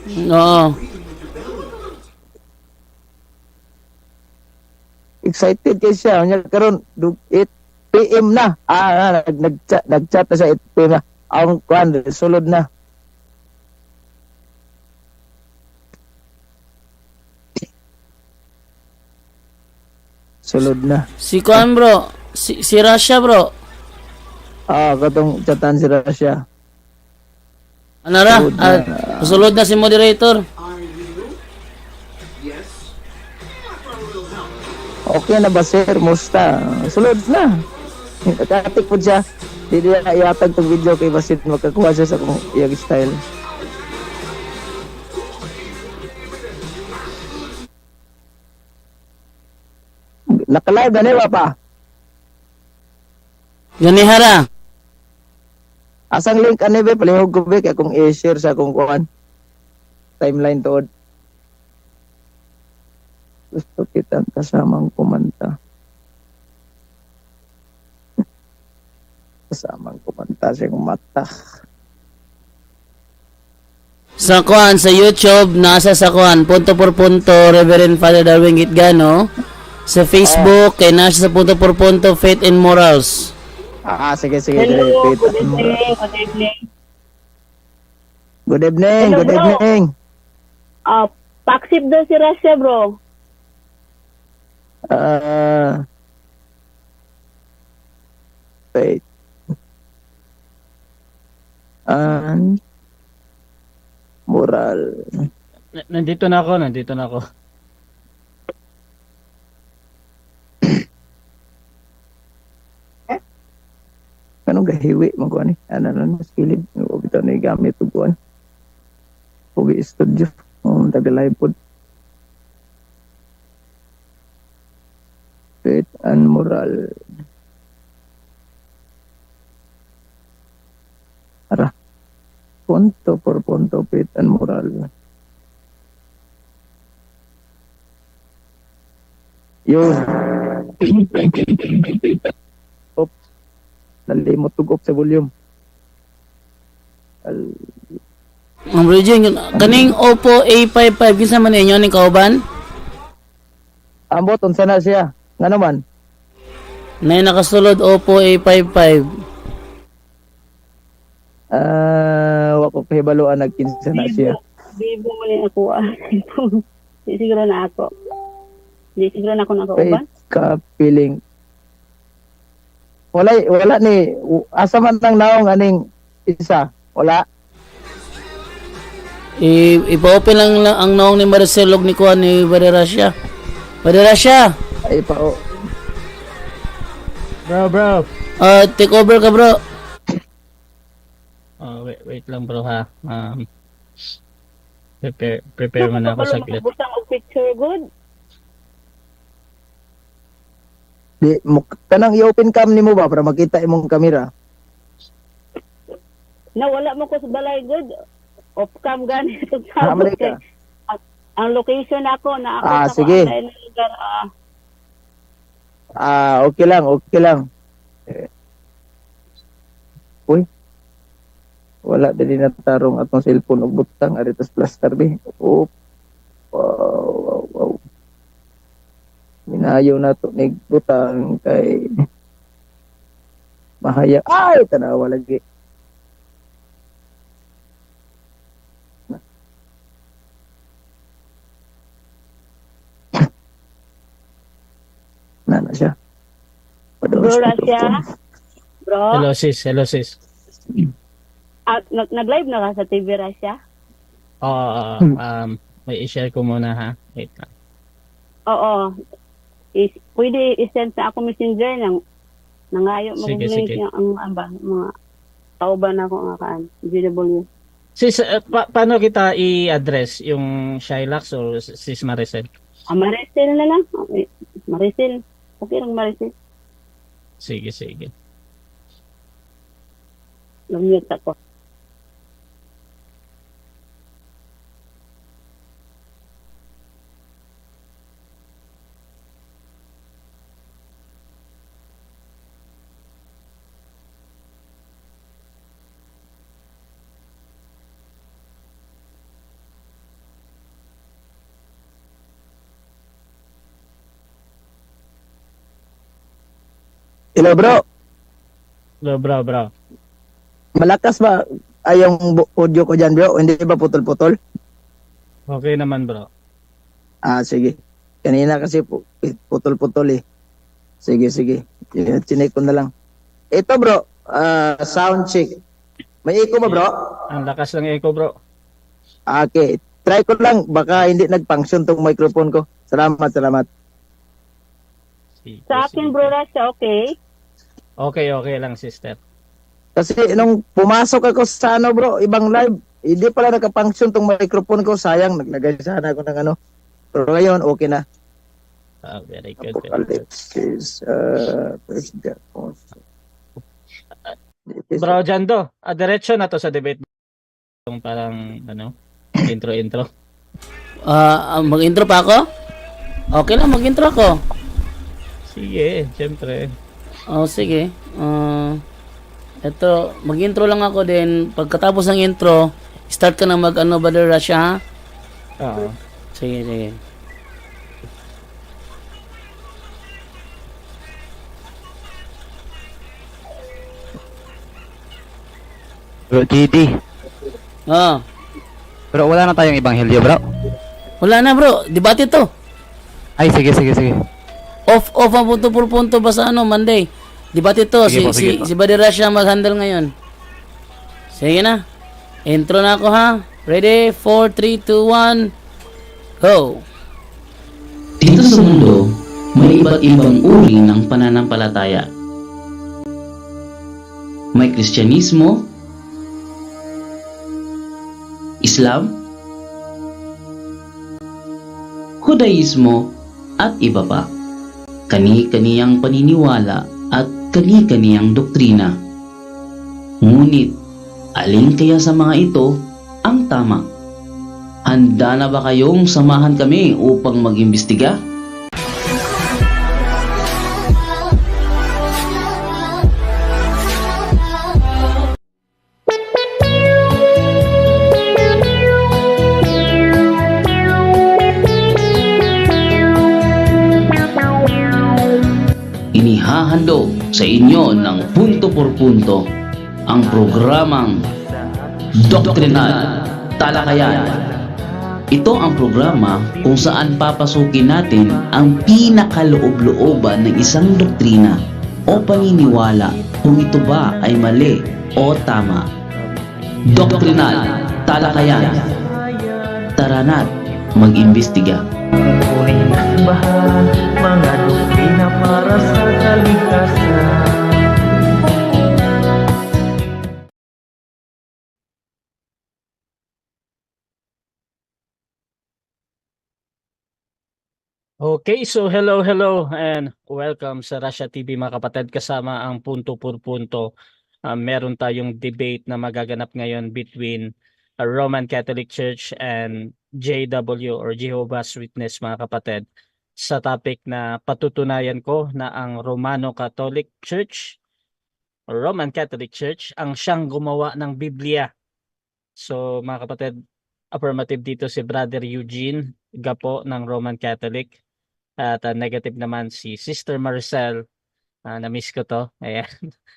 Oo. Excited kay siya. Nya karon 8 PM na. Nag-chat na sa 8 PM na. Ang kwan sulod na. Sulod na. Si Kuan bro, si Russia bro. Katong chatan si Russia. Ano ra? Sulod na. Sulod na si moderator. Okay na ba sir? Musta? Sulod na. Nakatik po siya. Di niya iatag tong video kay Basit makakuha siya sa kung iyang style. Nakalive na niya pa. Ganihara. Asang link ani be palihog ko be kay kung i-share sa kung kuan timeline tuod. Gusto kitang kasamang kumanta. Kasamang kumanta sa iyong mata. Sa Kuan, sa YouTube, nasa sa Kuan, punto por punto, Reverend Father Darwin Gitgano. Sa Facebook, kay nasa sa punto por punto, Faith and Morals. Sige. Hello, good evening. Good evening. Good evening, Hello, good bro. evening. Paksip daw si Russia, bro. Faith. And moral. Nandito na ako. Kanong gahiwi mo ko ni? Ano mas kilid. Bitaw na gamit ug kuan. Pugi studio. Tagalay pod. Faith and moral. Ara. Punto por punto, faith and moral. Yun. Oops. Nalimot tugop sa volume. Ang bridging, kaning Oppo A55, kinsa man ninyo ni kauban? Ambot, unsa na siya? Nga naman? Na nakasulod Oppo A55. Wako kahibaluan nagkinsa na siya. Bibo mo rin ako. Di siguro na ako. Di siguro na ako nakauban. Faith ka feeling. Wala ni. Asa man tang naong aning isa? Wala. Ipa-open lang ang naong ni Maricel og ni Kuan ni Baderasya. Baderasya! Ay pa o. Bro. Take over ka bro. Wait lang bro ha. Prepare man ako saglit. Butang og picture good. Di mo kanang i-open cam nimo ba para makita imong kamera? Nawala mo ko sa balay good. Off cam gani itong Amerika. Ang location ako na ako sa sige. kuan na lugar. Okay lang. Uy. Wala din natarong atong cellphone og butang aritos plaster be. Wow. Minayo na to nig butang kay mahaya. Ay, tanawa lagi. Na siya. Bro Russia. Bro. Hello sis. Nag-live na ka sa TV Russia? May i-share ko muna ha. Wait lang. Oo. Pwede i-send sa ako messenger ng nangayo Sige. mag-link yung mga kauban ako nga kaan. GW. Sis, paano kita i-address yung Shylax o sis Maricel? Maricel na lang. Okay. Maricel. Okay lang Maricel. Sige. Nag-mute ako. Hello bro, Bro. malakas ba ay yung audio ko dyan bro? Hindi ba putol-putol? Okay naman, bro. Ah, sige. Kanina kasi putol-putol eh. Sige, sige. Chinek ko na lang. Ito bro, sound check. May echo ba bro? Ang lakas ng echo, bro. Okay. Try ko lang. Baka hindi nag-function tong microphone ko. Salamat, salamat. Sige, Sa akin, sige. bro, Rasha, okay? Okay lang, sister. Kasi nung pumasok ako sa ano bro, ibang live, hindi pala naka-function tong microphone ko. Sayang, naglagay sana ako ng ano. Pero ngayon, okay na. Very good, very good. Apocalypse is, first God. Bro, Jando, diretso na to sa debate. Yung parang, intro. Mag-intro pa ako? Okay lang, mag-intro ako. Sige, syempre. Oh, sige. Ito, mag-intro lang ako din. Pagkatapos ng intro, start ka na mag-ano, Brother Rasha, ha? Oo. Sige. Bro, GD. Oh, Bro, wala na tayong ebanghelyo, bro. wala na bro, debate to. Ay, sige. Off ang punto por punto ba sa ano, Monday. Debate to, Sige po, sige po. si Brother Rasha mag-handle ngayon. Sige na. Intro na ako ha. Ready? 4, 3, 2, 1, go! Dito sa mundo, may iba't ibang uri ng pananampalataya. May Kristyanismo, Islam, Judaismo, at iba pa. Kani-kaniyang paniniwala at kani-kaniyang doktrina. Ngunit, alin kaya sa mga ito ang tama? Handa na ba kayong samahan kami upang mag-imbestiga? Inihahandog sa inyo ng punto por punto ang programang Doktrinal Talakayan. Ito ang programa kung saan papasukin natin ang pinakaloob-looban ng isang doktrina o paniniwala kung ito ba ay mali o tama. Doktrinal Talakayan. Tara na't mag-imbestiga. Tunay na simbahan, mga doktrina para sa kaligtasan. Okay, so hello and welcome sa Rasha TV mga kapatid, kasama ang punto por punto. Meron tayong debate na magaganap ngayon between Roman Catholic Church and JW or Jehovah's Witness mga kapatid, sa topic na patutunayan ko na ang Roman Catholic Church ang siyang gumawa ng Biblia. So mga kapatid, affirmative dito si Brother Eugene Gapo ng Roman Catholic. At negative naman si Sister Maricel, na-miss ko to, ayan,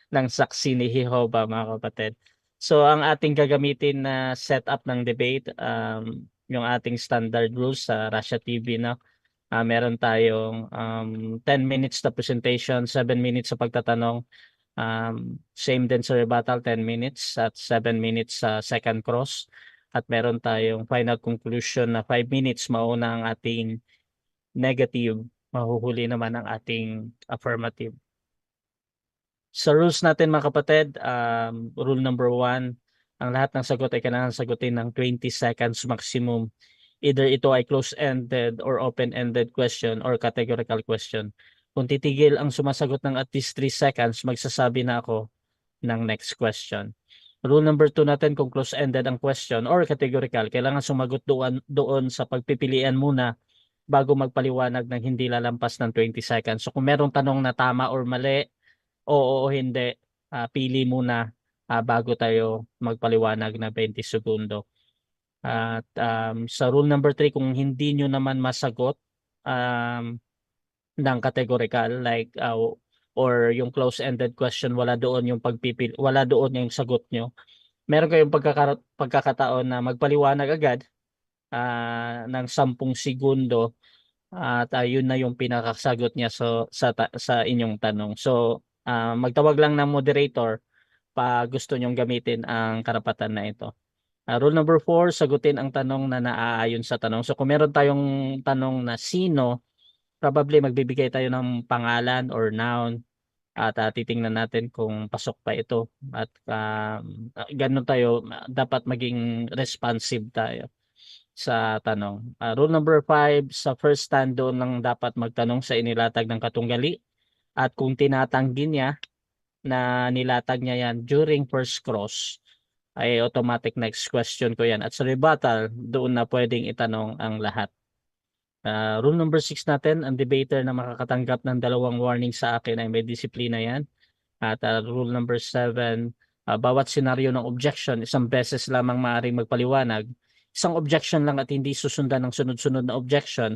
ng Saksi ni Jehovah mga kapatid. So ang ating gagamitin na setup ng debate, yung ating standard rules sa Rasha TV, no? Meron tayong 10 minutes na presentation, 7 minutes sa pagtatanong, same din sa rebuttal, 10 minutes at 7 minutes sa second cross. At meron tayong final conclusion na 5 minutes, mauna ang ating negative, mahuhuli naman ang ating affirmative. Sa rules natin mga kapatid, rule number 1, ang lahat ng sagot ay kailangan sagutin ng 20 seconds maximum. Either ito ay close-ended or open-ended question or categorical question. Kung titigil ang sumasagot ng at least 3 seconds, magsasabi na ako ng next question. Rule number 2 natin, kung close-ended ang question or categorical, kailangan sumagot doon sa pagpipilian muna bago magpaliwanag ng hindi lalampas ng 20 seconds. So kung merong tanong na tama or mali, oo o hindi, pili muna bago tayo magpaliwanag na 20 segundo. At sa rule number 3, kung hindi nyo naman masagot ng categorical, like or yung close-ended question, wala doon yung wala doon yung sagot nyo. Meron kayong pagkakataon na magpaliwanag agad ng 10 segundo at yun na yung pinakasagot niya sa inyong tanong. So, magtawag lang ng moderator pa gusto nyong gamitin ang karapatan na ito. Rule number 4, sagutin ang tanong na naaayon sa tanong. So, kung meron tayong tanong na sino, probably magbibigay tayo ng pangalan or noun at titingnan natin kung pasok pa ito. At ganun tayo, dapat maging responsive tayo sa tanong. Rule number 5, sa first stand doon lang dapat magtanong sa inilatag ng katunggali. At kung tinatanggi niya na nilatag niya yan during first cross, ay automatic next question ko yan. At sa rebuttal, doon na pwedeng itanong ang lahat. Rule number 6 natin, ang debater na makakatanggap ng 2 warning sa akin ay may disiplina yan. At rule number 7, bawat senaryo ng objection, 1 beses lamang maaaring magpaliwanag. 1 objection lang at hindi susundan ng sunod-sunod na objection.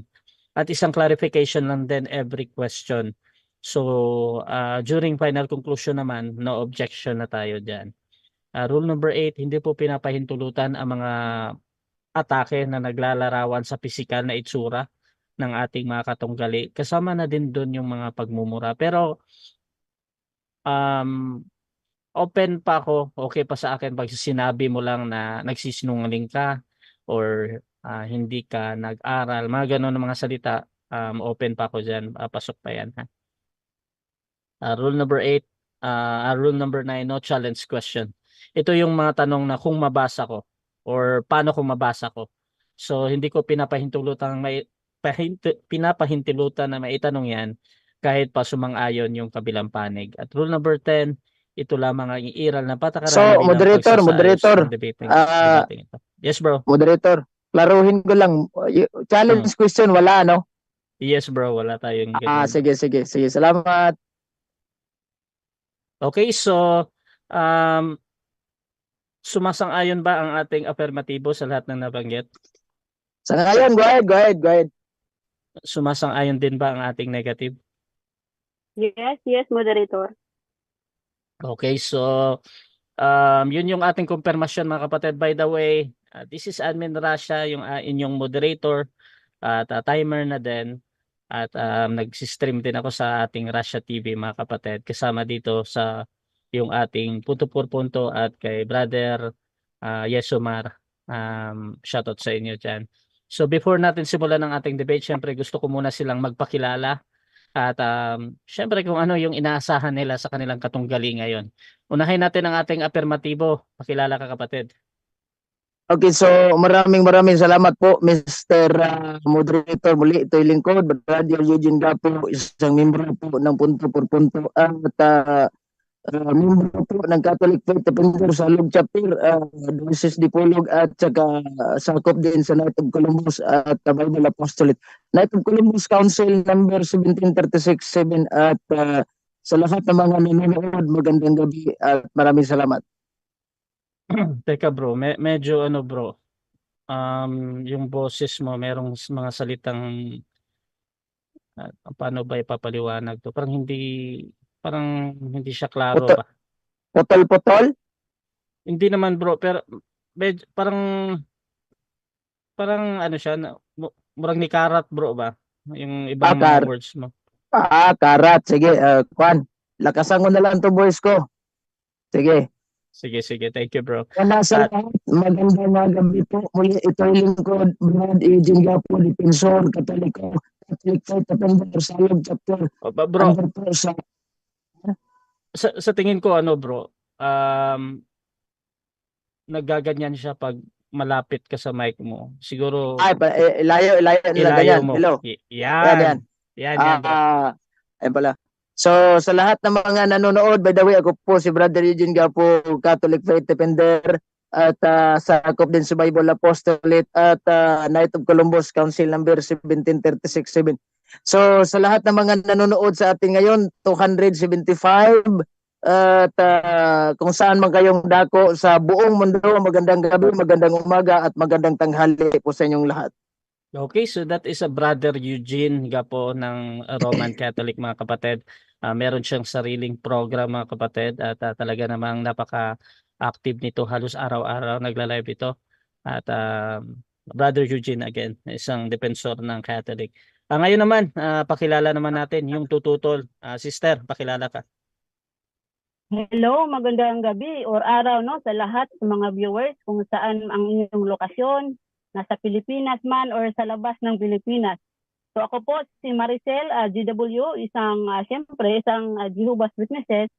At 1 clarification lang din every question. So, during final conclusion naman, no objection na tayo dyan. Rule number 8, hindi po pinapahintulutan ang mga atake na naglalarawan sa pisikal na itsura ng ating mga katunggali. Kasama na din doon yung mga pagmumura. Pero, open pa ako, okay pa sa akin pag sinabi mo lang na nagsisinungaling ka or hindi ka nag-aral. Mga ganun na mga salita, open pa ako dyan. Pasok pa yan. Ha? Rule number 8, rule number 9, no challenge question. Ito yung mga tanong na kung mabasa ko or paano kung mabasa ko. So hindi ko pinapahintulutan na maitanong yan kahit pa sumang-ayon yung kabilang panig. At rule number 10, ito lamang ang iiral na patakaran. So, moderator. Debating ito. Yes, bro. Moderator, klaruhin ko lang. Challenge question, wala, no? Yes, bro. Wala tayong ganyan. Sige. Salamat. Okay, so sumasang-ayon ba ang ating affirmatibo sa lahat ng nabanggit? Sa ngayon, go ahead. Sumasang-ayon din ba ang ating negative? Yes, moderator. Okay, so yun yung ating confirmation mga kapatid. By the way, this is Admin Rasha, yung inyong moderator at timer na din. At nag-stream din ako sa ating Rasha TV mga kapatid. Kasama dito sa yung ating punto por punto at kay Brother Yesomar. Shoutout sa inyo dyan. So before natin simulan ang ating debate, syempre gusto ko muna silang magpakilala. At syempre kung ano yung inaasahan nila sa kanilang katunggali ngayon. Unahin natin ang ating affirmatibo. Pakilala ka kapatid. Okay, so maraming salamat po, Mr. Moderator. Muli, ito'y lingkod, Brother Eugene Gapo, isang membro po ng punto por punto at membro po ng Catholic Faith Defender sa Lug Chapter, Diocese de Pulog at saka sakop din sa Knight of Columbus at Bible Apostolate. Knight of Columbus Council number 17367 at sa lahat ng mga nanonood, magandang gabi at maraming salamat. Teka bro, medyo ano bro, yung boses mo, merong mga salitang paano ba ipapaliwanag to? Parang hindi siya klaro ba? Putol-putol? Hindi naman bro, pero medyo, parang ano siya, murang ni karat bro ba? Yung ibang mga words mo. Karat. Sige, Kwan. Lakasan ko na lang to voice ko. Sige. Sige. Thank you, bro. Sa lahat, magandang gabi po. Muli ito'y lingkod, Brad Eugene Gapo, Defensor, Catholic Faith Defender sa Lug Chapter. Bro, sa tingin ko ano bro, nagaganyan siya pag malapit ka sa mic mo. Siguro ilayo ganyan. mo. Hello. Yan. Ayun pala. So sa lahat ng mga nanonood, by the way, ako po si Brother Eugene Gapo, Catholic Faith Defender at sakop din sa Bible Apostolate at Knight of Columbus Council number 17367. So sa lahat ng mga nanonood sa atin ngayon, 275 at kung saan man kayong dako sa buong mundo, magandang gabi, magandang umaga at magandang tanghali po sa inyong lahat. Okay, so that is a Brother Eugene Gapo ng Roman Catholic mga kapatid. Meron siyang sariling program mga kapatid at talaga namang napaka-active nito, halos araw-araw nagla-live ito. At Brother Eugene again, isang depensor ng Catholic. Ngayon naman, pakilala naman natin yung tututol. Sister, pakilala ka. Hello, magandang gabi or araw no sa lahat ng mga viewers kung saan ang inyong lokasyon, nasa Pilipinas man or sa labas ng Pilipinas. So ako po si Maricel GW, siyempre isang Jehovah's Witnesses.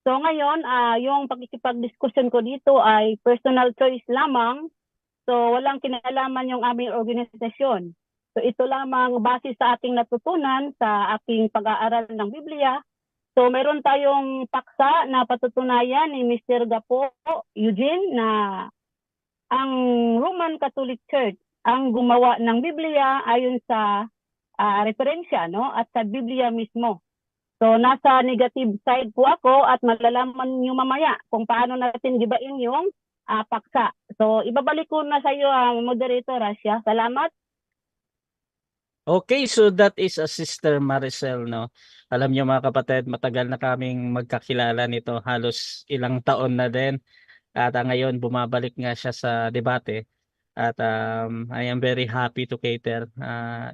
So ngayon, yung pakikipag-discussion ko dito ay personal choice lamang. So walang kinalaman yung aming organisasyon. So ito lamang base sa aking natutunan sa aking pag-aaral ng Biblia. So meron tayong paksa na patutunayan ni Mr. Gapo Eugene na ang Roman Catholic Church ang gumawa ng Biblia ayon sa referensya no at sa Biblia mismo. So nasa negative side po ako at malalaman niyo mamaya kung paano natin gibain yung paksa. So ibabalik ko na sa iyo moderator Rasya. Salamat. Okay, so that is a Sister Maricel, no? Alam niyo mga kapatid, matagal na kaming magkakilala nito, halos ilang taon na din. At ngayon bumabalik nga siya sa debate. At I am very happy to cater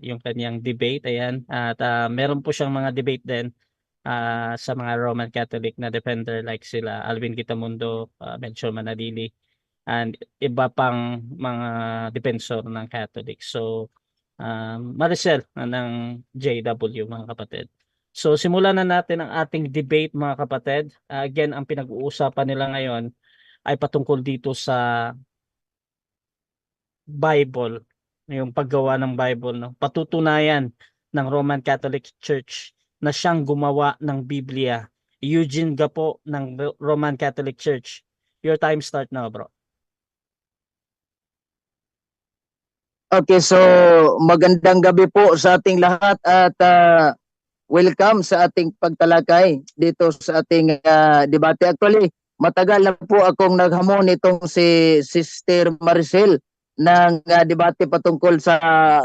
yung kanyang debate. Ayan. At meron po siyang mga debate din sa mga Roman Catholic na defender like sila Alvin Quitamundo, Melchor Manalili, and iba pang mga depensor ng Catholic. So, Maricel ng JW mga kapatid. So simulan na natin ang ating debate mga kapatid. Again, ang pinag-uusapan nila ngayon ay patungkol dito sa Bible, yung paggawa ng Bible, no? Patutunayan ng Roman Catholic Church na siyang gumawa ng Biblia. Eugene Gapo ng Roman Catholic Church. Your time start now, bro. Okay, so magandang gabi po sa ating lahat at welcome sa ating pagtalakay dito sa ating debate. Actually, matagal na po akong naghamon itong si Sister Maricel ng debate patungkol sa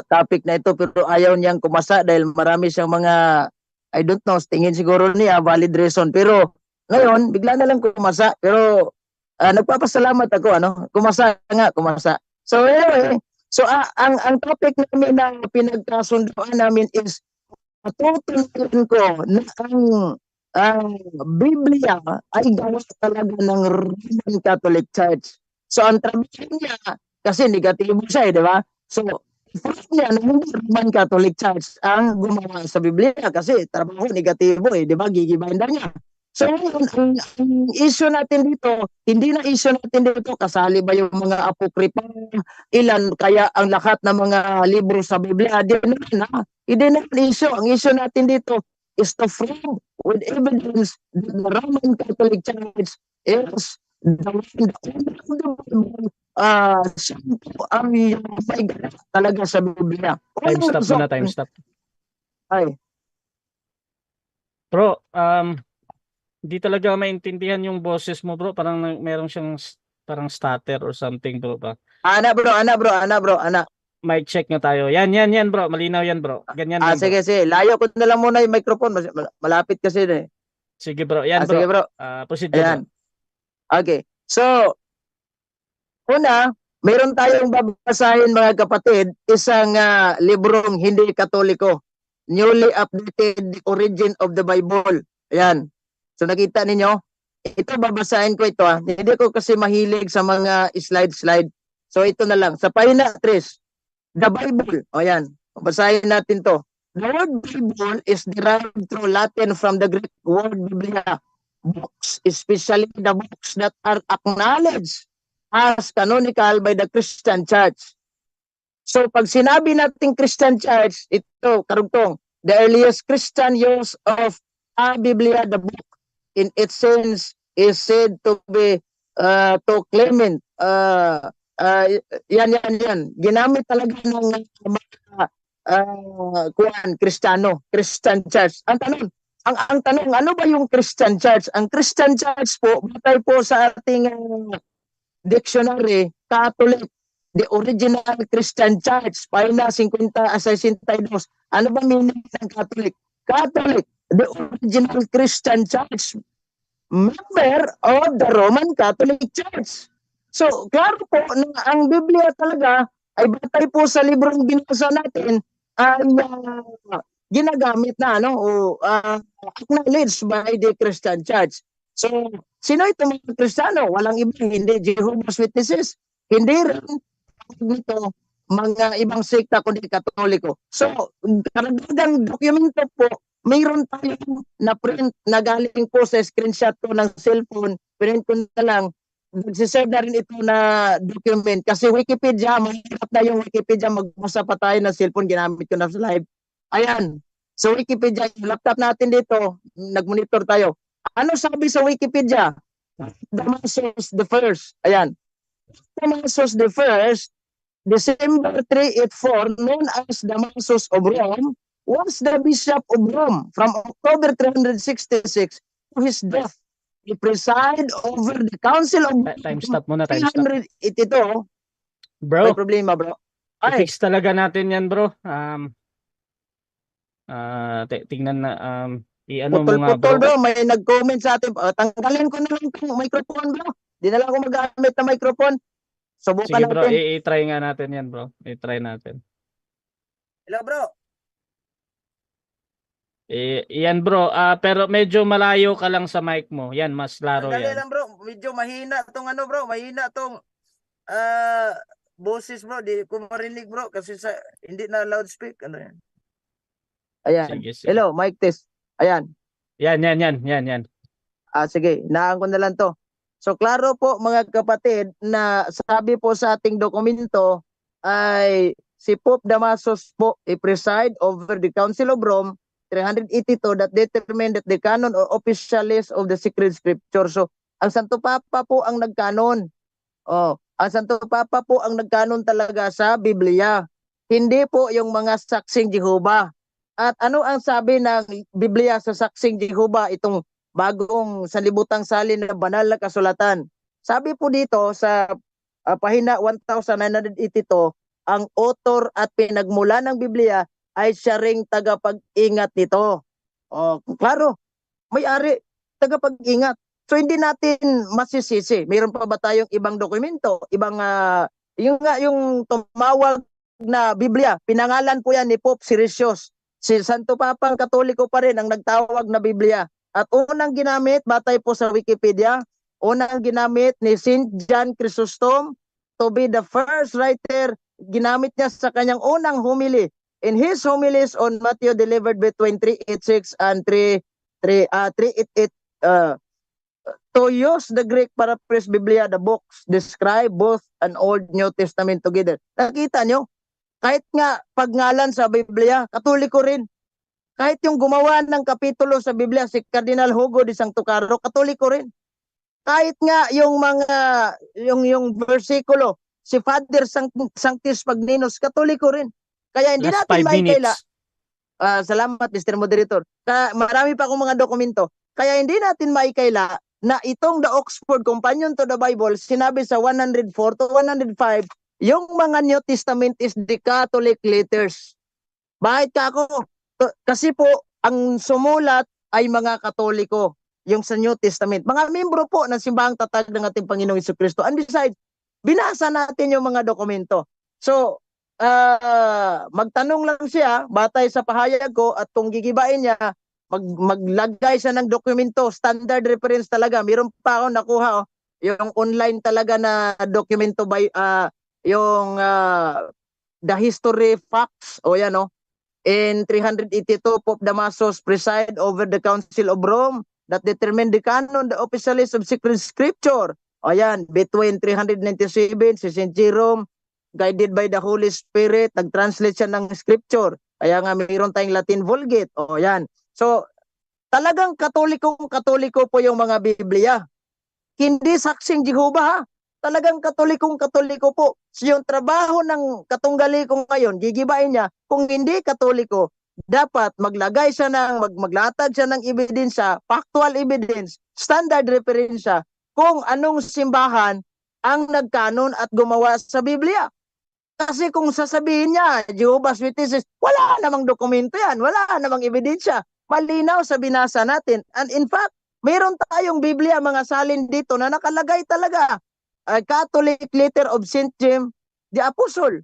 topic na ito pero ayaw niyang kumasa dahil marami siyang mga, I don't know, tingin siguro niya valid reason. Pero ngayon, bigla na lang kumasa. Pero nagpapasalamat ako, kumasa. So anyway, so ang topic namin na pinagkasunduan namin is patutunayan ko na ang Biblia ay gawa talaga ng Roman Catholic Church. So ang trabaho niya, kasi negatibo siya, di ba? So proof niya na hindi Roman Catholic Church ang gumawa sa Biblia kasi trabaho negatibo, di ba? Gigibahin niya. So ang issue natin dito, hindi na issue natin dito kasali ba yung mga apokripa, ilan kaya ang lahat ng mga libro sa Biblia, hindi na issue. Ang issue natin dito is to prove with evidence that the Roman Catholic Church is the ang may talaga sa Biblia. Time stop muna, time stop. Ay. Bro, hindi talaga maintindihan yung boses mo, bro. Parang meron siyang parang stutter or something, bro ba? Ana bro. Mic check nga tayo. Yan, bro. Malinaw yan, bro. Ganyan lang, sige, bro. sige. Layo ko na lang muna yung microphone. Malapit kasi eh. Sige, bro. Yan, bro. Sige, bro. Proceed, Ayan. bro. Okay. So, una, meron tayong babasahin mga kapatid, isang librong hindi katoliko. Newly updated, The Origin of the Bible. Ayan. So nakita ninyo, ito babasahin ko ito. Hindi ko kasi mahilig sa mga slide. So ito na lang. Sa pahina 3, the Bible. O yan, babasahin natin to. The word Bible is derived through Latin from the Greek word Biblia. Books, especially the books that are acknowledged as canonical by the Christian Church. So pag sinabi natin Christian Church, ito, karugtong, the earliest Christian use of Biblia, the book, in its sense is said to be to Clement. Yan. Ginamit talaga ng Christian Church. Ang tanong, ano ba yung Christian Church? Ang Christian Church po, batay po sa ating dictionary, Catholic, the original Christian Church, pahina 50-62. Ano ba meaning ng Catholic? Catholic, the original Christian church, member of the Roman Catholic Church. So, klaro po na ang Biblia talaga ay batay po sa librong binasa natin ay ginagamit na acknowledged by the Christian Church. So, sino ito mga Kristiyano? Walang iba, hindi Jehovah's Witnesses, hindi rin nito mga ibang sekta kundi Katoliko. So, karagdagang dokumento po, mayroon tayong na-print na galing po sa screenshot ko ng cellphone, print ko na lang, nagsiserve na rin ito na document. Kasi Wikipedia, mahirap na yung Wikipedia, mag-usa pa tayo ng cellphone, ginamit ko na sa live. Ayan, so Wikipedia, yung laptop natin dito, nag-monitor tayo. Ano sabi sa Wikipedia? Damasus the first. Ayan. Damasus the first, December 384, known as Damasus of Rome, was the Bishop of Rome from October 366 to his death. He presided over the Council of Time stop muna, time stop. 382. Bro, May problema, bro. Ay, i-fix talaga natin yan, bro. Tingnan na, i-ano mo nga, putol-putol, bro. bro. May nag-comment sa atin. Tanggalin ko na lang itong microphone, bro. Di na lang ako magamit ng microphone. Subukan Sige, bro, natin. i-try nga natin yan, bro. I-try natin. Hello, bro. Yan, bro. Pero medyo malayo ka lang sa mic mo. Yan, mas laro Dali yan. lang bro, medyo mahina tong bro, mahina tong boses bro, di ko marinig bro kasi hindi na loudspeak yan. Ayan. Sige, sige. Hello, mic test. Ayan. Yan. Sige, hinaan ko na lang to. So, klaro po mga kapatid na sabi po sa ating dokumento ay si Pope Damasus po i-preside over the Council of Rome 382 that determined that the canon or official list of the sacred scripture. So, ang Santo Papa po ang nagkanon. Ang Santo Papa po ang nagkanon talaga sa Biblia. Hindi po yung mga saksing Jehovah. At ano ang sabi ng Biblia sa saksing Jehovah, itong bagong sanlibutang salin na banal na kasulatan? Sabi po dito sa pahina 1982, ang author at pinagmula ng Biblia ay siya ring tagapag-ingat nito. Klaro, may-ari, tagapag-ingat. So hindi natin masisisi. Mayroon pa ba tayong ibang dokumento? Ibang, yung tumawag na Biblia, pinangalan po yan ni Pope Siricios. Si Santo Papang Katoliko pa rin ang nagtawag na Biblia. At unang ginamit, batay po sa Wikipedia, unang ginamit ni St. John Chrysostom to be the first writer, ginamit niya sa kanyang unang homily. In his homilies on Matthew delivered between 386 and 388, to use the Greek paraphrase Biblia, the books describe both an Old New Testament together. Nakita nyo? Kahit nga pagngalan sa Biblia, Katoliko rin. Kahit yung gumawa ng kapitulo sa Biblia, si Cardinal Hugo de Santo Carlo, Katoliko rin. Kahit nga yung mga, yung versikulo, si Father Sanctis Pagninus, Katoliko rin. Kaya hindi Last natin 5 maikaila. minutes. Salamat, Mr. Moderator. Marami pa akong mga dokumento. Kaya hindi natin maikaila na itong the Oxford Companion to the Bible, sinabi sa 104 to 105, yung mga New Testament is the Catholic letters. Bakit ka ako? Kasi po, ang sumulat ay mga Katoliko, yung sa New Testament. Mga membro po ng simbahang tatag ng ating Panginoong Jesucristo. And besides, binasa natin yung mga dokumento. So, magtanong lang siya, batay sa pahayag ko, at kung gigibain niya, maglagay siya ng dokumento, standard reference talaga. Meron pa ako nakuha, yung online talaga na dokumento by, yung the history facts, yan in 382, Pope Damasus preside over the Council of Rome that determined the canon, the official list of sacred scripture. Yan, between 397, si St. Jerome, guided by the Holy Spirit, nag-translate siya ng scripture. Kaya nga mayroon tayong Latin Vulgate. Yan. So, talagang katoliko po yung mga Biblia. Hindi saksing Jehovah, ha? Talagang katoliko po. So, yung trabaho ng katunggaliko ngayon, gigibain niya, kung hindi katoliko, dapat maglagay siya maglatag siya ng ebidensya, factual evidence, standard reference kung anong simbahan ang nagkanon at gumawa sa Biblia. Kasi kung sasabihin niya, Jehovah's Witnesses, wala namang dokumento yan, wala namang ebidensya. Malinaw sa binasa natin. And in fact, mayroon tayong Biblia, mga salin dito na nakalagay talaga. Catholic Letter of St. James the Apostle.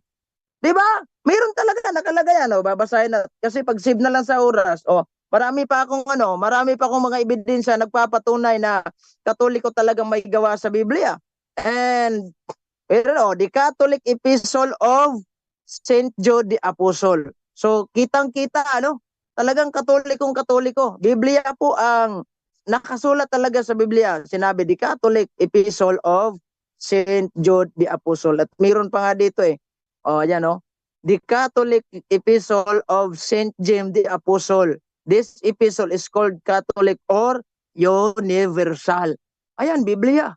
Di ba? Mayroon talaga nakalagay ano, babasahin na kasi pag save na lang sa oras. Marami pa akong mga ebidensya nagpapatunay na Katoliko talagang may gawa sa Biblia. And the Catholic Epistle of St. Jude the Apostle. So kitang-kita talagang Katoliko. Biblia po ang nakasulat talaga sa Biblia. Sinabi the Catholic Epistle of St. Jude the Apostle. At mayroon pa nga dito ayan the Catholic Epistle of St. James the Apostle. This epistle is called Catholic or Universal. Ayan, Biblia.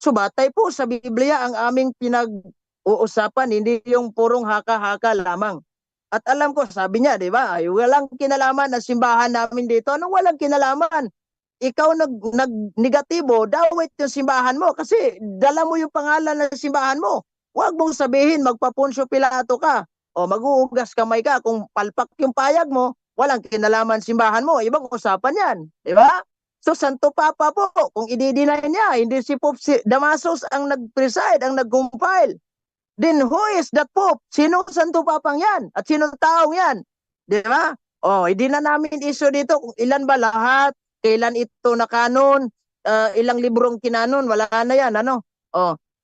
So batay po sa Biblia ang aming pinag-uusapan, hindi yung purong haka-haka lamang. At alam ko, sabi niya, di ba, walang kinalaman na simbahan namin dito. Anong walang kinalaman? Ikaw nag-negatibo, dawit yung simbahan mo kasi dala mo yung pangalan ng simbahan mo. Huwag mong sabihin, magpapunsyo Pilato ka o mag-uugas kamay ka. Kung palpak yung payag mo, walang kinalaman simbahan mo. Ibang usapan yan. Di ba? So, Santo Papa po, kung i-deny niya, hindi si Pope Damasus ang nag-preside, ang nag-compile. Then who is that Pope? Sino Santo Papang yan? At sino taong yan? Di ba? Hindi na namin issue dito kung ilan ba lahat, kailan ito na kanon, ilang librong kinanon, wala na yan.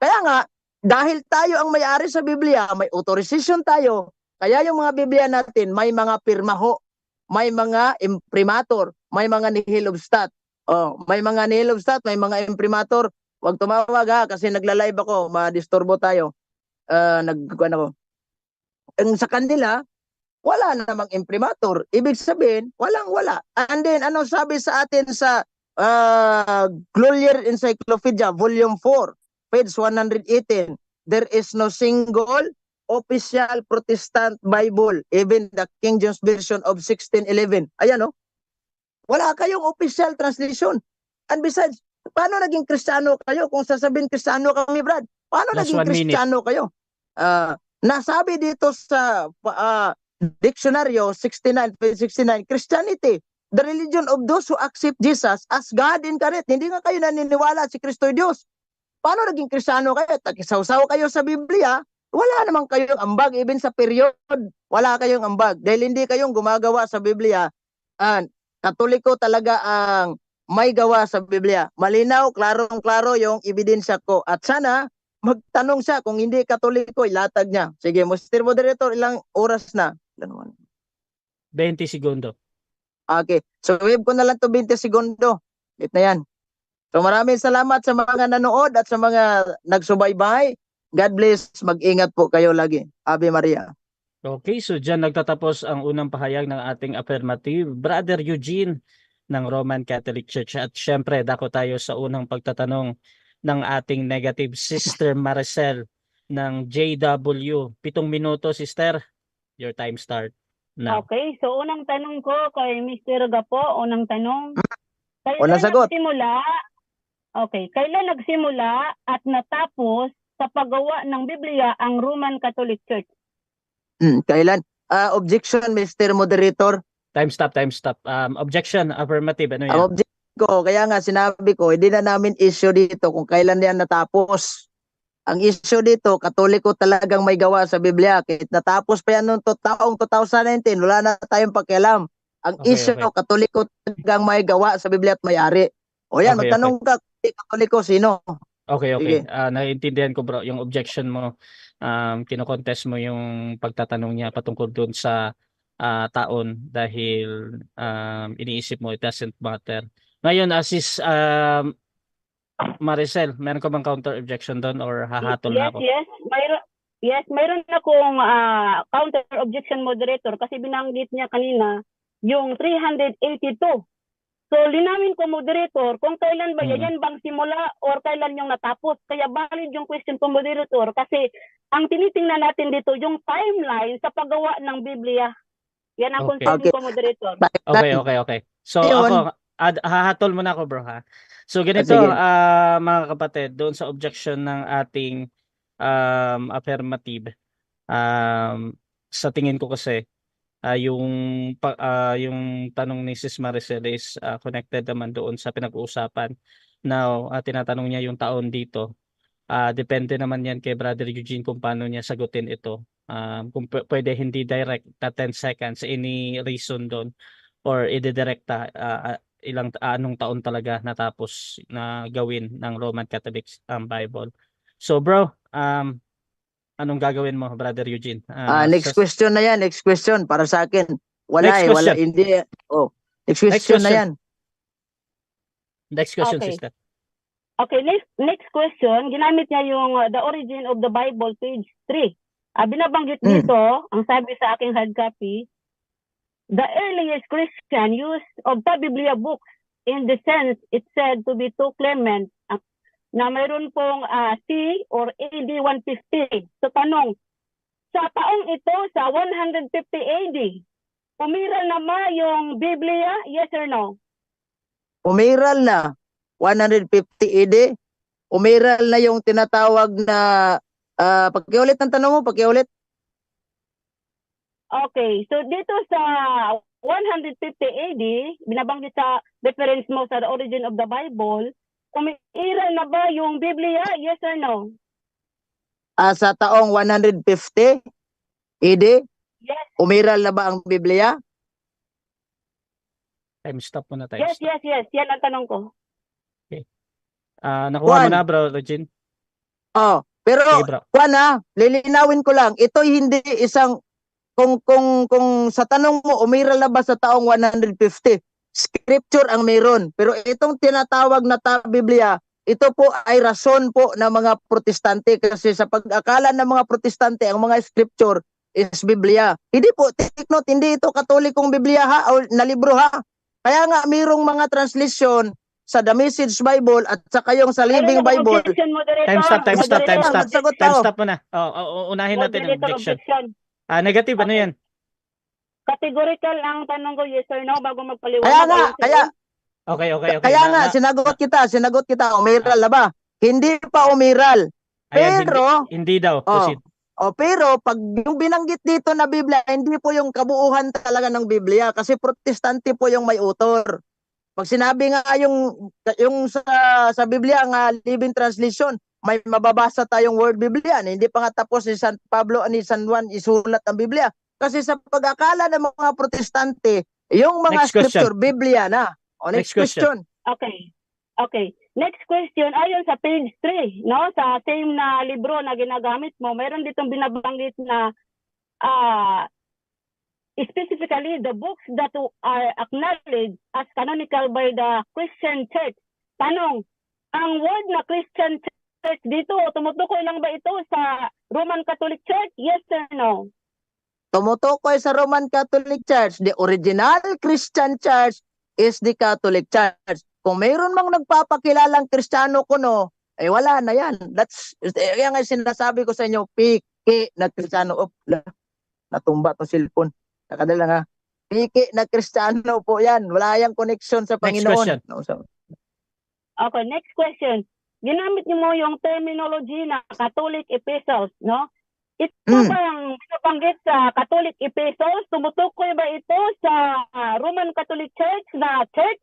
Kaya nga, dahil tayo ang may-ari sa Biblia, may authorization tayo, kaya yung mga Biblia natin, may mga pirma ho, may mga imprimatur, may mga nihil obstat. May mga nihil obstat, may mga imprimatur. Huwag tumawag kasi nagla-live ako, ma-disturbo tayo. Sa kanila, wala namang imprimatur. Ibig sabihin, wala. And then, ano sabi sa atin sa Glorier Encyclopedia, Volume 4, page 118, there is no single official Protestant Bible, even the King James Version of 1611. Ayan wala kayong official translation. And besides, paano naging Kristiyano kayo? Kung sasabihin Kristiyano kami, Brad, paano Last naging 1 minute. Kristiyano kayo? Nasabi dito sa dictionaryo 69, page 69, Christianity, the religion of those who accept Jesus as God incarnate. Hindi nga kayo naniniwala si Kristo Diyos. Paano naging Kristiyano kayo? Takisaw-saw kayo sa Biblia, wala namang kayong ambag, even sa period, wala kayong ambag. Dahil hindi kayong gumagawa sa Biblia. Katoliko talaga ang may gawa sa Biblia. Malinaw, klarong-klaro yung ebidensya ko. At sana, magtanong siya kung hindi Katoliko, ilatag niya. Sige, Mr. Moderator, ilang oras na? 20 segundo. Okay, so wave ko na lang to 20 segundo. Ito na yan. So maraming salamat sa mga nanood at sa mga nagsubaybay. God bless. Mag-ingat po kayo lagi. Ave Maria. Okay, so dyan nagtatapos ang unang pahayag ng ating affirmative. Brother Eugene ng Roman Catholic Church. At syempre, dako tayo sa unang pagtatanong ng ating negative, Sister Maricel ng JW. 7 minuto, Sister. Your time start now. Okay, so unang tanong ko kay Mr. Gapo, unang tanong. Unang sagot. Kailan nagsimula at natapos sa paggawa ng Biblia ang Roman Catholic Church? Kailan? Objection, Mr. Moderator. Time stop. Objection, affirmative. Ano yan? Ang objection ko, kaya nga sinabi ko, hindi na namin issue dito kung kailan yan natapos. Ang issue dito, Katoliko talagang may gawa sa Biblia. Kahit natapos pa yan noong taong 2019, wala na tayong pakialam. Ang issue, Katoliko talagang may gawa sa Biblia at may-ari. O yan, magtanong ka, Katoliko, sino? Okay. Naiintindihan ko, bro, yung objection mo. Kinokontest mo yung pagtatanong niya patungkol doon sa taon dahil iniisip mo it doesn't matter. Ngayon, Sis Maricel, meron ka bang counter objection doon or hahatol na ako? Mayroon akong counter objection, Moderator, kasi binanggit niya kanina yung 382. So, linawin ko, Moderator, kung kailan ba yan bang simula or kailan yung natapos. Kaya valid yung question ko, Moderator, kasi ang tinitingnan natin dito, yung timeline sa paggawa ng Biblia. Yan ang concern ko, Moderator. Okay. So, ako, hahatol mo na ako, bro, ha? So, ganito, mga kapatid, doon sa objection ng ating affirmative, sa tingin ko kasi, yung tanong ni Sis Maricel is connected naman doon sa pinag-uusapan. Now, tinatanong niya yung taon dito. Depende naman yan kay Brother Eugene kung paano niya sagutin ito. Kung pwede hindi direct na 10 seconds, any reason doon, or i-direkta anong taon talaga natapos na gawin ng Roman Catholic Bible. So bro, anong gagawin mo, Brother Eugene? Next question na yan, next question para sa akin. Wala Next wala, question. hindi. Oh, next question na question. yan. Next question, Okay. sister. Okay, next question. Ginamit niya yung The Origin of the Bible, page 3. Binabanggit dito, ang sabi sa aking hard copy, the earliest Christian use of the Biblia books in the sense it's said to be too Clement na mayroon pong C or AD 150. So tanong, sa taong ito, sa 150 AD, umiral na ba yung Biblia? Yes or no? Umiral na 150 AD. Umiral na yung tinatawag na pakiulit ng tanong mo, pakiulit. Okay, so dito sa 150 AD, binabanggit sa reference mo sa The Origin of the Bible, umiiral na ba yung Biblia? Yes or no? Sa taong 150 AD, Yes, umiral na ba ang Biblia? Time stop muna, time yes, stop. yes. Yan ang tanong ko. Nakuha mo Juan. na, bro, Eugene? Pero Sige, bro. Juan, lilinawin ko lang, ito hindi isang kung sa tanong mo umiral na ba sa taong 150, scripture ang meron. Pero itong tinatawag na Biblia, ito po ay rason po ng mga protestante kasi sa pag-akala ng mga protestante ang mga scripture is Biblia. Hindi po, take note, hindi ito katolikong Biblia o na libro ha. Kaya nga mayroong mga translation sa The Message Bible at saka yung sa Living Meron akong Bible. objection, moderator. Time stop, time stop, time Moderator, stop. Magsagot Time ako. stop muna. Unahin natin ang moderator, objection. objection. Negative, ano Okay. yan? Categorical ang tanong ko, yes or no, bago magpaliwanag. Kaya nga, Ayun, sir. kaya Okay. Kaya nga, sinagot kita, umiral na ba? Hindi pa umiral. Ayan, Pero, hindi daw. Proceed. pero pag yung binanggit dito na Biblia, hindi po yung kabuuhan talaga ng Biblia kasi protestante po yung may author. Pag sinabi nga yung sa Biblia nga Living Translation, may mababasa tayong word Biblia. Hindi pa nga tapos ni San Pablo ni San Juan isulat ang Biblia. Kasi sa pag-akala ng mga protestante, yung mga Next question. scripture Biblia na. Next Next question. Okay. Okay. Next question, ayon sa page 3, no? Sa same na libro na ginagamit mo, mayroon ditong binabanggit na specifically the books that are acknowledged as canonical by the Christian Church. Tanong, ang word na Christian Church dito, tumutukoy lang ba ito sa Roman Catholic Church? Yes or no? Tumutukoy sa Roman Catholic Church. The original Christian Church is the Catholic Church. Kung mayroon mang nagpapakilalang Kristiyano kuno, wala na yan. Yan nga sinasabi ko sa inyo, piki na Kristiyano. Natumba to cellphone. Nakadala nga. Piki na Kristiyano po yan. Wala yang connection sa Panginoon. question. Okay, next question. Ginamit niyo mo yung terminology na Catholic epistles, no? Ito bang nabanggit sa Catholic epistles? Tumutukoy ba ito sa Roman Catholic Church na church?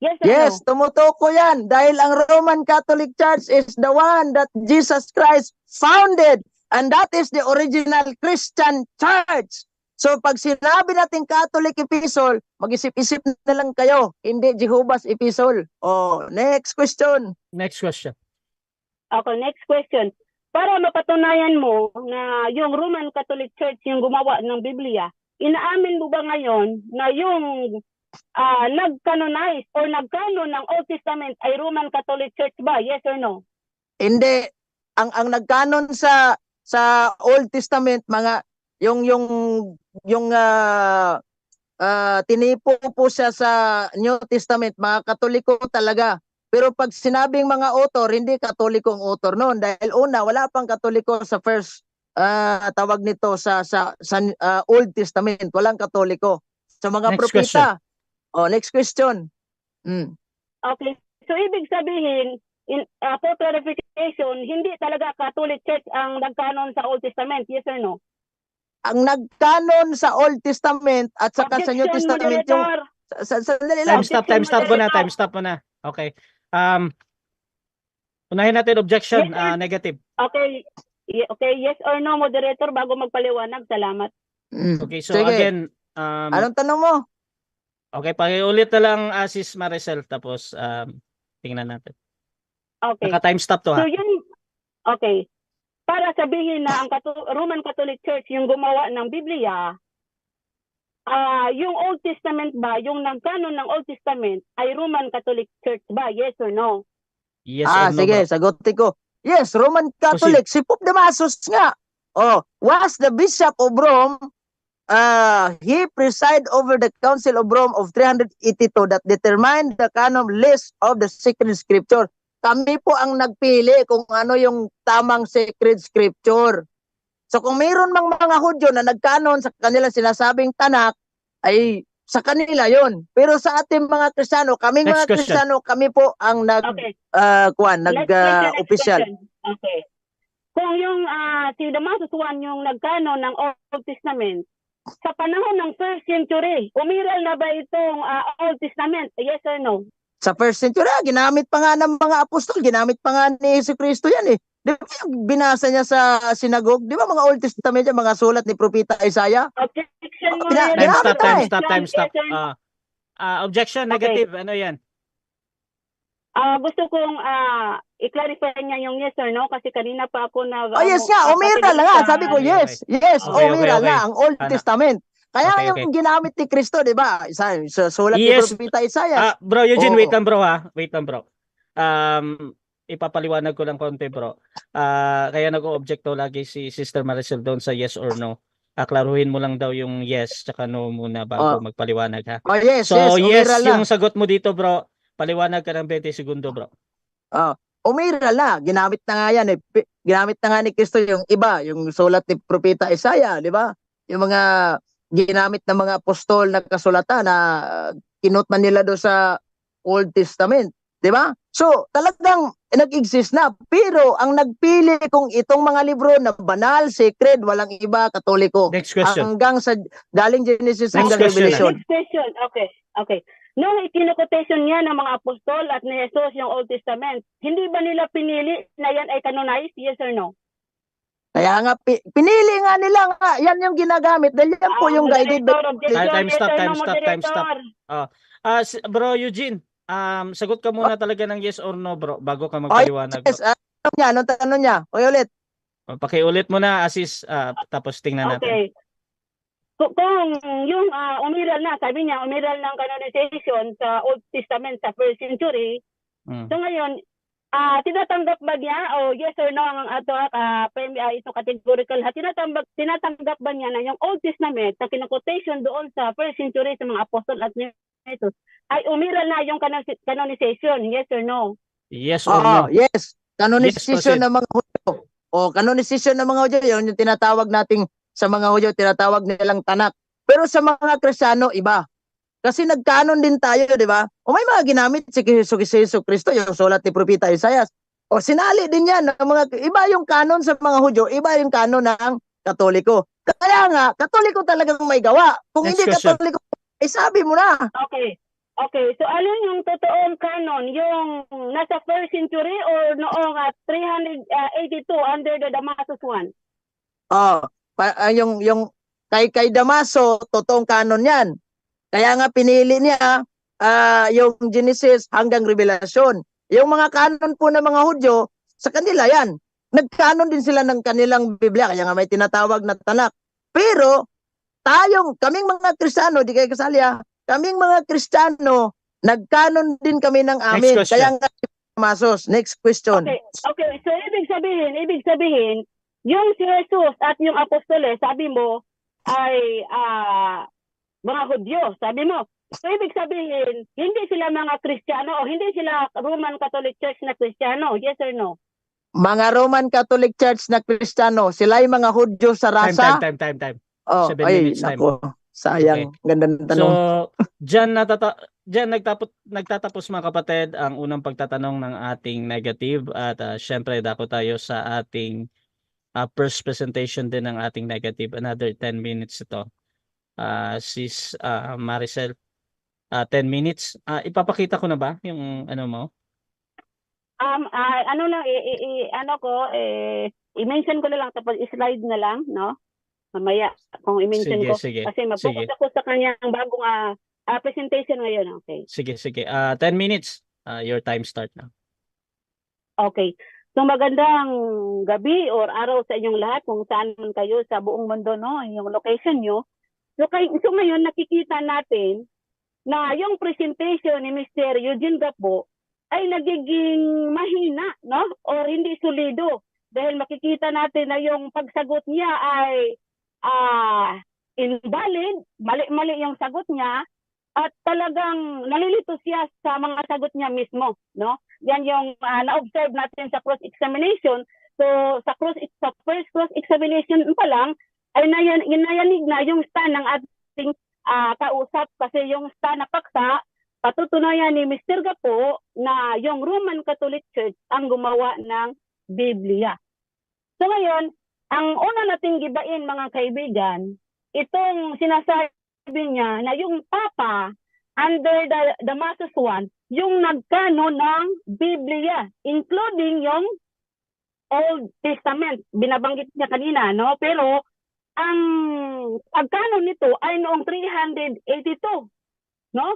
Yes or Yes, no? tumutukoy yan. Dahil ang Roman Catholic Church is the one that Jesus Christ founded. And that is the original Christian Church. So pag sinabi natin Catholic Epistle, mag-isip-isip na lang kayo. Hindi Jehovah's Epistle. Next question. Next question. Okay, next question. Para mapatunayan mo na yung Roman Catholic Church yung gumawa ng Biblia, inaamin mo ba ngayon na yung nag-canonize or nag-canon ng Old Testament ay Roman Catholic Church ba? Yes or no? Hindi. Ang nagkanon sa Old Testament, mga yung tinipo po siya sa New Testament, mga Katoliko talaga. Pero pag sinabing mga author, hindi Katolikong author noon. Dahil una, wala pang Katoliko sa first tawag nito sa Old Testament. Walang Katoliko. Sa mga Next propeta. Next question. Okay. So ibig sabihin, for clarification, hindi talaga Catholic Church ang nag-canon sa Old Testament. Yes or no? ang nagkanon sa Old Testament at saka sa New Objection, Testament yung moderator. sandali lang. Time stop muna, time stop muna. Okay. Unahin natin objection, Yes, sir. negative. Okay. Okay, yes or no, moderator, bago magpaliwanag. Salamat. Okay, so Sige. again, Anong tanong mo? okay, pakiulit na lang, Sis Maricel, tapos tingnan natin. Okay. Naka-time stop to, So ha? yun, okay. Para sabihin na ang Roman Catholic Church yung gumawa ng Biblia, yung Old Testament ba, yung nagkanon ng Old Testament ay Roman Catholic Church ba? Yes or no? Yes or no, Sige, bro? sagutin ko. Yes, Roman Catholic. Si Pope Damasus nga. Was the Bishop of Rome, he preside over the Council of Rome of 382 that determined the canon list of the sacred scripture. Kami po ang nagpili kung ano yung tamang sacred scripture. So kung mayroon mang mga Hudyo na nagkanon sa kanilang sinasabing tanak, ay sa kanila yon. Pero sa ating mga Kristiyano, kaming Next mga question. Kristiyano, kami po ang Okay. Next official. question. Okay. Kung yung si Damasus I yung nagkanon ng Old Testament, sa panahon ng first century, umiral na ba itong Old Testament? Yes or no? Sa first century, ginamit pa nga ng mga apostol, ginamit pa nga ni Jesucristo yan eh. Di ba yung binasa niya sa sinagog? Di ba mga Old Testament yan, mga sulat ni Propeta Isaiah? Objection mo. Time moderator. stop, Time stop. Yes or no? Objection, Okay. negative. Ano yan? Gusto kong i-clarify niya yung yes or no kasi kanina pa ako nag Yes nga, umiral na nga. Sabi ko, Okay, yes. Yes, Okay, umiral okay. na ang Old Ano? Testament. Kaya Okay, yung ginamit ni Kristo, di ba? Sa sulat Yes. ni Propeta Isaiah. Bro, Eugene, Oo. wait lang, bro, ha? Wait lang, bro. Ipapaliwanag ko lang konti, bro. Kaya nag-o-object daw lagi si Sister Maricel doon sa yes or no. Klaruhin mo lang daw yung yes tsaka no muna bago magpaliwanag, ha? Yes, So, yes, umiral na. yung sagot mo dito, bro. Paliwanag ka ng 20 segundo, bro. Umiral na. Ginamit na nga yan. Ginamit na nga ni Kristo yung iba, yung sulat ni Propeta Isaiah, di ba? Yung mga ginamit ng mga apostol na kasulatan na kinutman nila do sa Old Testament, di ba? So, talagang nag-exist na. Pero ang nagpili kung itong mga libro na banal, sacred, walang iba, Katoliko. Next question. Hanggang sa galing Genesis Next hanggang question. Revelation. Next question. Okay. Nung ikinukotation niya ng mga apostol at ni Jesus yung Old Testament, hindi ba nila pinili na yan ay canonized? Yes or no? Kaya nga, pinili nga nila nga. Yan yung ginagamit. Dahil yan po yung guided by... Moderator, objection. Time Yes stop, or no, time stop, time stop. moderator? Bro, Eugene, sagot ka muna talaga ng yes or no, bro, bago ka magpaliwanag, bro. Yes, anong tanong niya? Okay, ulit. Pakiulit mo na, Asis, tapos tingnan natin. Okay. Kung yung umiral na, sabi niya, umiral ng canonization sa Old Testament sa first century, so ngayon, tinatanggap ba niya o yes or no ang ito categorical tinatanggap ba niya na yung Old Testament na kinokotation doon sa first century sa mga apostol at ni Jesus ay umiral na yung canonization? Yes or no? Yes or no? Yes. Yes, Canonization proceed. ng mga Hudyo. Canonization ng mga Hudyo, yun yung tinatawag nating sa mga Hudyo, tinatawag nilang tanak. Pero sa mga Kristiyano, iba. Kasi nagkanon din tayo, di ba? O may mga ginamit si Jesu Cristo, yung sulat ni Propeta Isaiah. O sinali din yan. Ng mga, iba yung kanon sa mga Hudyo, iba yung kanon ng Katoliko. Kaya nga, Katoliko talagang may gawa. Kung Next hindi question. Katoliko, sabi mo na. Okay, so alin yung totoong canon? Yung nasa first century or noong 382 under the Damasus I? Yung kay Damaso, totoong kanon yan. Kaya nga pinili niya yung Genesis hanggang Revelation. Yung mga kanon po ng mga Hudyo, sa kanila yan. Nagkanon din sila ng kanilang Biblia, kaya nga may tinatawag na tanak. Pero kaming mga Kristiyano, di kayo kasali kaming mga Kristiyano, nagkanon din kami ng amin. Next question. Kaya nga Damasos. Next question. Okay. So ibig sabihin, yung si Jesus at yung apostoles, sabi mo, ay mga Hudyo, sabi mo. So ibig sabihin, hindi sila mga Kristiyano o hindi sila Roman Catholic Church na Kristiyano. Yes or no? Mga Roman Catholic Church na Kristiyano, sila yung mga Hudyo sa rasa. Time. 7 Ay, minutes time. nako. Sayang. Ganda ng tanong. So, dyan nagtatapos mga kapatid ang unang pagtatanong ng ating negative at syempre dako tayo sa ating first presentation din ng ating negative. Another 10 minutes ito. Sis Maricel, 10 minutes. Ipapakita ko na ba yung ano mo? Ano lang, i-mention ko na lang, tapos i-slide na lang, no? Mamaya, kung i-mention ko. Sige. Kasi mag-focus ako sa kanyang bagong presentation ngayon. Okay. Sige. 10 minutes. Your time start now. Okay. So magandang gabi or araw sa inyong lahat kung saan man kayo sa buong mundo, no? Yung location nyo. So ngayon nakikita natin na yung presentation ni Mr. Eugene Gapo ay nagiging mahina, no? Or hindi solido. Dahil makikita natin na yung pagsagot niya ay invalid, mali-mali yung sagot niya, at talagang nalilito siya sa mga sagot niya mismo, no? Yan yung na-observe natin sa cross-examination. So sa first cross-examination pa lang ay nayanig na yung stand ng ating kausap, kasi yung stand na paksa, patutunayan ni Mr. Gapo na yung Roman Catholic Church ang gumawa ng Biblia. So ngayon, ang una nating gibain mga kaibigan, itong sinasabi niya na yung Papa under the Damasus I, yung nagkano ng Biblia, including yung Old Testament. Binabanggit niya kanina, no? Pero ang pagkano nito ay noong 382, no?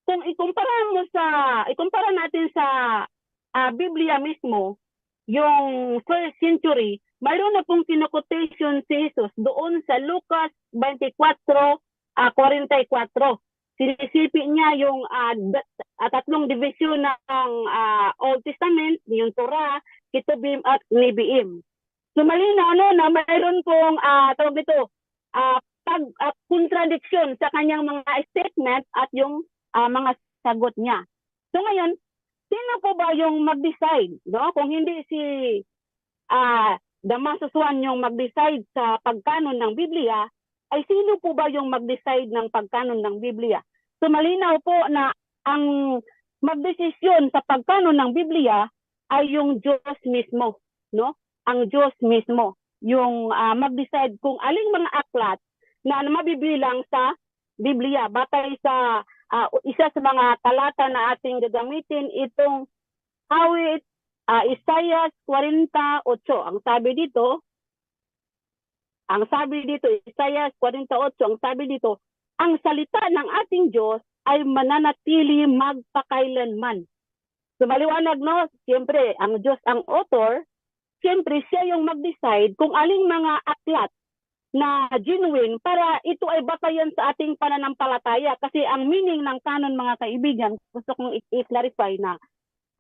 Kung ikumpara natin sa Biblia mismo, yung first century, mayroon na pong kinokotation si Jesus doon sa Lucas 24:44. Sinisipi niya yung tatlong division ng Old Testament, yung Torah, Ketubim at Nevi'im. So malinaw na mayroon pong contradiction sa kanyang mga statement at yung mga sagot niya. So ngayon, sino po ba yung mag-decide? No? Kung hindi si Damasus I yung mag-decide sa pagkanon ng Biblia, ay sino po ba yung mag-decide ng pagkanon ng Biblia? So malinaw po na ang magdesisyon sa pagkanon ng Biblia ay yung Diyos mismo, no? Ang Diyos mismo yung mag-decide kung aling mga aklat na mabibilang sa Biblia. Batay sa isa sa mga talata na ating gagamitin, itong awit Isaiah 48. Ang sabi dito, Isaiah 48, ang sabi dito, ang salita ng ating Diyos ay mananatili magpakailanman. So maliwanag, no? Siyempre, ang Diyos ang author, siyempre siya yung mag-decide kung aling mga aklat na genuine para ito ay batayan sa ating pananampalataya. Kasi ang meaning ng canon, mga kaibigan, gusto kong i-clarify na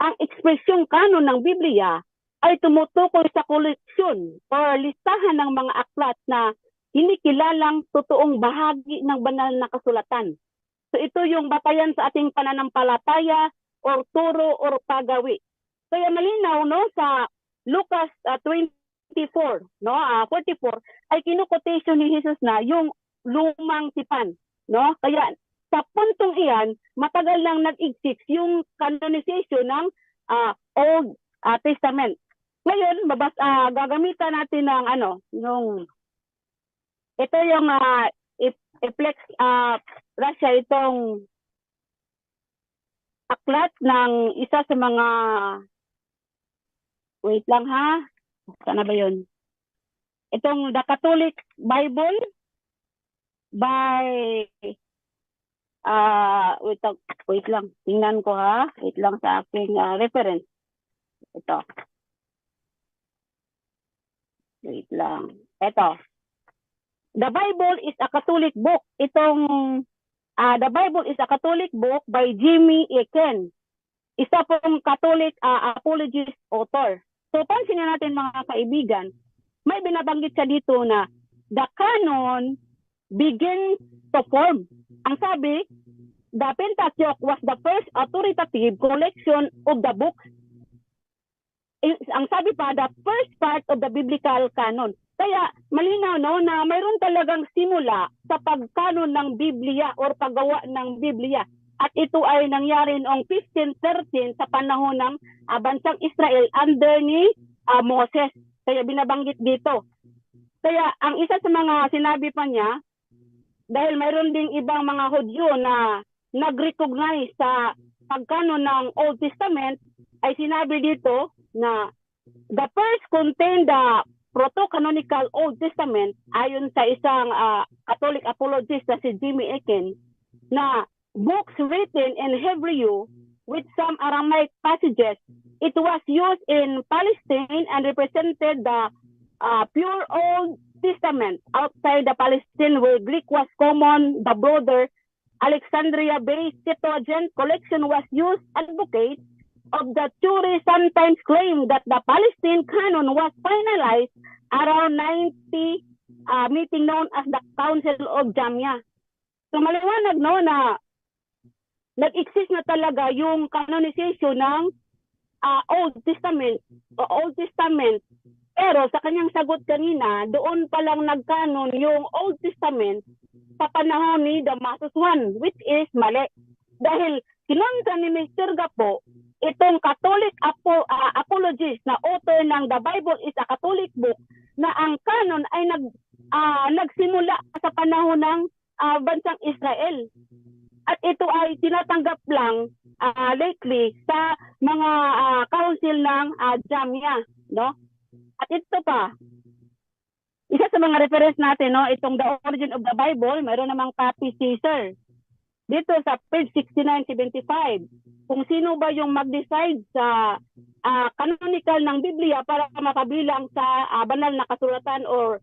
ang ekspresyong canon ng Biblia ay tumutukoy sa koleksyon o listahan ng mga aklat na hindi kilalang totoong bahagi ng banal na kasulatan. So ito yung batayan sa ating pananampalataya or turo or pagawi. Kaya malinaw, no, sa Lucas 24, no, 44 ay kinukotation ni Jesus na yung lumang tipan, no? Kaya sa puntong iyan, matagal lang nag-exist yung canonization ng Old Testament. Ngayon, gagamitan natin ng ito yung Eplex Russia, itong aklat ng isa sa mga, wait lang ha, sana ba yun? Itong The Catholic Bible by wait lang, tingnan ko ha, wait lang sa aking reference. Ito. Wait lang. Ito. The Bible is a Catholic book. The Bible is a Catholic book by Jimmy Akin. Isa pong Catholic apologist author. So pansinin natin mga kaibigan, may binabanggit siya dito na the canon begins to form. Ang sabi, the Pentateuch was the first authoritative collection of the books. Ang sabi pa, the first part of the biblical canon. Kaya malinaw, no, na mayroon talagang simula sa pagkanon ng Biblia or paggawa ng Biblia. At ito ay nangyari noong 1513 sa panahon ng bansang Israel under ni Moses. Kaya binabanggit dito. Kaya ang isa sa mga sinabi pa niya, dahil mayroon ding ibang mga Hudyo na nag-recognize sa pagkano ng Old Testament, ay sinabi dito na the first contained the proto-canonical Old Testament ayon sa isang Catholic apologist na si Jimmy Akin, na books written in Hebrew with some Aramaic passages. It was used in Palestine and represented the pure Old Testament outside the Palestine where Greek was common. The broader Alexandria-based Septuagint collection was used. Advocates of the theory sometimes claim that the Palestine canon was finalized around 90 meeting known as the Council of Jamnia. So maliwanag no na nag-exist na talaga yung canonization ng Old Testament. Pero sa kanyang sagot kanina, doon pa lang nagkanon yung Old Testament sa panahon ni Damasus I, which is mali. Dahil kinontra ni Mr. Gapo, itong Catholic apologist na author ng The Bible is a Catholic book, na ang canon ay nagsimula sa panahon ng bansang Israel. At ito ay tinatanggap lang lately sa mga council ng Jamnia, no? At ito pa, isa sa mga reference natin, no, itong The Origin of the Bible, mayroon namang copy si Sir. Dito sa page 6975, kung sino ba yung mag-decide sa canonical ng Biblia para makabilang sa banal na kasulatan or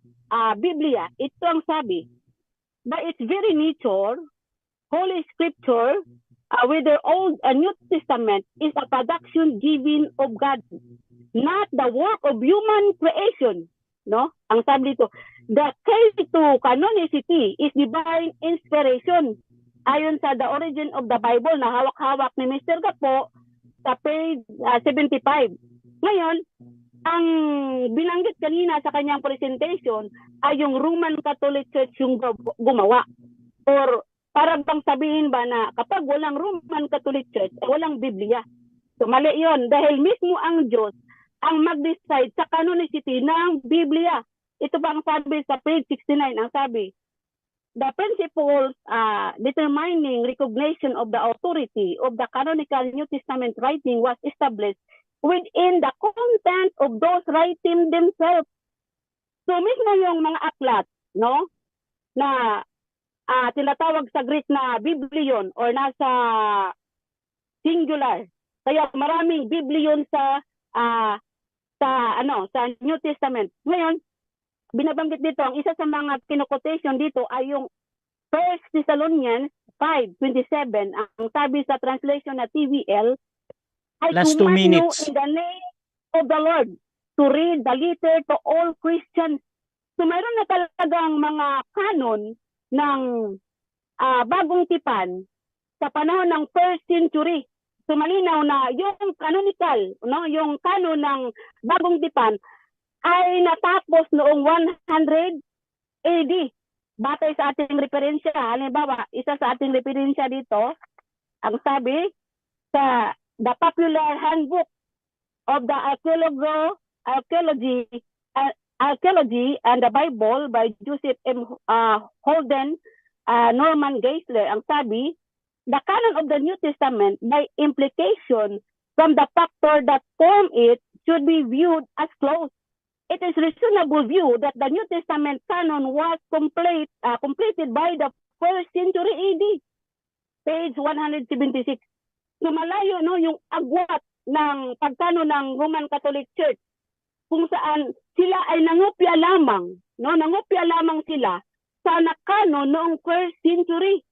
Biblia, ito ang sabi, by its very nature, Holy Scripture, whether Old and New Testament, is a production given of God, not the work of human creation. No? Ang sabi dito, the key to canonicity is divine inspiration. Ayon sa The Origin of the Bible na hawak-hawak ni Mr. Gapo sa page 75. Ngayon, ang binanggit kanina sa kanyang presentation ay yung Roman Catholic Church yung gumawa. Or para bang sabihin ba na kapag walang Roman Catholic Church, walang Biblia. So mali yun. Dahil mismo ang Diyos ang mag-decide sa canonicity ng Biblia. Ito ba ang sabi sa page 69? Ang sabi, the principles determining recognition of the authority of the canonical New Testament writing was established within the content of those writings themselves. So mismo yung mga aklat, no, na tinatawag sa Greek na biblion or nasa singular. Kaya maraming biblion sa New Testament. Ngayon, binabanggit dito, ang isa sa mga kinokotation dito ay yung 1 Thessalonians 5:27. Ang sabi sa translation na TVL, I Last 2 command you minutes. in the name of the Lord to read the letter to all Christians. So mayroon na talagang mga canon ng bagong tipan sa panahon ng 1st century. So malinaw na yung canonical, no, yung canon ng bagong tipan ay natapos noong 100 AD. Batay sa ating referensya, halimbawa, isa sa ating referensya dito, ang sabi sa The Popular Handbook of the Archaeology and the Bible by Joseph M. Holden, Norman Geisler, ang sabi, the canon of the New Testament by implication from the factor that form it should be viewed as closed. It is reasonable view that the New Testament canon was completed by the 1st century AD. Page 176. So malayo no yung agwat ng pagkano ng Roman Catholic Church kung saan sila ay nangopya lamang, no? Nangopya lamang sila sa nakano noong 1st century.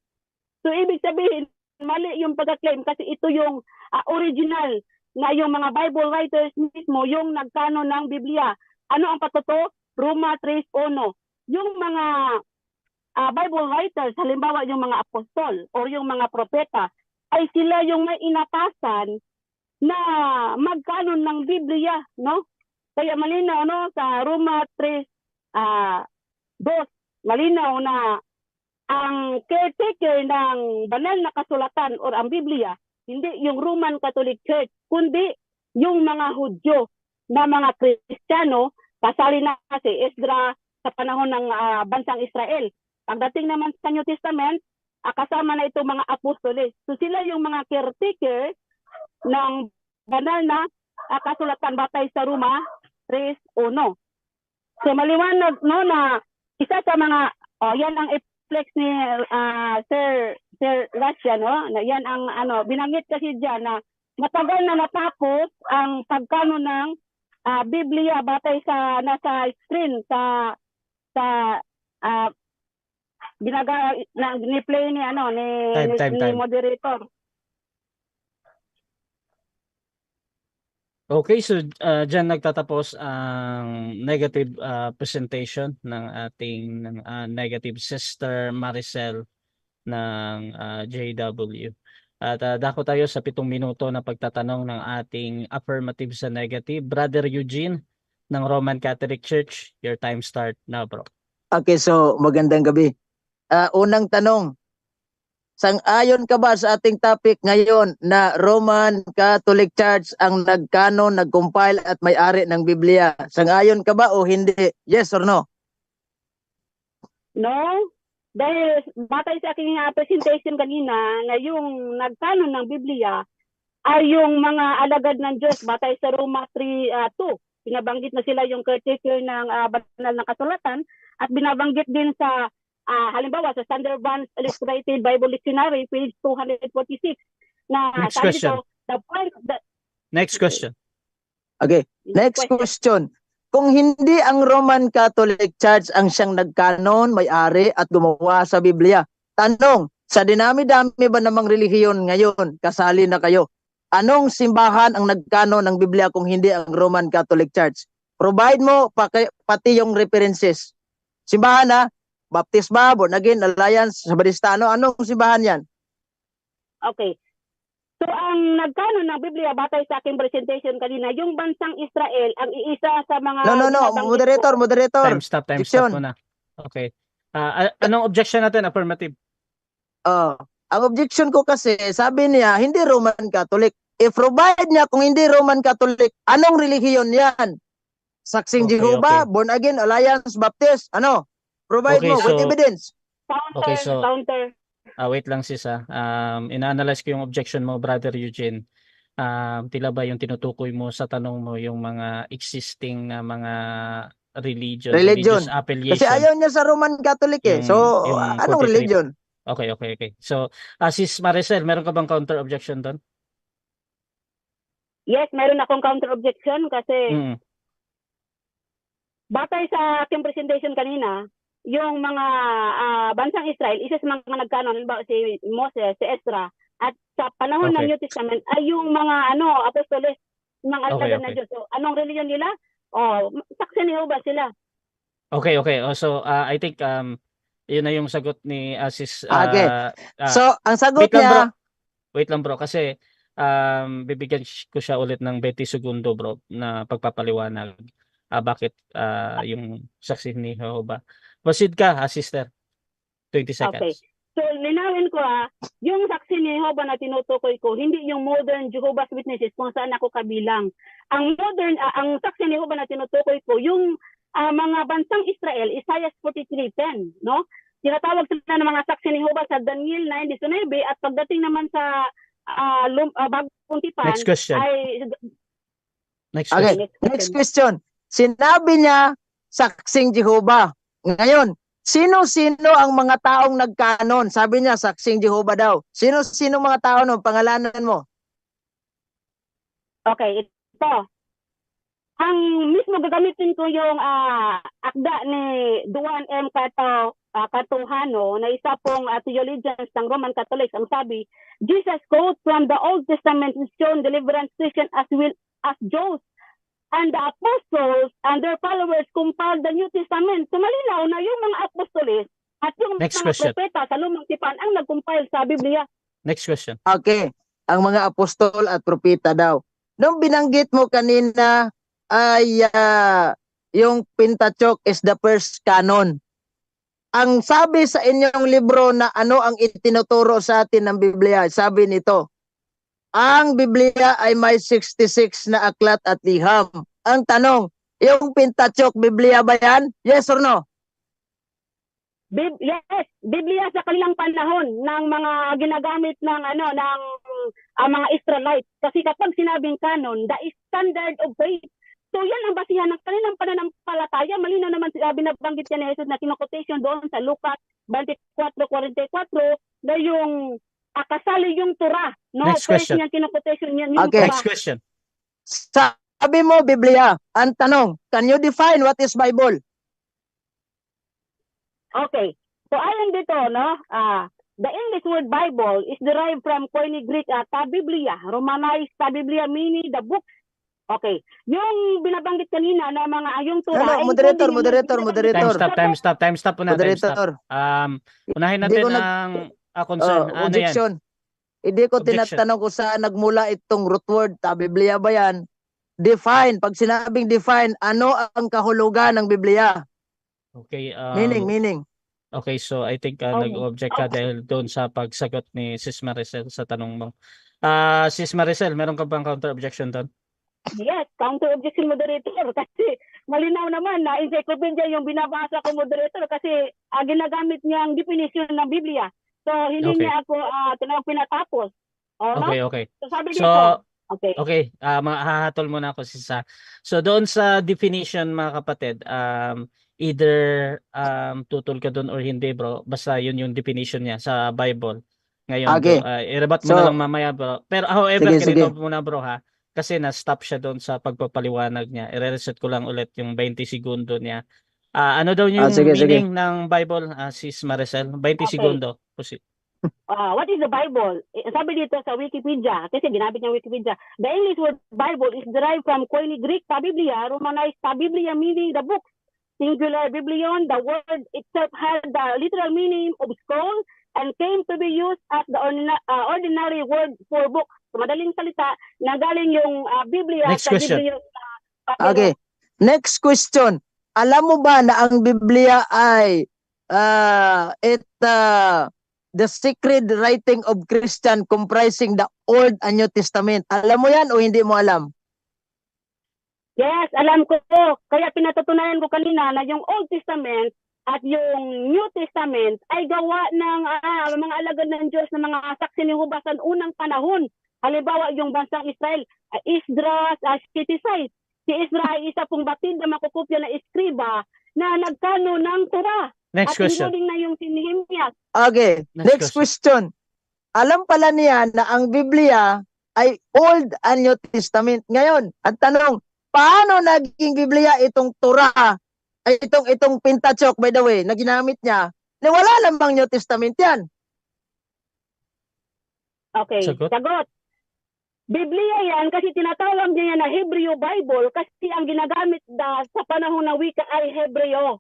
So ibig sabihin mali yung pagka-claim kasi ito yung original na yung mga Bible writers mismo yung nagkano ng Biblia. Ano ang patuto? Roma 3:1. Yung mga Bible writers, halimbawa yung mga apostol or yung mga propeta, ay sila yung may inatasan na magkanon ng Biblia, no? Kaya malinaw, no, sa Roma 3:2, malinaw na ang caretaker ng banal na kasulatan or ang Biblia, hindi yung Roman Catholic Church, kundi yung mga Hudyo na mga Kristiyano kasali na si Esdra sa panahon ng bansang Israel. Pagdating naman sa New Testament, kasama na itong mga apostoles. So sila yung mga caretaker ng banal na kasulatan batay sa Roma 3:1. So maliwanag no na isa sa mga yan ang flex ni Sir Russia no, na yan ang binanggit kasi diyan na matagal na natapos ang pagkano ng Biblia batay sa nasa screen sa ni-play ni Time. moderator. Okay, so dyan nagtatapos ang negative presentation ng ating negative Sister Maricel ng JW. At dako tayo sa 7 minuto na pagtatanong ng ating affirmative sa negative. Brother Eugene ng Roman Catholic Church, your time start now, bro. Okay, so magandang gabi. Unang tanong, sang-ayon ka ba sa ating topic ngayon na Roman Catholic Church ang nagkanon, nag-compile at may-ari ng Biblia? Sang-ayon ka ba o hindi? Yes or no? No? Dahil batay sa aking presentation kanina na yung nagkanon ng Biblia ay yung mga alagad ng Diyos batay sa Roma 3:2. Binabanggit na sila yung caretaker ng banal na kasulatan at binabanggit din sa halimbawa sa Standard Vance Illustrated Bible Dictionary page 246 na Next sabi question. dito, the point that Next question. Okay, next question. Kung hindi ang Roman Catholic Church ang siyang nagkanon, may-ari at gumawa sa Biblia, tanong, sa dinami-dami ba namang relihiyon ngayon, kasali na kayo? Anong simbahan ang nagkanon ng Biblia kung hindi ang Roman Catholic Church? Provide mo pati yung references. Simbahan na, Baptisma, Born Again, Alliance, Sabadistano, anong simbahan yan? okay. So ang nagkanon ng Biblia batay sa aking presentation kanina, yung bansang Israel ang iisa sa mga No. binabanggit ko. Moderator. Time stop Objection. muna. Okay. Anong objection natin? Affirmative. Ang objection ko kasi, sabi niya, hindi Roman Catholic. I-provide niya kung hindi Roman Catholic, anong relihiyon yan? Saksing Okay, Jehovah, okay. Born Again, Alliance, Baptist, ano? Provide Okay, mo with so- evidence. Okay, so- Counter. Wait lang sis ina-analyze ko yung objection mo, Brother Eugene. Tila ba yung tinutukoy mo sa tanong mo yung mga existing na mga religious affiliation? Kasi ayaw niya sa Roman Catholic eh. Yung- So, yung anong 43. religion? Okay. So, Sis Maricel, meron ka bang counter objection doon? Yes, meron akong counter objection kasi Mm. batay sa aking presentation kanina, yung mga bansang Israel, isa sa mga nagkanon, halimbawa si Moses, si Ezra, at sa panahon ng Okay. New Testament ay yung mga apostoles ng alagad Okay. na Diyos. So, anong reliyon nila? Saksi ni Jehovah sila. Okay. So, I think yun na yung sagot ni Sis. Okay. ah, So, ang sagot wait lang, bro. niya, Wait lang bro kasi bibigyan ko siya ulit ng 20 segundo bro na pagpapaliwanag bakit yung saksi ni Jehovah. Proceed ka, sister. 20 seconds. Okay. So, linawin ko yung saksi ni Jehovah na tinutukoy ko, hindi yung modern Jehovah's Witnesses kung saan ako kabilang. Ang ang saksi ni Jehovah na tinutukoy ko, yung mga bansang Israel, Isaiah 43:10, no? Tinatawag sila ng mga saksi ni Jehovah sa Daniel 9:19 at pagdating naman sa bagong tipan Next question. ay Next okay, question. next question. Sinabi niya, saksing Jehovah. Ngayon, sino-sino ang mga taong nagkanon? Sabi niya, saksing Jehovah daw. Sino-sino mga tao no? Pangalanan mo. Okay, ito. Ang mismo gagamitin ko yung akda ni Duan M. Katuhano na isa pong theologians ng Roman Catholics. Ang sabi, Jesus quotes from the Old Testament is shown deliverance Christian as well as Jews. And the apostles and their followers compiled the New Testament. So malinaw na yung mga apostoles at yung Next mga question. propeta sa lumang tipan ang nag-compile sa Biblia. Next question. Okay, ang mga apostol at propeta daw. Nung binanggit mo kanina ay yung Pentateuch is the first canon. Ang sabi sa inyong libro na ano ang itinuturo sa atin ng Biblia, sabi nito, ang Biblia ay may 66 na aklat at liham. Ang tanong, Yung Pentateuch, Biblia ba yan? Yes or no? Yes, Biblia sa kanilang panahon ng mga ginagamit ng mga Israelites. Kasi kapag sinabing canon, the standard of faith. So yan ang basihan ng kanilang pananampalataya. Malinaw naman binabanggit niya ni Jesus na kinokotation doon sa Lucas 24:44 na yung kasali yung Torah. No? Next question. Yung kinokotation niya yung Okay. Torah. Next question. Sabi mo, Biblia. Ang tanong, can you define what is Bible? Okay. So ayon dito, no, the English word Bible is derived from Koine Greek ta Biblia, Romanized ta Biblia meaning the book. Okay. Yung binabanggit kanina na mga yung Torah. Ano, moderator. Time stop po na. Time stop. Moderator. Unahin Hindi natin ko ang concern. Ano yan? objection. Hindi ko Objection. tinatanong kung saan nagmula itong root word, ta Biblia ba yan? Define. Pag sinabing define, ano ang kahulugan ng Biblia? Okay. Meaning. Okay, so I think nag-object ka dahil doon sa pagsagot ni Sis Maricel sa tanong mo. Sis Maricel, meron ka bang counter-objection doon? Yes, counter objection moderator kasi malinaw naman na encyclopedia yung binabasa ko moderator kasi ginagamit niya ang definition ng Biblia. So hindi Okay. niya ako pinatapos. No? Okay. So sabi So, dito, okay. Okay, hahatol muna ako Sisa. So doon sa definition mga kapatid, either tutol ka doon or hindi bro, basta yun yung definition niya sa Bible. Ngayon Okay. bro, i-rebat mo na So, lang mamaya bro. Pero however, sige. ganito muna bro ha, kasi na-stop siya doon sa pagpapaliwanag niya. I-reset ko lang ulit yung 20 segundo niya. Ano daw yung sige. meaning ng Bible, Sis Maricel? 20 Okay. segundo. Proceed. What is the Bible? Sabi dito sa Wikipedia, kasi ginamit niya Wikipedia, the English word Bible is derived from Koine Greek ta Biblia, Romanized ta Biblia meaning the book. Singular Biblion, the word itself had the literal meaning of scroll and came to be used as the ordinary word for book. So, madaling salita, nagaling yung Biblia Next sa question. Biblia Okay. Next question. Alam mo ba na ang Biblia ay the sacred writing of Christian comprising the Old and New Testament? Alam mo yan o hindi mo alam? Yes, alam ko. Kaya pinatutunayan ko kanina na yung Old Testament at yung New Testament ay gawa ng mga alagad ng Diyos na mga saksi ni Jehovah sa unang panahon. Halimbawa, yung bansang Israel, Esdras, Citizite. Si Ezra ay isa pong batid na makukopya na eskriba na nagkano ng Torah. Next at question. including na yung si Nehemiah. Okay. Next question. Alam pala niya na ang Biblia ay Old and New Testament. Ngayon, ang tanong, paano naging Biblia itong Torah, ay itong Pentateuch, by the way, na ginamit niya, na wala namang New Testament yan? Okay, Sagot. Biblia yan kasi tinatawag niya yan na Hebrew Bible kasi ang ginagamit sa panahon ng wika ay Hebreo,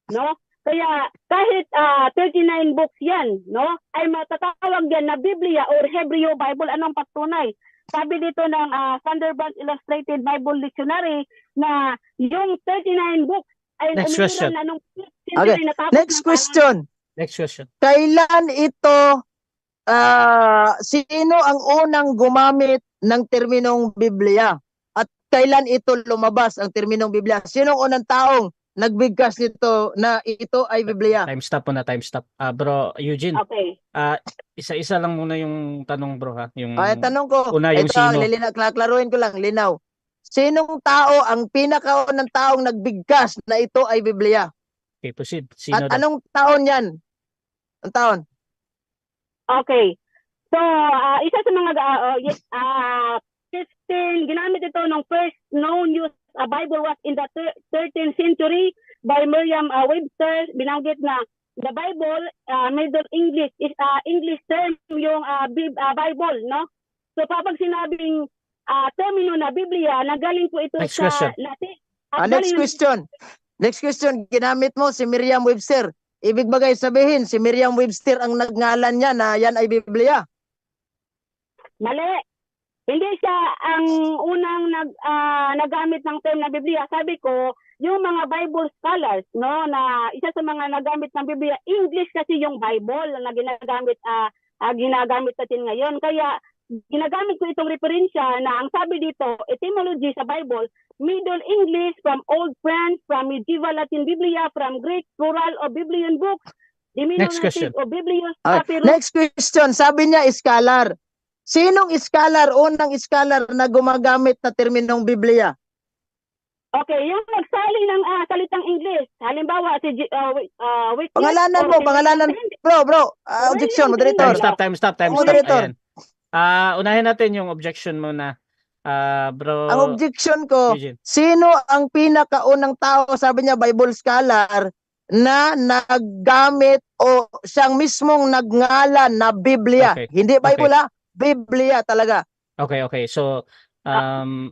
no? Kaya kahit 39 books yan, no? Ay matatawag yan na Biblia or Hebrew Bible. Anong patunay? Sabi dito ng Vanderbilt Illustrated Bible Dictionary na yung 39 books ay Next question. na nung Okay. Next question. Next question. Kailan ito, sino ang unang gumamit ng terminong Biblia? At kailan ito lumabas ang terminong Biblia? Sinong unang taong nagbigkas nito na ito ay Biblia? Time stop muna, time stop. Bro, Eugene, Okay. isa-isa lang muna yung tanong bro ha. Yung Tanong ko, una yung ito, sino. klaruhin ko lang, linaw. Sinong tao ang pinakaunang taong nagbigkas na ito ay Biblia? Okay, proceed. Sino At daw? anong taon yan? Ang taon? Okay. So, isa sa mga 15 ginamit ito nung first known use Bible was in the 13th century by Merriam Webster. Binanggit na the Bible, Middle English is English term yung Bible, no? So kapag sinabing termino na Biblia, nagaling po ito Next sa question. Latin. Next question, ginamit mo si Merriam Webster. Ibig bagay sabihin, si Merriam Webster ang nagngalan niya na yan ay Biblia. Mali. Hindi siya ang unang nagamit ng term na Biblia. Sabi ko, yung mga Bible scholars, no, na isa sa mga nagamit ng Biblia, English kasi yung Bible na ginagamit natin ngayon. Kaya ginagamit ko itong referensya na ang sabi dito, etymology sa Bible, Middle English, from Old French, from Medieval Latin Biblia, from Greek, plural of Biblian books, Next question. diminutive of Biblius, Okay. papyrus. Next question, sabi niya scholar. Sinong scholar, unang scholar na gumagamit na terminong Biblia? Okay, yung nagsaling ng salitang English. Halimbawa, si Wycliffe Pangalanan or mo, si pangalanan. William Bro, objection, William moderator. Tyndale. Time stop. Moderator. Ayan. Unahin natin yung objection muna. Bro Ang objection ko, Eugene. sino ang pinakaunang tao, sabi niya Bible scholar, na naggamit o siyang mismong nagngalan na Biblia. Okay. Hindi Bible ha, Biblia talaga. Okay. So,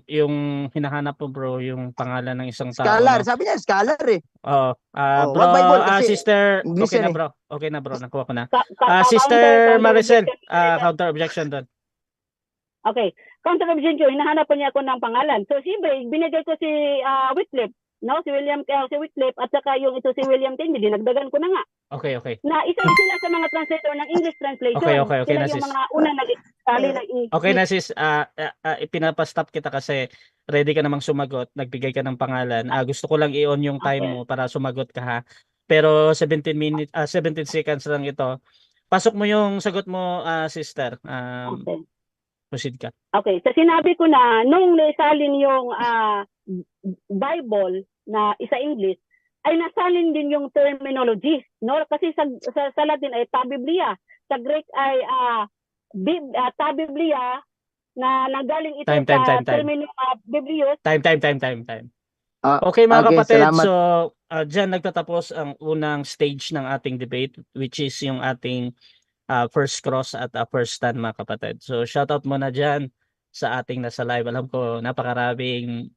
yung hinahanap mo bro, yung pangalan ng isang tao. Scholar, No? sabi niya scholar eh. Oo. Oh, Bro, wag Bible kasi sister, English okay yan na eh. bro. Okay na bro, nakuha ko na. Counter Sister Maricel, objection. counter objection doon. Okay, counter objection, hinahanap po niya ako ng pangalan. So, siyempre, binigay ko si Wycliffe, no? Si Wycliffe, at saka yung ito si William Tyndale, dinagdagan ko na nga. Okay. Na isa sila sa mga translator ng English translation. Okay Sila na, yung sis. mga unang nag-sali ng English. Okay na sis, ipinapastop kita kasi ready ka namang sumagot, nagbigay ka ng pangalan. Gusto ko lang i-on yung time mo para sumagot ka ha. Pero 17 seconds lang ito. Pasok mo yung sagot mo, sister. Okay. Proceed ka. Okay, so sinabi ko na nung naisalin yung Bible na isa English, ay nasalin din yung terminology, no? Kasi sa Latin ay ta Biblia, sa Greek ay ta Biblia na nanggaling ito Time. sa termino Biblios. Time. Ah, Okay mga okay, kapatid, salamat. so dyan nagtatapos ang unang stage ng ating debate, which is yung ating first cross at first stand mga kapatid. So shoutout muna dyan sa ating nasa live. Alam ko napakaraming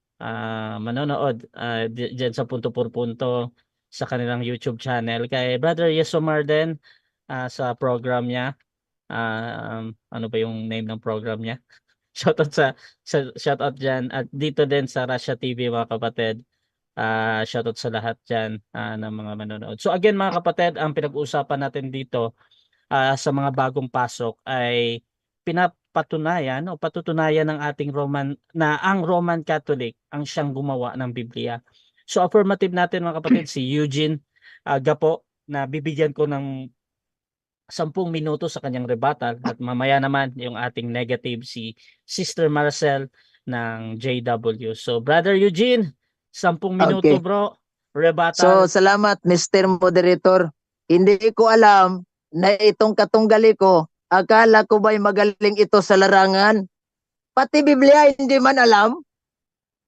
manonood dyan sa Punto por Punto sa kanilang YouTube channel. Kay Brother Yesomar din sa program niya. Ano ba yung name ng program niya? Shoutout dyan. At dito din sa Russia TV mga kapatid. Shoutout sa lahat dyan ng mga manonood. So again mga kapatid, ang pinag-uusapan natin dito sa mga bagong pasok ay patutunayan ng ating ang Roman Catholic ang siyang gumawa ng Biblia. So affirmative natin mga kapatid si Eugene Gapo na bibigyan ko ng 10 minuto sa kanyang rebuttal at mamaya naman yung ating negative si Sister Maricel ng JW. So Brother Eugene, 10 minuto Okay. bro, rebuttal. So, salamat, Mr. Moderator. Hindi ko alam na itong katunggali ko, akala ko ba'y magaling ito sa larangan? Pati Biblia, hindi man alam?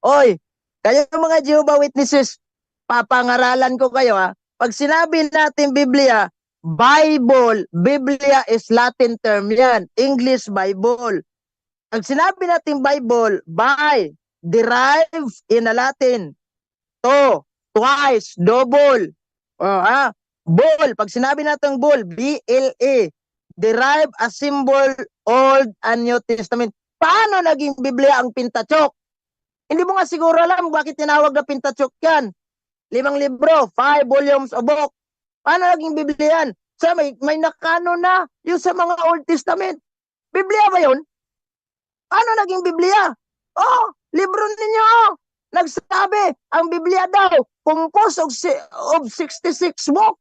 Oy, kayo mga Jehovah Witnesses, papangaralan ko kayo ha. Pag sinabi natin Biblia, Bible, Biblia is Latin term yan. English Bible. Pag sinabi natin Bible, by, derive in a Latin. To, twice, double. Bull, pag sinabi natin bull, B-L-A, derive a symbol Old and New Testament. Paano naging Biblia ang Pentateuch? Hindi mo nga siguro alam bakit tinawag na Pentateuch yan. 5 libro, 5 volumes of book. Paano naging Biblia yan? So may nakano na yung sa mga Old Testament. Biblia ba yun? Paano naging Biblia? Oh, libro ninyo. Nagsabi, ang Biblia daw, composed of 66 book.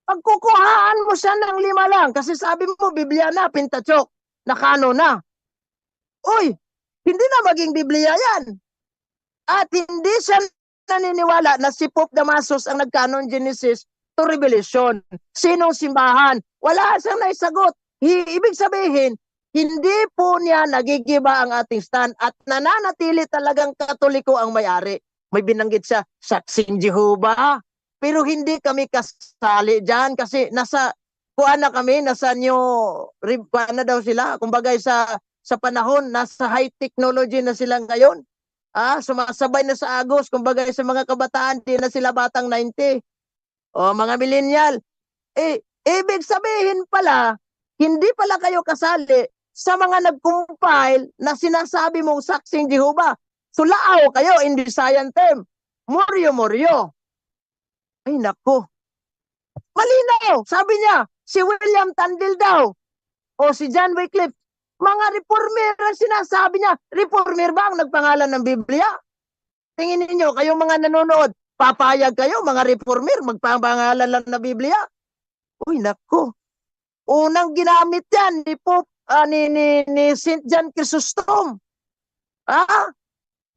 Pagkukuhaan mo siya ng 5 lang, kasi sabi mo, Biblia na, Pentateuch, nakano na. Uy, hindi na maging Biblia yan. At hindi siya naniniwala na si Pope Damasus ang nagkanon Genesis to Revelation. Sinong simbahan? Wala siyang naisagot. Ibig sabihin, hindi po niya nagigiba ang ating stand at nananatili talagang Katoliko ang may-ari. May binanggit siya, Saksing Jehovah. Pero hindi kami kasali dyan kasi nasa kuan na daw sila. Kumbaga sa panahon, nasa high technology na sila ngayon. Sumasabay na sa Agos. Kumbaga sa mga kabataan, di na sila batang 90. O mga millennial. Ibig sabihin pala, hindi pala kayo kasali sa mga nag-compile na sinasabi mong Saksing Jehovah. Sulaaw kayo in the science term. Moryo. Ay nako. Malinaw. Sabi niya, si William Tyndale daw o si John Wycliffe Mga reformer ang sinasabi niya. Reformer ba ang nagpangalan ng Biblia? Tingin ninyo, kayong mga nanonood, papayag kayo, mga reformer, magpangalan lang na Biblia? Uy, nako. Unang ginamit yan ni Pope, ni St. John Chrysostom.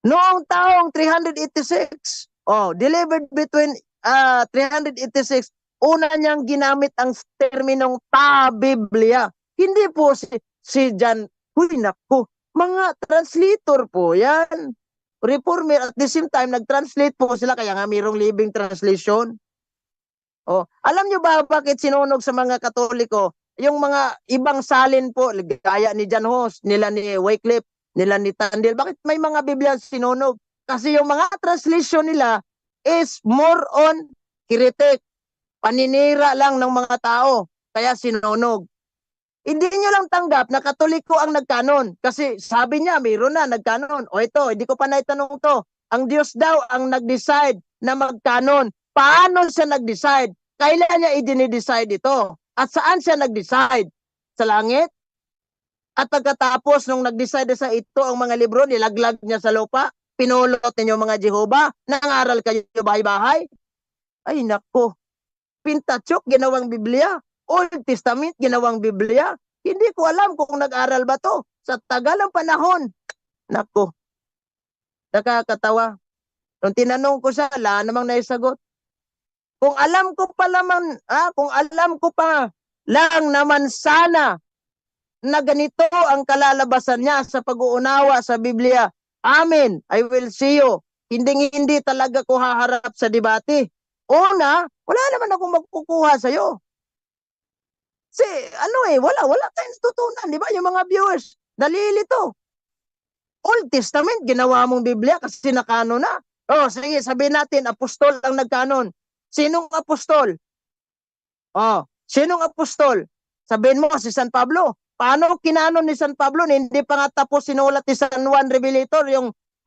Noong taong 386. Delivered between 386. Una niyang ginamit ang terminong ta-Biblia. Hindi po si John. Uy, nako. Mga translator po yan. Reformer at the same time, nag-translate po sila, kaya nga mayroong living translation. Alam nyo ba bakit sinunog sa mga Katoliko? Yung mga ibang salin po, gaya ni John Hus, nila ni Wycliffe, nila ni Tyndale, bakit may mga Biblia sinunog? Kasi yung mga translation nila is more on kritik, paninira lang ng mga tao, kaya sinunog. Hindi nyo lang tanggap na Katoliko ang nagkanon. Kasi sabi niya, mayroon na nagkanon. Ito, hindi ko pa naitanong to. Ang Diyos daw ang nag-decide na magkanon. Paano siya nag-decide? Kailan niya i-decide ito? At saan siya nag-decide? Sa langit? At pagkatapos nung nag-decide sa ito ang mga libro, nilaglag niya sa lupa? Pinulot ninyo mga Jehovah? Nangaral kayo bahay-bahay? Ay, nako. Pentateuch, ginawang Biblia. Old Testament, ginawang Biblia. Hindi ko alam kung nag-aral ba to sa tagal ng panahon. Nako. Nakakatawa. Nung tinanong ko siya, wala namang naisagot. Kung alam ko pa lang naman sana na ganito ang kalalabasan niya sa pag-uunawa sa Biblia. Amen. I will see you. Hindi talaga ko haharap sa debate. Una, wala naman akong magkukuha sa'yo. Wala tayong tutunan, di ba? Yung mga viewers, nalilito. Old Testament, ginawa mong Biblia kasi nakanon na. Sige, sabihin natin, apostol ang nagkanon. Sinong apostol? Sinong apostol? Sabihin mo, si San Pablo. Paano kinanon ni San Pablo? Hindi pa nga tapos sinulat ni San Juan Revelator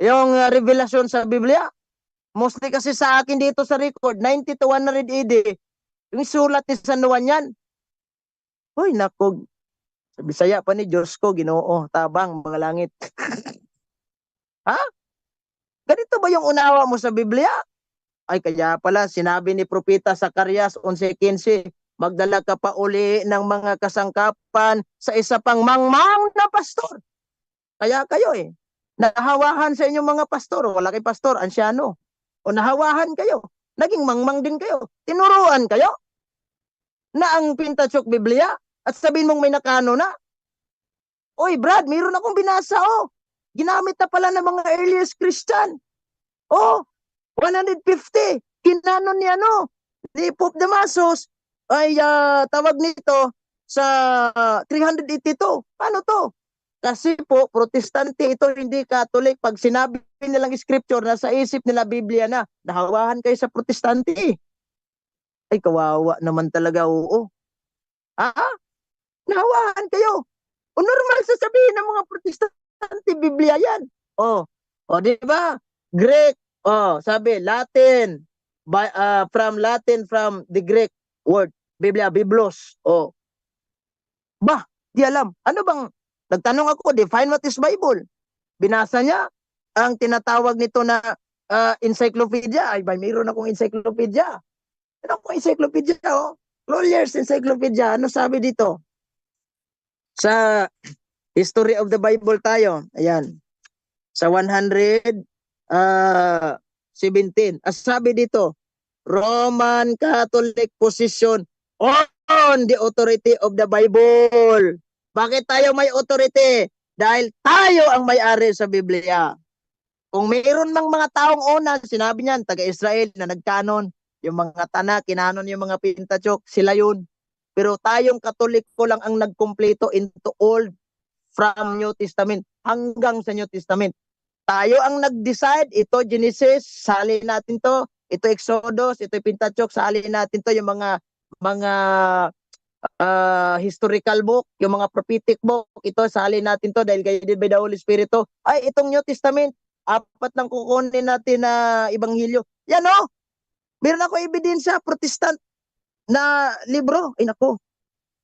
yung revelasyon sa Biblia. Mostly kasi sa akin dito sa record, 90 to 100 AD, yung sulat ni San Juan yan. Uy, nako. Sa Bisaya pa ni Diyos ko, Ginoo, tabang, mga langit. Ha? Ganito ba yung unawa mo sa Biblia? Ay, kaya pala, sinabi ni Propeta Zacarias 11:15, magdala ka pa uli ng mga kasangkapan sa isa pang mangmang na pastor. Kaya kayo nahawahan sa inyong mga pastor. Wala kay pastor, ansyano. O nahawahan kayo. Naging mangmang din kayo. Tinuruan kayo na ang Pentateuch Biblia at sabihin mong may nakano na. Oy, Brad, mayroon akong binasa, ginamit na pala ng mga earliest Christian. 150. Kinanon ni ni Pope Damasus ay tawag nito sa 382. Paano to? Kasi po, protestante ito, hindi Catholic. Pag sinabi nilang scripture na sa isip nila Biblia na, nahawahan kayo sa protestante. Ay, kawawa naman talaga, oo. Nahawahan kayo. Normal sasabihin ng mga protestante, Biblia yan. Di ba? Greek, sabi, Latin, from the Greek word, Biblia, Biblos. Di alam. Ano bang, nagtanong ako, define what is Bible. Binasa niya, ang tinatawag nito na encyclopedia. Ay, mayroon akong encyclopedia. Ano akong encyclopedia, Lawyer's Encyclopedia. Ano sabi dito? Sa History of the Bible tayo. Ayan. Sa 117. Sabi dito, Roman Catholic position on the authority of the Bible. Bakit tayo may authority? Dahil tayo ang may-ari sa Biblia. Kung mayroon mang mga taong una, sinabi niyan, taga-Israel na nagkanon, yung mga Tana, kinanon yung mga Pentateuch, sila yun. Pero tayong Katoliko lang ang nagkumpleto into Old from New Testament hanggang sa New Testament. Tayo ang nag-decide, ito Genesis, salin natin to, ito Exodus, ito Pentateuch, salin natin to, yung mga historical book, yung mga prophetic book, ito salin natin to dahil guided by the Holy Spirit to. Ay, itong New Testament, 4 lang kukunin natin na Ebanghelyo. Yan meron ako ebidensya, Protestant na libro. Ay nako.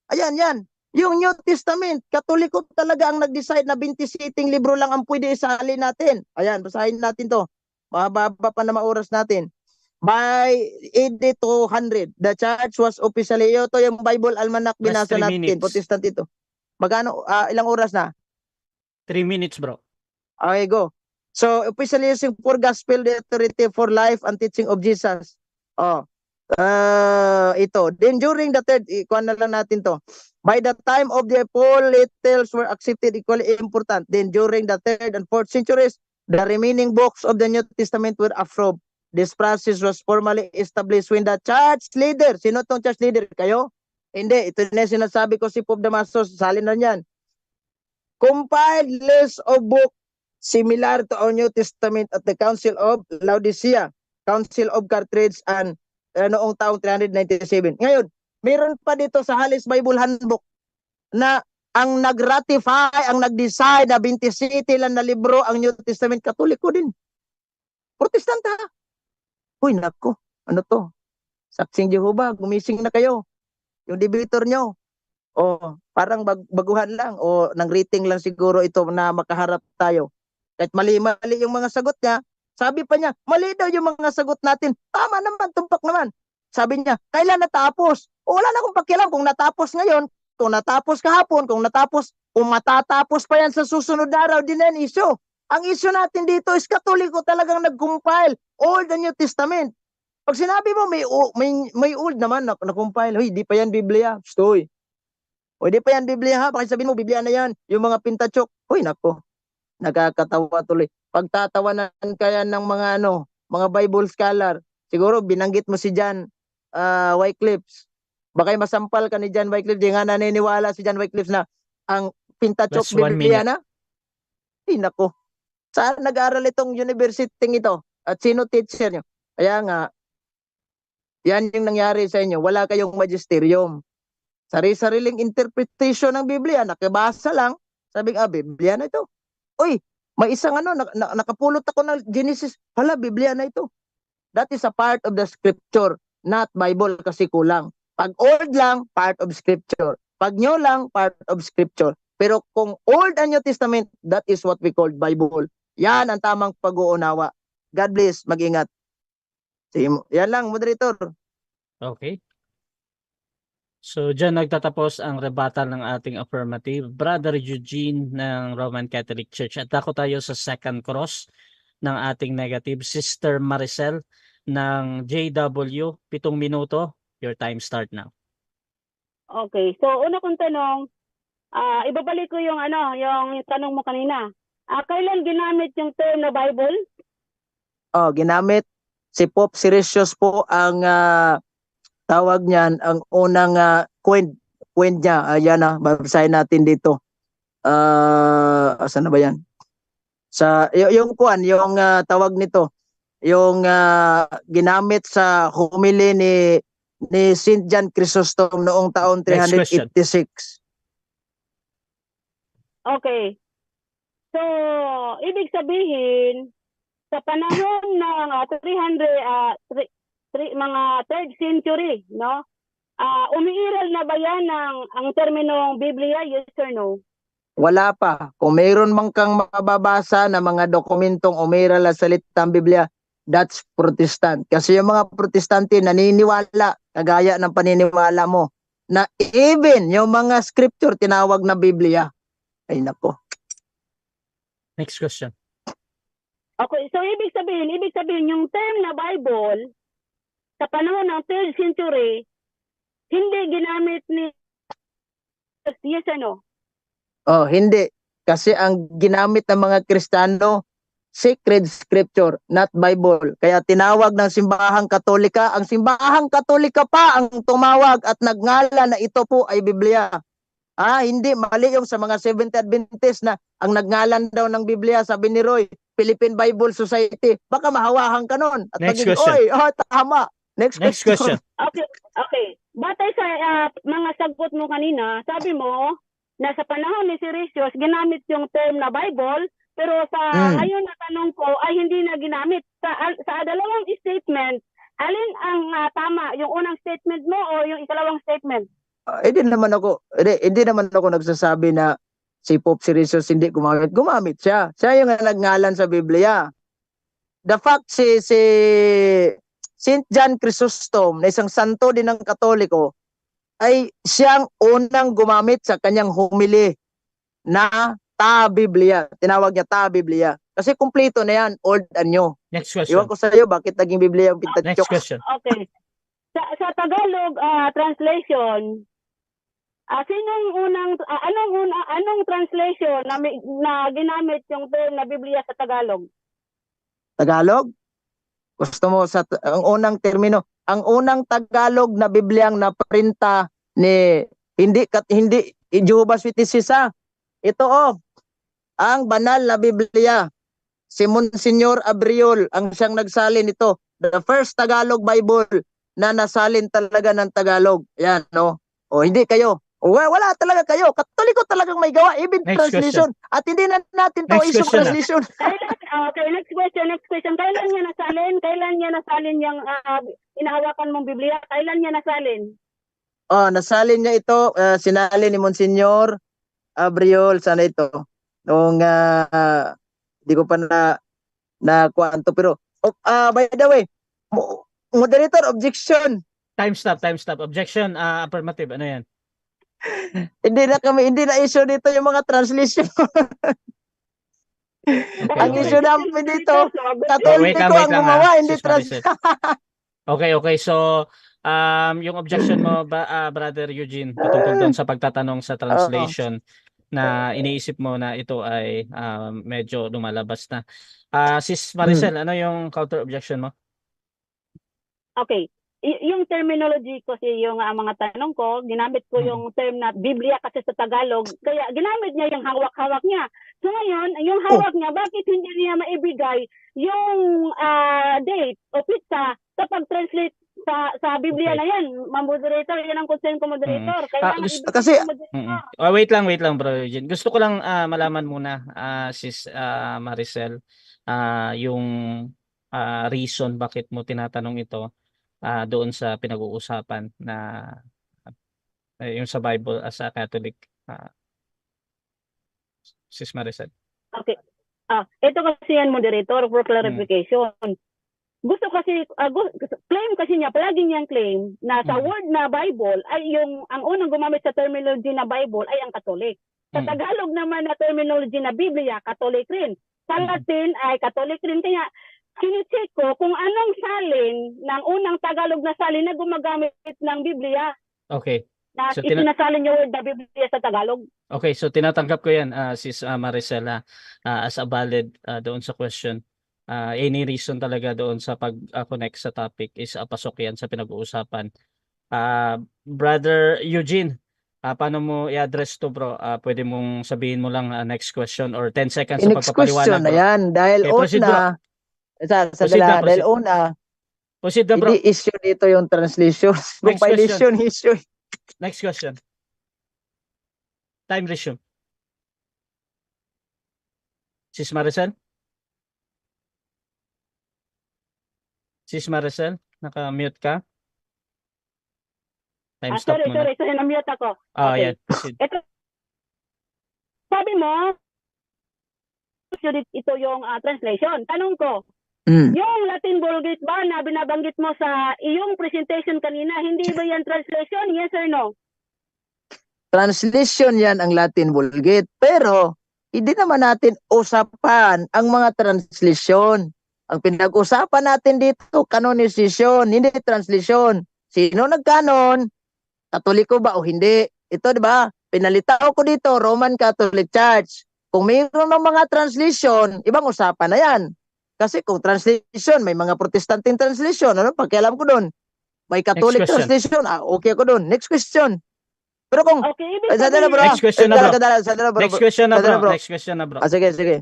Ayan, yan. Yung New Testament, Katoliko talaga ang nag-decide na 27 libro lang ang pwede isali natin. Ayan, basahin natin to. Mahaba pa na oras natin. By AD 200, the church was officially, ito yung Bible Almanac Last binasa 3 natin, minutes. Protestant ito. Magano, ilang oras na? 3 minutes, bro. Okay, go. So, officially using for gospel, the authority for life and teaching of Jesus. Oh. Ito. Then during the third, ikuha na lang natin to. By the time of the apostles were accepted equally important. Then during the third and fourth centuries, the remaining books of the New Testament were approved. This process was formally established when the church leader, sino tong church leader? Kayo? Hindi, ito na sinasabi ko si Pope Damaso, salin na yan. Compiled list of book similar to our New Testament at the Council of Laodicea, Council of Carthage, and noong taong 397. Ngayon, meron pa dito sa Halis Bible Handbook na ang nag-ratify, ang nag-decide na 27 lang na libro ang New Testament, Katoliko din. Protestant ha? Uy, nako, ano to? Saksing Jehovah, gumising na kayo. Yung debater nyo. O, parang baguhan lang. O, nang rating lang siguro ito na makaharap tayo. Kahit mali-mali yung mga sagot niya, sabi pa niya, mali daw yung mga sagot natin. Tama naman, tumpak naman. Sabi niya, kailan natapos? O, wala na akong pakialam kung natapos ngayon, kung natapos kahapon, kung matatapos pa yan sa susunod na araw, din yan issue. Ang issue natin dito is Katoliko talagang nag-compile Old and New Testament. Pag sinabi mo may old naman na compile, hoy, di pa yan Biblia. Stoy. O di pa yan Biblia ha, bakit sabihin mo Biblia na yan, yung mga Pentateuch. Hoy, nako. Nakakatawa tuloy. Pagtatawanan kaya ng mga Bible scholar, siguro binanggit mo si John Wycliffe. Baka masampal ka ni John Wycliffe, di nga naniniwala si John Wycliffe na ang Pentateuch Last 1 Biblia minute. na? Ay, nako. Saan nag-aaral itong university ito? At sino teacher nyo? Kaya nga, yan yung nangyari sa inyo. Wala kayong magisterium. Sari-sariling interpretation ng Biblia. Nakibasa lang. Sabi nga, Biblia na ito. Uy, may isang nakapulot ako ng Genesis. Hala, Biblia na ito. That is a part of the scripture, not Bible kasi kulang. Pag old lang, part of scripture. Pag new lang, part of scripture. Pero kung Old and New Testament, that is what we call Bible. Yan ang tamang pag-uunawa. God bless, mag-ingat. Yan lang, moderator. Okay. So, dyan nagtatapos ang rebuttal ng ating affirmative. Brother Eugene ng Roman Catholic Church. At ako tayo sa second cross ng ating negative. Sister Maricel ng JW. 7 minuto. Your time start now. Okay. So, una kong tanong, ibabalik ko yung tanong mo kanina. Kailan ginamit yung term na Bible? Ginamit si Pope Siricius po ang tawag niyan, ang unang coin niya. Ayan na, babasahin natin dito. Asan na ba yan? Yung tawag nito, yung ginamit sa homily ni St. John Chrysostom noong taon Next question. 386. Okay. So, ibig sabihin, sa panahon ng mga 3rd century, no? Umiiral na ba yan ang terminong Biblia, yes or no? Wala pa. Kung mayroon man kang mababasa na mga dokumentong umiral na salitang Biblia, that's Protestant. Kasi yung mga Protestante naniniwala, kagaya ng paniniwala mo, na even yung mga scripture tinawag na Biblia. Ay nako. Next question. Okay, so ibig sabihin yung term na Bible sa panahon ng 3rd century hindi ginamit ni yes or no? Hindi. Kasi ang ginamit ng mga Kristiyano, sacred scripture, not Bible. Kaya tinawag ng Simbahang Katolika, ang Simbahang Katolika pa ang tumawag at nagngalan na ito po ay Biblia. Hindi, mali yung sa mga Seventh Adventist na ang nagngalan daw ng Biblia, sabi ni Roy, Philippine Bible Society. Baka mahawahan ka nun. At Next maging, question. Tama. Next question. Okay. Batay sa mga sagot mo kanina, sabi mo na sa panahon ni Siricius, ginamit yung term na Bible, pero sa ngayon na tanong ko ay hindi na ginamit. Sa dalawang statement, alin ang tama? Yung unang statement mo o yung ikalawang statement? hindi naman ako nagsasabi na si Pope Siricius hindi gumamit. Gumamit siya. Siya yung nagngalan sa Biblia. The fact si Saint John Chrysostom na isang santo din ng Katoliko ay siyang unang gumamit sa kanyang homily na ta-Biblia. Tinawag niya ta-Biblia. Kasi kumpleto na yan, old and new. Next question. Iwan ko sa iyo bakit naging Biblia yung Next Pentateuch. question. Okay. Sa Tagalog translation, anong translation na ginamit yung term na Biblia sa Tagalog? Tagalog? Gusto mo ang unang termino, ang unang Tagalog na Bibliang naprinta ni hindi Jehovah's Witnesses ito ang banal na Biblia. Si Monsignor Abriol ang siyang nagsalin nito. The first Tagalog Bible na nasalin talaga ng Tagalog. Yan, no? O hindi kayo. Wala talaga kayo. Katoliko talagang may gawa. Even Next translation. At hindi na natin to Next issue question na. translation. Okay, next question. Kailan niya nasalin? Kailan niya nasalin yung inahawakan mong Biblia? Kailan niya nasalin? Nasalin niya ito. Sinalin ni Monsignor Abriol. Sana ito. Nung di ko pa na kuwanto. Pero, by the way, moderator, objection. Time stop. Objection, affirmative. Ano yan? Hindi na issue dito yung mga translation. Ang okay. issue namin dito, Wait Katoliko lang, ang gumawa, hindi Sis Maricel. translation. Okay. So, yung objection mo, Brother Eugene, patungkol doon sa pagtatanong sa translation na iniisip mo na ito ay medyo lumalabas na. Sis Maricel, ano yung counter objection mo? Okay. Yung terminology ko yung mga tanong ko, ginamit ko yung term na Biblia kasi sa Tagalog, kaya ginamit niya yung hawak-hawak niya. So ngayon, yung hawak niya, bakit hindi niya maibigay yung date o pizza sa pag-translate sa Biblia Okay. na yan? Moderator, yan ang concern ko, moderator. Kailangan Gusto- ibigay kasi- ng moderator. Wait lang, Bro Eugene. Gusto ko lang malaman muna, Sis Maricel, yung reason bakit mo tinatanong ito doon sa pinag-uusapan na yung sa Bible as a Catholic. Sis Maricel. Okay. Ito kasi yan, moderator, for clarification. Gusto kasi, claim kasi niya, palagi niyang claim na sa word na Bible ay ang unang gumamit sa terminology na Bible ay ang Katolik. Sa Tagalog naman na terminology na Biblia, Katolik rin. Sa Latin ay Katolik rin. Kaya sinicheck ko kung anong salin ng unang Tagalog na salin na gumagamit ng Biblia. Okay. Na So, isinasalin yung word na Biblia sa Tagalog. Okay, so tinatanggap ko yan, Sis Maricel, as a valid doon sa question. Any reason talaga doon sa pag-connect sa topic is pasok yan sa pinag-uusapan. Brother Eugene, paano mo i-address to, bro? Pwede mong sabihin mo lang next question or 10 seconds sa Next pagpapaliwanag, question na bro. yan. Dahil Okay, proceed, Proceed na, dahil proceed. una, Proceed na, bro. hindi issue dito yung translation. Next Compilation issue. Next question. Time resume. Sis Maricel? Sis Maricel, naka-mute ka? Time stop muna. Sorry, na-mute ako. Okay. Yan. Proceed. Sabi mo, ito yung translation. Tanong ko, yung Latin Vulgate ba na binabanggit mo sa iyong presentation kanina, hindi ba yan translation? Yes or no? Translation yan ang Latin Vulgate. Pero, hindi naman natin usapan ang mga translation. Ang pinag-usapan natin dito, canonization, hindi translation. Sino nagkanon? Katoliko ba o hindi? Ito, di ba? Pinalitaw ko dito, Roman Catholic Church. Kung mayroon ng mga translation, ibang usapan na yan. Kasi kung translation, may mga Protestantine translation. Ano? Pakialam ko doon. May Catholic Next question. translation. Okay ako doon. Next question. Pero kung... Okay, ibig Sandali, bro. Next question na, bro. Sandali, bro. Next question na, Sandali, bro. Next question na, bro. Sige.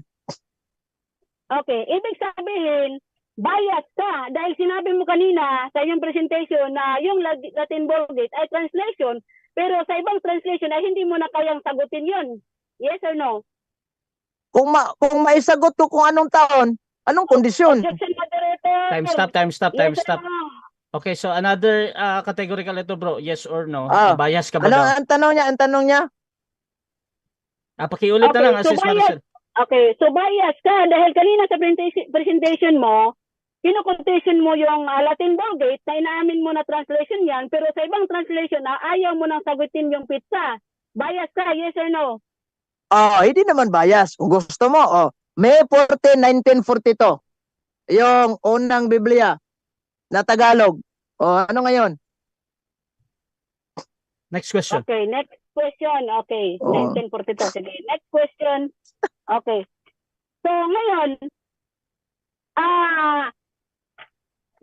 Okay, ibig sabihin, bias ka dahil sinabi mo kanina sa iyong presentation na yung Latin Vulgate ay translation, pero sa ibang translation ay hindi mo na kayang sagutin yun. Yes or no? Kung maisagot ko kung anong taon, anong kondisyon? Objection, moderator. Time stop. Yes or no? Okay, so another categorical ito bro, yes or no? Ah, Bias ka ba Ano daw? ang tanong niya? Ang tanong niya? Pakiulit na Okay, lang, so Sis bias. Maricel. Okay, so bias ka dahil kanina sa presentation mo, kino-quotation mo yung Latin Vulgate na inaamin mo na translation yan, pero sa ibang translation na ayaw mo nang sagutin yung pizza. Bias ka, yes or no? Hindi naman bias. Kung gusto mo, May 14, 1942. Yung unang Biblia na Tagalog. Ano ngayon? Next question. Okay, next question. Okay, Oo. 1942. Sige, next question. Okay. So ngayon,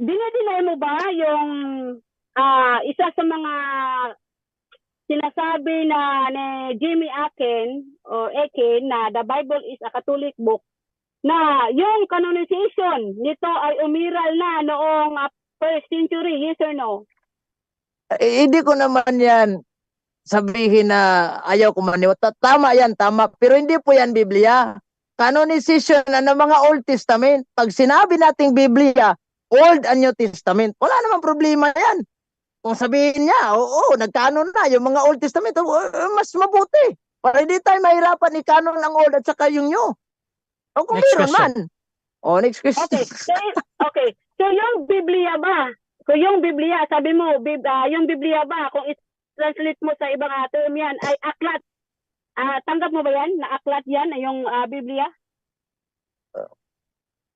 dinedeny mo ba yung isa sa mga sinasabi na ni Jimmy Akin o Akin na the Bible is a Catholic book na yung canonization nito ay umiral na noong first century, yes or no? Hindi ko naman yan sabihin na ayaw ko maniwala. Tama yan, tama. Pero hindi po yan Biblia. Canonization na ng mga Old Testament. Pag sinabi nating Biblia, Old and New Testament, wala namang problema yan. Kung sabihin niya, oo, nagkanon na yung mga Old Testament, mas mabuti. Para hindi tayo mahirapan i-canon ang Old at saka yung New. O kung Next meron man. question. Next question. Okay. Okay. So yung Biblia ba? Kung yung Biblia, sabi mo, yung Biblia ba, kung i-translate mo sa ibang term yan, ay aklat. Tanggap mo ba yan? Na aklat yan, yung Biblia?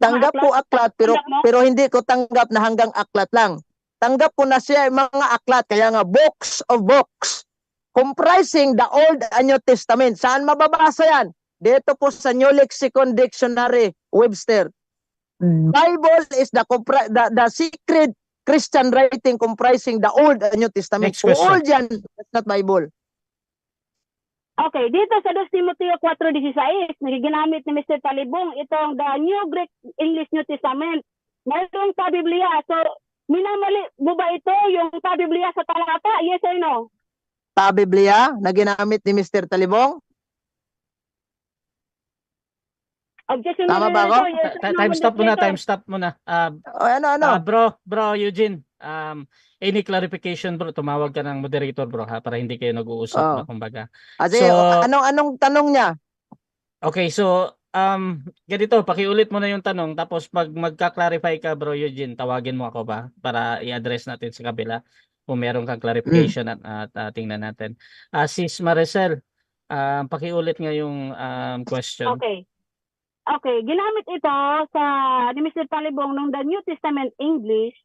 Tanggap Mga ko aklat, Tanggap mo? pero hindi ko tanggap na hanggang aklat lang. Tanggap ko na siya mga aklat, kaya nga books of books. Comprising the Old and New Testament. Saan mababasa yan? Dito po sa New Lexicon Dictionary, Webster. Bible is the secret Christian writing comprising the Old and New Testament. Next question. Old yan, that's not Bible. Okay, dito sa 2 Timoteo 4:16, nagiginamit ni Mr. Talibong itong the New Greek English New Testament. Mayroong pa Biblia. So, minamali mo ba ito yung pa Biblia sa talata? Yes or no? Ta Biblia na ginamit ni Mr. Talibong. Objection Tama ba ako? moderator, yes or no, Time stop muna, moderator? time stop muna. Ano? Bro Eugene, any clarification bro, tumawag ka ng moderator bro ha, para hindi kayo nag-uusap Oo. na kumbaga. Kasi So- anong tanong niya? Okay, so ganito, pakiulit mo na yung tanong tapos pag magka-clarify ka bro Eugene, tawagin mo ako ba para i-address natin sa kabila kung meron kang clarification at tingnan natin. Sis Maricel, pakiulit nga yung question. Okay. Okay, ginamit ito sa ni Mr. Talibong nung the New Testament English,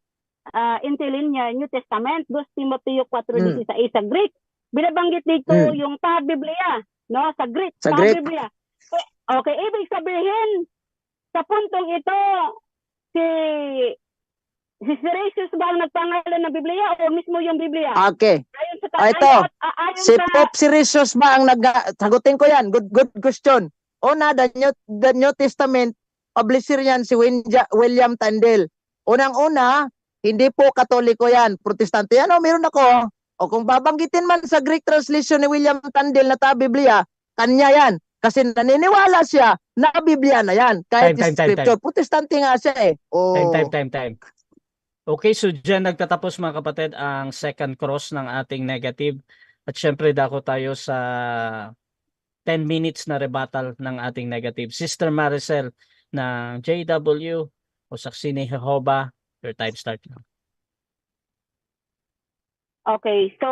interlinear New Testament, 2 Timoteo 4:16 sa Greek. Binabanggit dito yung ta Biblia, no? Sa Greek, Sa ta Greek. Biblia. Okay, ibig sabihin sa puntong ito si Siricius ba ang nagpangalan ng Biblia o mismo yung Biblia? Okay. Ayon sa Ito. ayon Si sa Pope Siricius ba ang sagutin ko yan? Good question. Una, the New Testament, publisher yan si William Tyndale. Unang-una, hindi po Katoliko yan. Protestante yan. Meron ako. O kung babanggitin man sa Greek translation ni William Tyndale na ta Biblia, kanya yan. Kasi naniniwala siya na Biblia na yan. Kahit Time. scripture. Protestante nga siya eh. Time. Okay, so dyan nagtatapos mga kapatid ang second cross ng ating negative. At syempre dako tayo sa 10 minutes na rebuttal ng ating negative. Sister Maricel ng JW o Saksi ni Jehovah, your time start now. Okay, so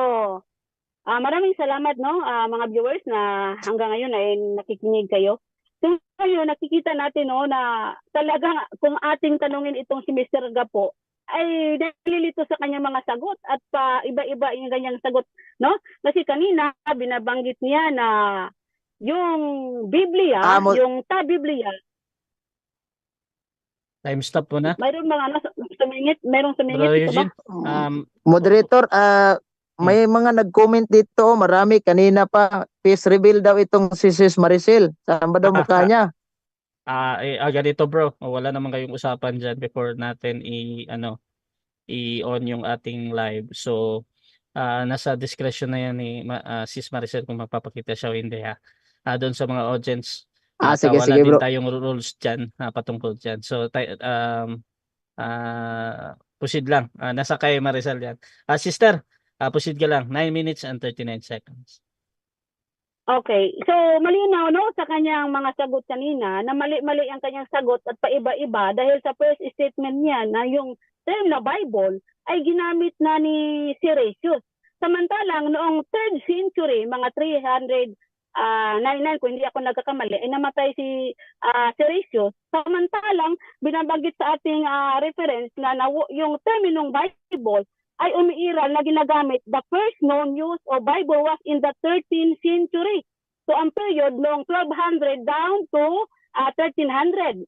maraming salamat no mga viewers na hanggang ngayon ay nakikinig kayo. So ngayon nakikita natin no na talagang kung ating tanungin itong si Mr. Gapo ay nalilito sa kanyang mga sagot at iba-iba yung ganyang sagot no? Kasi kanina binabanggit niya na yung Biblia, yung ta Biblia, Time stop po na. mayroong mga sumingit Bro ito ba? Eugene, Moderator, may mga nag-comment dito, marami kanina pa. Face reveal daw itong si Sis Maricel. Saan ba daw mukha niya? ganito bro, wala naman kayong usapan dyan before natin i-on yung ating live. So, nasa discretion na yan ni Sis Maricel kung magpapakita siya o hindi ha. Doon sa mga audience, Sige, wala sige din bro. tayong rules dyan patungkol dyan. So, Proceed lang. Nasa kay Marisol yan. Sister, proceed ka lang. 9 minutes and 39 seconds. Okay. So, malinaw, no, sa kanyang mga sagot kanina, na mali-mali ang kanyang sagot at paiba-iba dahil sa first statement niya na yung term na Bible ay ginamit na ni Siricius. Samantalang noong 3rd century, mga 399, kung hindi ako nagkakamali, ay namatay si Siricius. Samantalang binabanggit sa ating reference na yung terminong Bible ay umiiral na ginagamit. The first known use of Bible was in the 13th century. So ang period noong 1200 down to 1300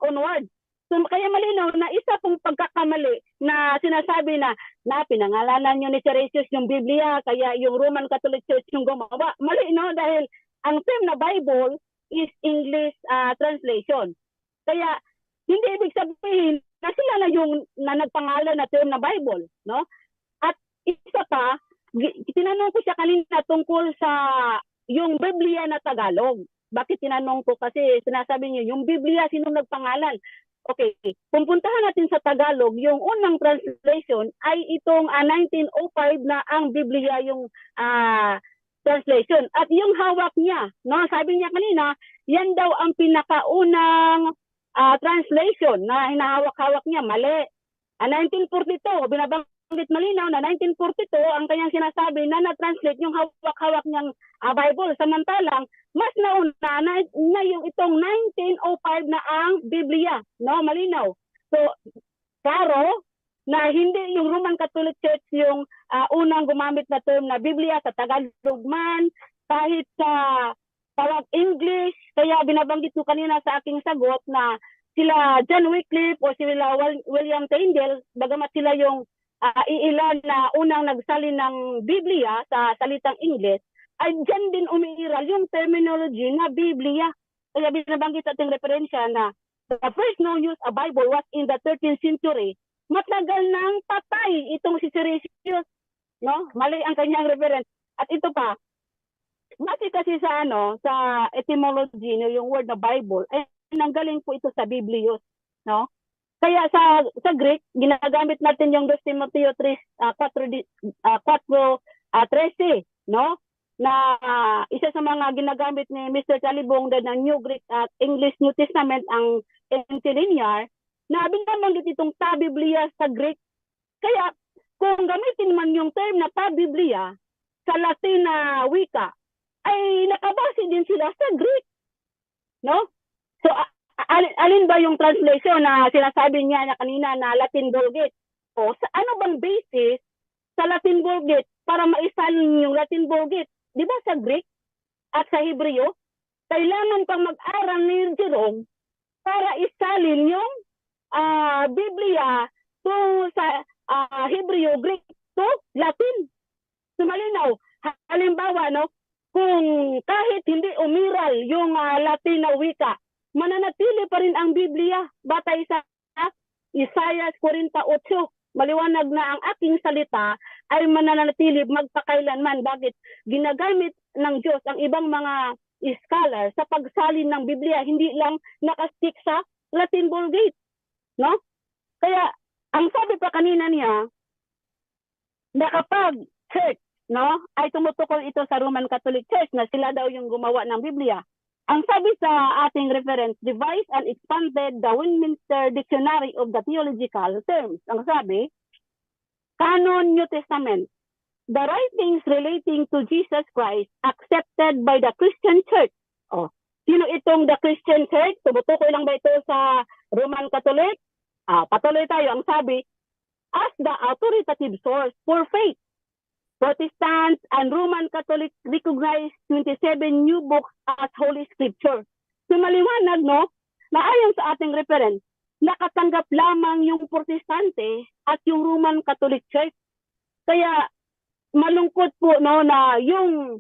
onward. So kaya malinaw na isa pong pagkakamali na sinasabi na pinangalanan nyo ni Siricius yung Biblia, kaya yung Roman Catholic Church yung gumawa. Mali, no? Dahil ang term na Bible is English translation. Kaya hindi ibig sabihin na sila na yung nagpangalan na term na Bible, no? At isa pa, tinanong ko siya kanina tungkol sa yung Biblia na Tagalog. Bakit tinanong ko? Kasi sinasabi niyo, yung Biblia, sinong nagpangalan? Okay, pupuntahan natin sa Tagalog, yung unang translation ay itong 1905 na ang Biblia yung translation. At yung hawak niya, no? Sabi niya kanina, yan daw ang pinakaunang translation na hinahawak-hawak niya, mali. 1942, binabanggit malinaw na 1942 ang kanyang sinasabi na na-translate yung hawak-hawak niyang Bible. Samantalang, mas nauna na yung itong 1905 na ang Biblia. No, malinaw. So, klaro na hindi yung Roman Catholic Church yung unang gumamit na term na Biblia sa Tagalog man, kahit sa tawag English. Kaya binabanggit ko kanina sa aking sagot na sila John Wycliffe o sila William Tyndale, bagamat sila yung iilan na unang nagsalin ng Biblia sa salitang English, ay dyan din umiiral yung terminology na Biblia. Kaya binabanggit ating referensya na the first known use of Bible was in the 13th century. Matagal nang patay itong si Siricius, no? Mali ang kanyang reference. At ito pa, kasi sa sa etymology, no, yung word na Bible ay nanggaling po ito sa Biblios, no? Kaya sa Greek ginagamit natin yung 2 Timoteo 4:13, no? Na isa sa mga ginagamit ni Mr. Talibong ng New Greek at English New Testament ang interlinear, na binabanggit itong ta Biblia sa Greek. Kaya kung gamitin man yung term na ta Biblia sa Latin na wika, ay nakabase din sila sa Greek, no? So, alin ba yung translation na sinasabi niya na kanina na Latin Vulgate? O, sa ano bang basis sa Latin Vulgate para maisalin yung Latin Vulgate? Di ba sa Greek at sa Hebreo? Kailangan pang mag-aral ni Jerome para isalin yung Biblia to sa Hebreo, Greek to Latin. So, malinaw. Halimbawa, no? Kung kahit hindi umiral yung Latin na wika, mananatili pa rin ang Biblia batay sa Isaiah 48. Maliwanag na ang aking salita ay mananatili magpakailanman. Bakit? Ginagamit ng Diyos ang ibang mga scholar sa pagsalin ng Biblia, hindi lang nakastick sa Latin Vulgate, no? Kaya ang sabi pa kanina niya na kapag church, no, ay tumutukol ito sa Roman Catholic Church na sila daw yung gumawa ng Biblia. Ang sabi sa ating reference, devised and expanded the Westminster Dictionary of the Theological Terms. Ang sabi, Canon New Testament, the writings relating to Jesus Christ accepted by the Christian Church. Oh, sino itong the Christian Church? Tumutukoy lang ba ito sa Roman Catholic? Patuloy tayo. Ang sabi, as the authoritative source for faith, Protestants and Roman Catholic recognize 27 new books as Holy Scripture. So maliwanag, no, na ayon sa ating reference, nakatanggap lamang yung Protestante at yung Roman Catholic Church. Kaya malungkot po, no, na yung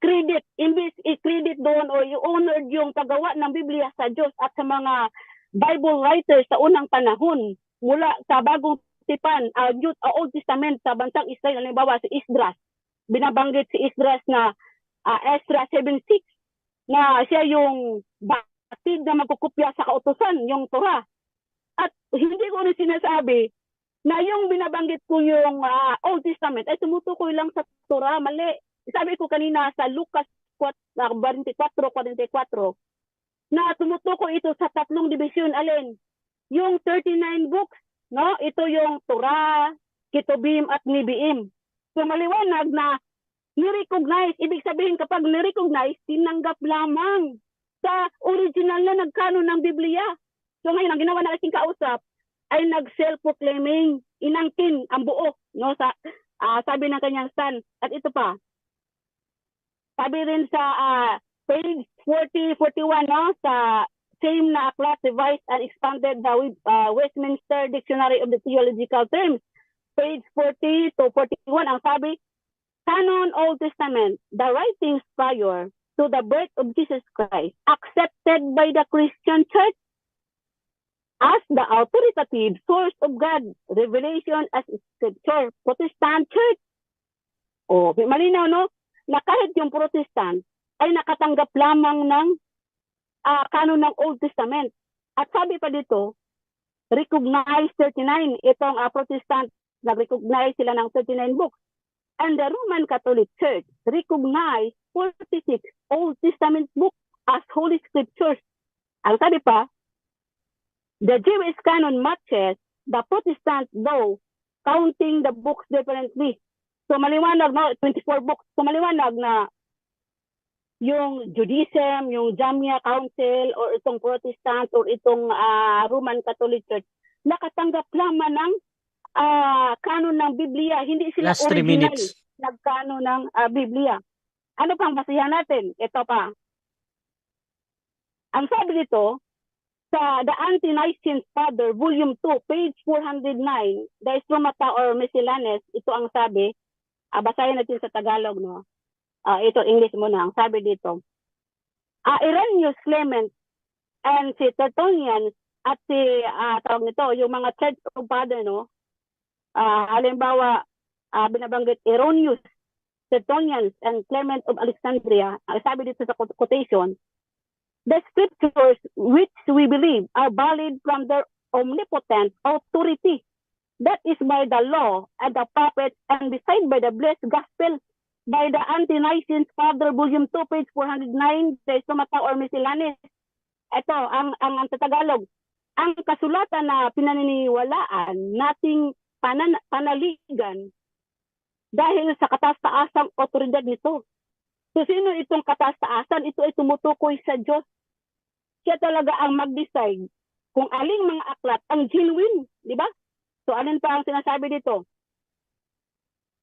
credit, imbis i-credit doon o i-honored yung paggawa ng Biblia sa Diyos at sa mga Bible writers sa unang panahon mula sa bagong tipan, Old Testament sa bansang Israel, halimbawa si Esdras. Binabanggit si Esdras na Ezra 7:6 na siya yung batid na magkukopya sa kautusan, yung Torah. At hindi ko rin sinasabi na yung binabanggit ko yung Old Testament ay tumutukoy lang sa Torah, mali. Sabi ko kanina sa Lucas 24:44 na tumutukoy ito sa tatlong division, alin? Yung 39 books, no? Ito yung Torah, Ketubim at Nevi'im. So maliwanag na ni-recognize, ibig sabihin kapag ni-recognize, tinanggap lamang sa original na nagkanon ng Biblia. So ngayon, ang ginawa na ating kausap ay nag-self-proclaiming, inangkin ang buo, no, sa sabi ng kanyang son. At ito pa, sabi rin sa page 40-41, no, sa same na aklat, revised and expanded the Westminster Dictionary of the Theological Terms, page 40-41, ang sabi, Canon Old Testament, the writings prior to the birth of Jesus Christ, accepted by the Christian Church as the authoritative source of God's revelation as Scripture, Protestant Church. O, malinaw, no? Na kahit yung Protestant ay nakatanggap lamang ng kanon ng Old Testament. At sabi pa dito, recognize 39. Itong Protestant, nag-recognize sila ng 39 books. And the Roman Catholic Church recognize 46 Old Testament books as Holy Scriptures. Ang sabi pa, the Jewish canon matches the Protestant, though counting the books differently. So maliwanag, no, 24 books. So maliwanag na yung Judaism, yung Jamia Council, or itong Protestant, or itong Roman Catholic Church, nakatanggap lamang ng kanon ng Biblia. Hindi sila Last 3 original minutes. nagkanon ng Biblia. Ano pang basihan natin? Ito pa. Ang sabi dito, sa The Ante-Nicene Father, Volume 2, page 409, the Stromata or Miscellaneous, ito ang sabi, basahin natin sa Tagalog, no? Ito, English muna. Ang sabi dito, Irenaeus, Clement, and si Tertullian, at si, tawag nito, yung mga Church of Father, no? Halimbawa, binabanggit Irenaeus, Tertullian, and Clement of Alexandria. Sabi dito sa quotation, the scriptures which we believe are valid from their omnipotent authority. That is by the law and the prophets, and beside by the blessed gospel, by the Ante-Nicene Father, Volume 2, page 409, the Stromata or Miscellaneous. Ito, ang Tagalog. Ang kasulatan na pinaniniwalaan nating panaligan dahil sa kataas-taasang otoridad nito. So sino itong kataas-taasan? Ito ay tumutukoy sa Diyos. Siya talaga ang mag-decide kung aling mga aklat ang genuine, di ba? So alin pa ang sinasabi dito?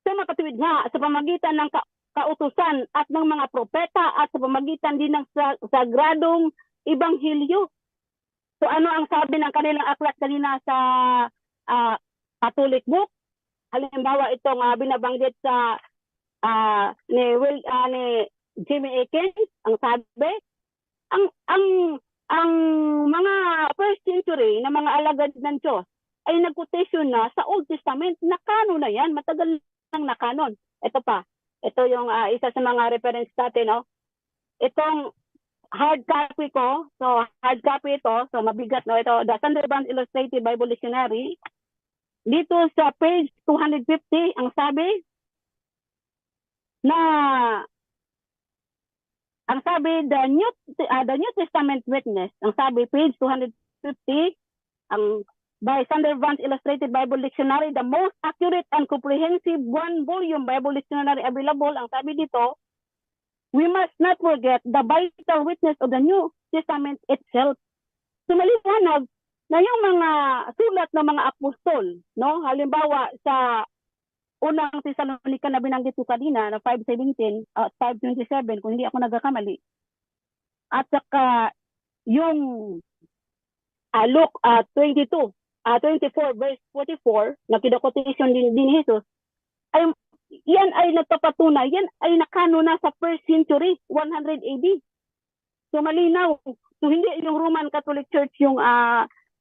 Sa makatuwid nga, sa pamagitan ng kautusan at ng mga propeta at sa pamagitan din ng sagradong ibanghilyo. So ano ang sabi ng kanilang aklat kanina sa Catholic book? Halimbawa itong binabanggit sa ni Jimmy Atkins, ang sabi, ang mga first century na mga alagad ng Diyos ay nag-quotation na sa Old Testament na kanon na yan, matagal nang nakanon. Ito pa, ito yung isa sa mga reference natin, no? Itong hard copy ko, so hard copy ito, so mabigat, no? Ito, the Sunderland Illustrated Bible Dictionary. Dito sa page 250, ang sabi, the New Testament Witness, ang sabi, page 250, by Sunderland Illustrated Bible Dictionary, the most accurate and comprehensive one-volume Bible Dictionary available, ang sabi dito, we must not forget the vital witness of the New Testament itself. So maliwanag na yung mga sulat ng mga apostol, no? Halimbawa sa unang Thessalonica na binanggit ko kanina na 5:17 at 5:27 kung hindi ako nagkakamali. At saka yung Luke 24 verse 44 na kinakotation din Jesus, ay yan ay nagpapatunay, yan ay nakano na sa first century, 100 AD. So malinaw, so hindi yung Roman Catholic Church yung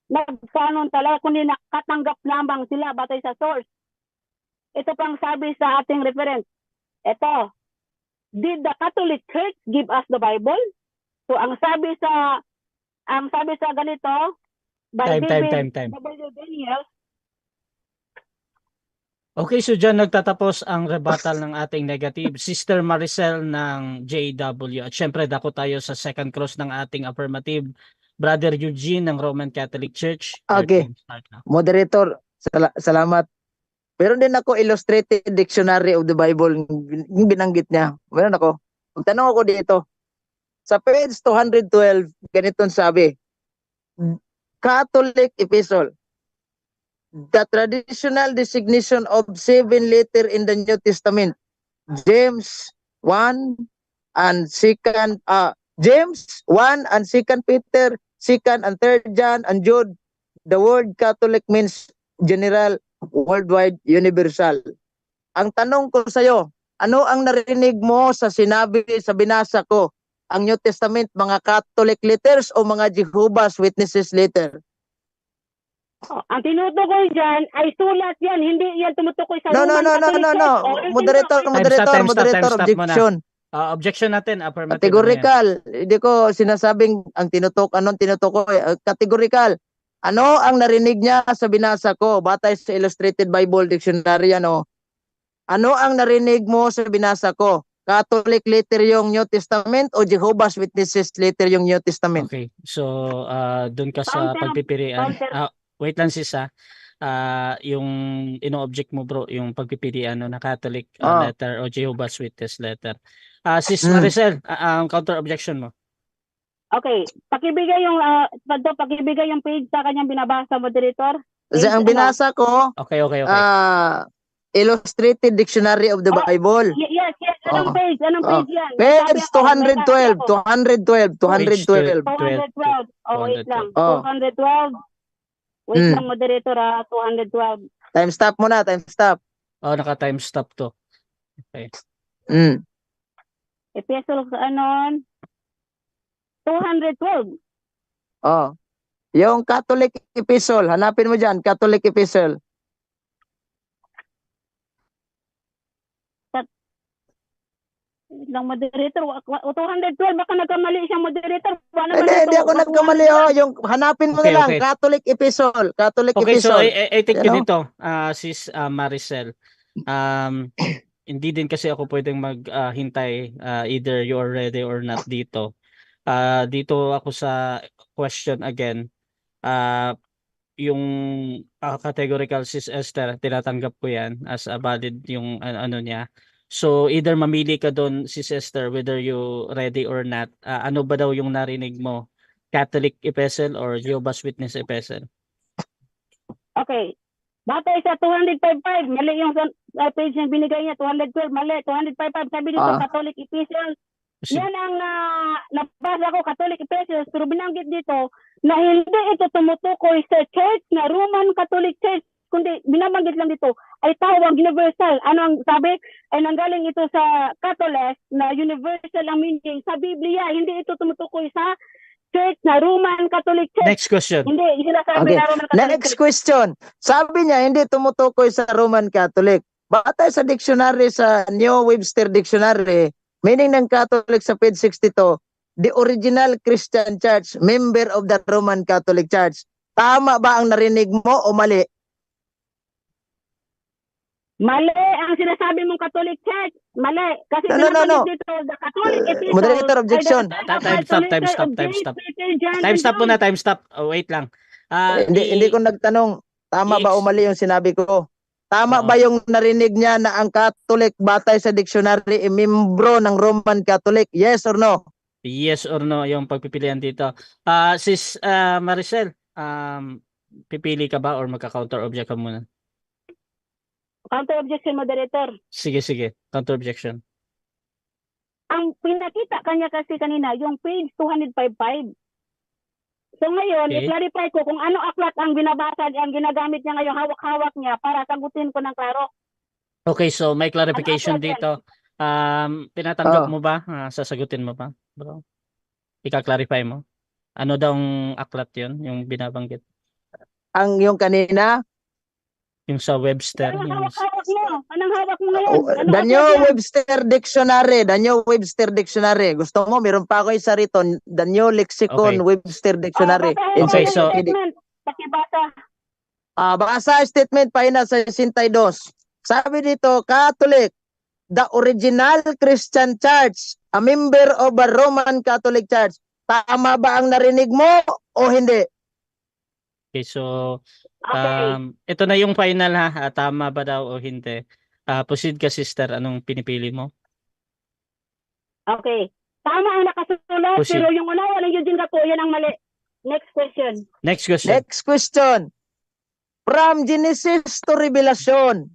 nagkanon talaga, kundi nakatanggap lamang sila batay sa source. Ito pang sabi sa ating reference. Ito, did the Catholic Church give us the Bible? So ang sabi sa ganito, by Time. W. Daniels, Okay, so dyan nagtatapos ang rebuttal ng ating negative. Sister Maricel ng JW. At syempre, dako tayo sa second cross ng ating affirmative. Brother Eugene ng Roman Catholic Church. Your Okay. time start now. Moderator, salamat. Meron din ako Illustrated Dictionary of the Bible, yung binanggit niya. Meron ako. Magtanong ako dito. Sa page 212, ganito sabi, Catholic Epistle. The traditional designation of 7 letter in the New Testament. James 1 and 2nd James 1 and 2nd Peter, 2nd and 3rd John and Jude. The word Catholic means general, worldwide, universal. Ang tanong ko sa iyo, ano ang narinig mo sa sinabi sa binasa ko? Ang New Testament, mga Catholic letters o mga Jehovah's Witnesses letter? Ang tinutukoy dyan ay sulat yan, hindi yan tumutukoy sa No. Roman Catholic Church. O, Moderator, Time stop muna. objection. Objection natin, affirmative. Categorical. Hindi ko sinasabing ang tinutukoy. Categorical. Ano ang narinig niya sa binasa ko? Batay sa Illustrated Bible Dictionary, ano? Ano ang narinig mo sa binasa ko? Catholic letter yung New Testament o Jehovah's Witnesses letter yung New Testament? Okay, so doon ka sa Counter. pagpipilian. Counter. Wait lang sis yung ino-object mo bro, yung pagpipilian na Catholic letter o Jehovah's Witness letter. Sis Maricel, ang counter objection mo. Okay, pakibigay yung page sa kanyang binabasa, moderator. Kasi ang binasa ko, Okay. Illustrated Dictionary of the Bible. Yes. Anong Oh. page? Anong Oh. page yan? Page Sabi ako, 212. Page 212. 12. Oh, wait lang. Oh. 212. Wait Mm. lang, moderator, 212. Time stop muna, time stop. Naka-time stop to. Okay. Epistle sa anon. 212. Oh. Yung Catholic Epistle, hanapin mo diyan, Catholic Epistle. Wait lang, moderator. 212. Baka nagkamali siya, moderator. Hindi ako nagkamali. Yung hanapin mo Okay, na lang, okay. Catholic Epistle. Catholic Okay, so Epistle. I take you Ano? dito, sis Maricel. Hindi din kasi ako pwedeng maghintay either you are ready or not dito. Dito ako sa question again. Yung categorical sis Esther, tinatanggap ko yan as a valid yung ano niya. So either mamili ka doon sis Esther whether you ready or not. Ano ba daw yung narinig mo? Catholic Epistle or Jehovah's Witness Epistle? Okay. Batay sa 255, mali yung page na binigay niya, 212, mali, 255, sabi dito, Catholic Epistle. Yan ang nabasa ko, Catholic Epistle, pero binanggit dito na hindi ito tumutukoy sa church na Roman Catholic Church, kundi binabanggit lang dito, ay tawag universal. Ano ang sabi? Ay nanggaling ito sa Catholic na universal ang meaning sa Biblia, hindi ito tumutukoy sa church na Roman Catholic Church. Next question. Hindi, sinasabi na Roman Catholic Next Church. question. Sabi niya, hindi tumutukoy sa Roman Catholic. Batay sa dictionary, sa New Webster Dictionary, meaning ng Catholic sa page 62, the original Christian Church, member of the Roman Catholic Church. Tama ba ang narinig mo o mali? Mali ang sinasabi mong Catholic Church. Mali. Kasi No. binabanggit dito, the Catholic Epistle. Moderator, objection. Time stop muna, time stop. Wait lang. Hindi ko nagtanong, tama ba o mali yung sinabi ko? Tama Oo. ba yung narinig niya na ang Catholic batay sa dictionary ay membro ng Roman Catholic? Yes or no? Yes or no yung pagpipilian dito. Sis Maricel, pipili ka ba or magka-counter object ka muna? Counter objection, moderator. Sige. Counter objection. Ang pinakita kanya kasi kanina, yung page 255. So ngayon, Okay. i-clarify ko kung ano aklat ang binabasa, ang ginagamit niya ngayon, hawak-hawak niya para sagutin ko ng klaro. Okay, so may clarification Ano dito. Tinatanggap Oh. mo ba? Sasagutin mo ba, bro? Ika-clarify mo? Ano daw ang aklat yun, yung binabanggit? Ang yung kanina, Yung sa Webster. Anong Yung... hawak-hawak mo? Anong hawak mo ngayon? Anong the New aklat yan? Webster Dictionary, the New Webster Dictionary. Gusto mo, meron pa ako isa rito, the New Lexicon Okay. Webster Dictionary. basahin mo Okay, yung so- statement. Pakibasa. Basa statement pahina sa 62. Sabi dito, Catholic, the original Christian Church, a member of a Roman Catholic Church. Tama ba ang narinig mo o hindi? Okay, so Okay. ito na yung final ha. Tama ba daw o hindi? Proceed ka, sister. Anong pinipili mo? Okay. Tama ang nakasulat, Proceed. pero yung unawa ng Eugene Gapo, yan ang mali. Next question. Next question. Next question. From Genesis to Revelation,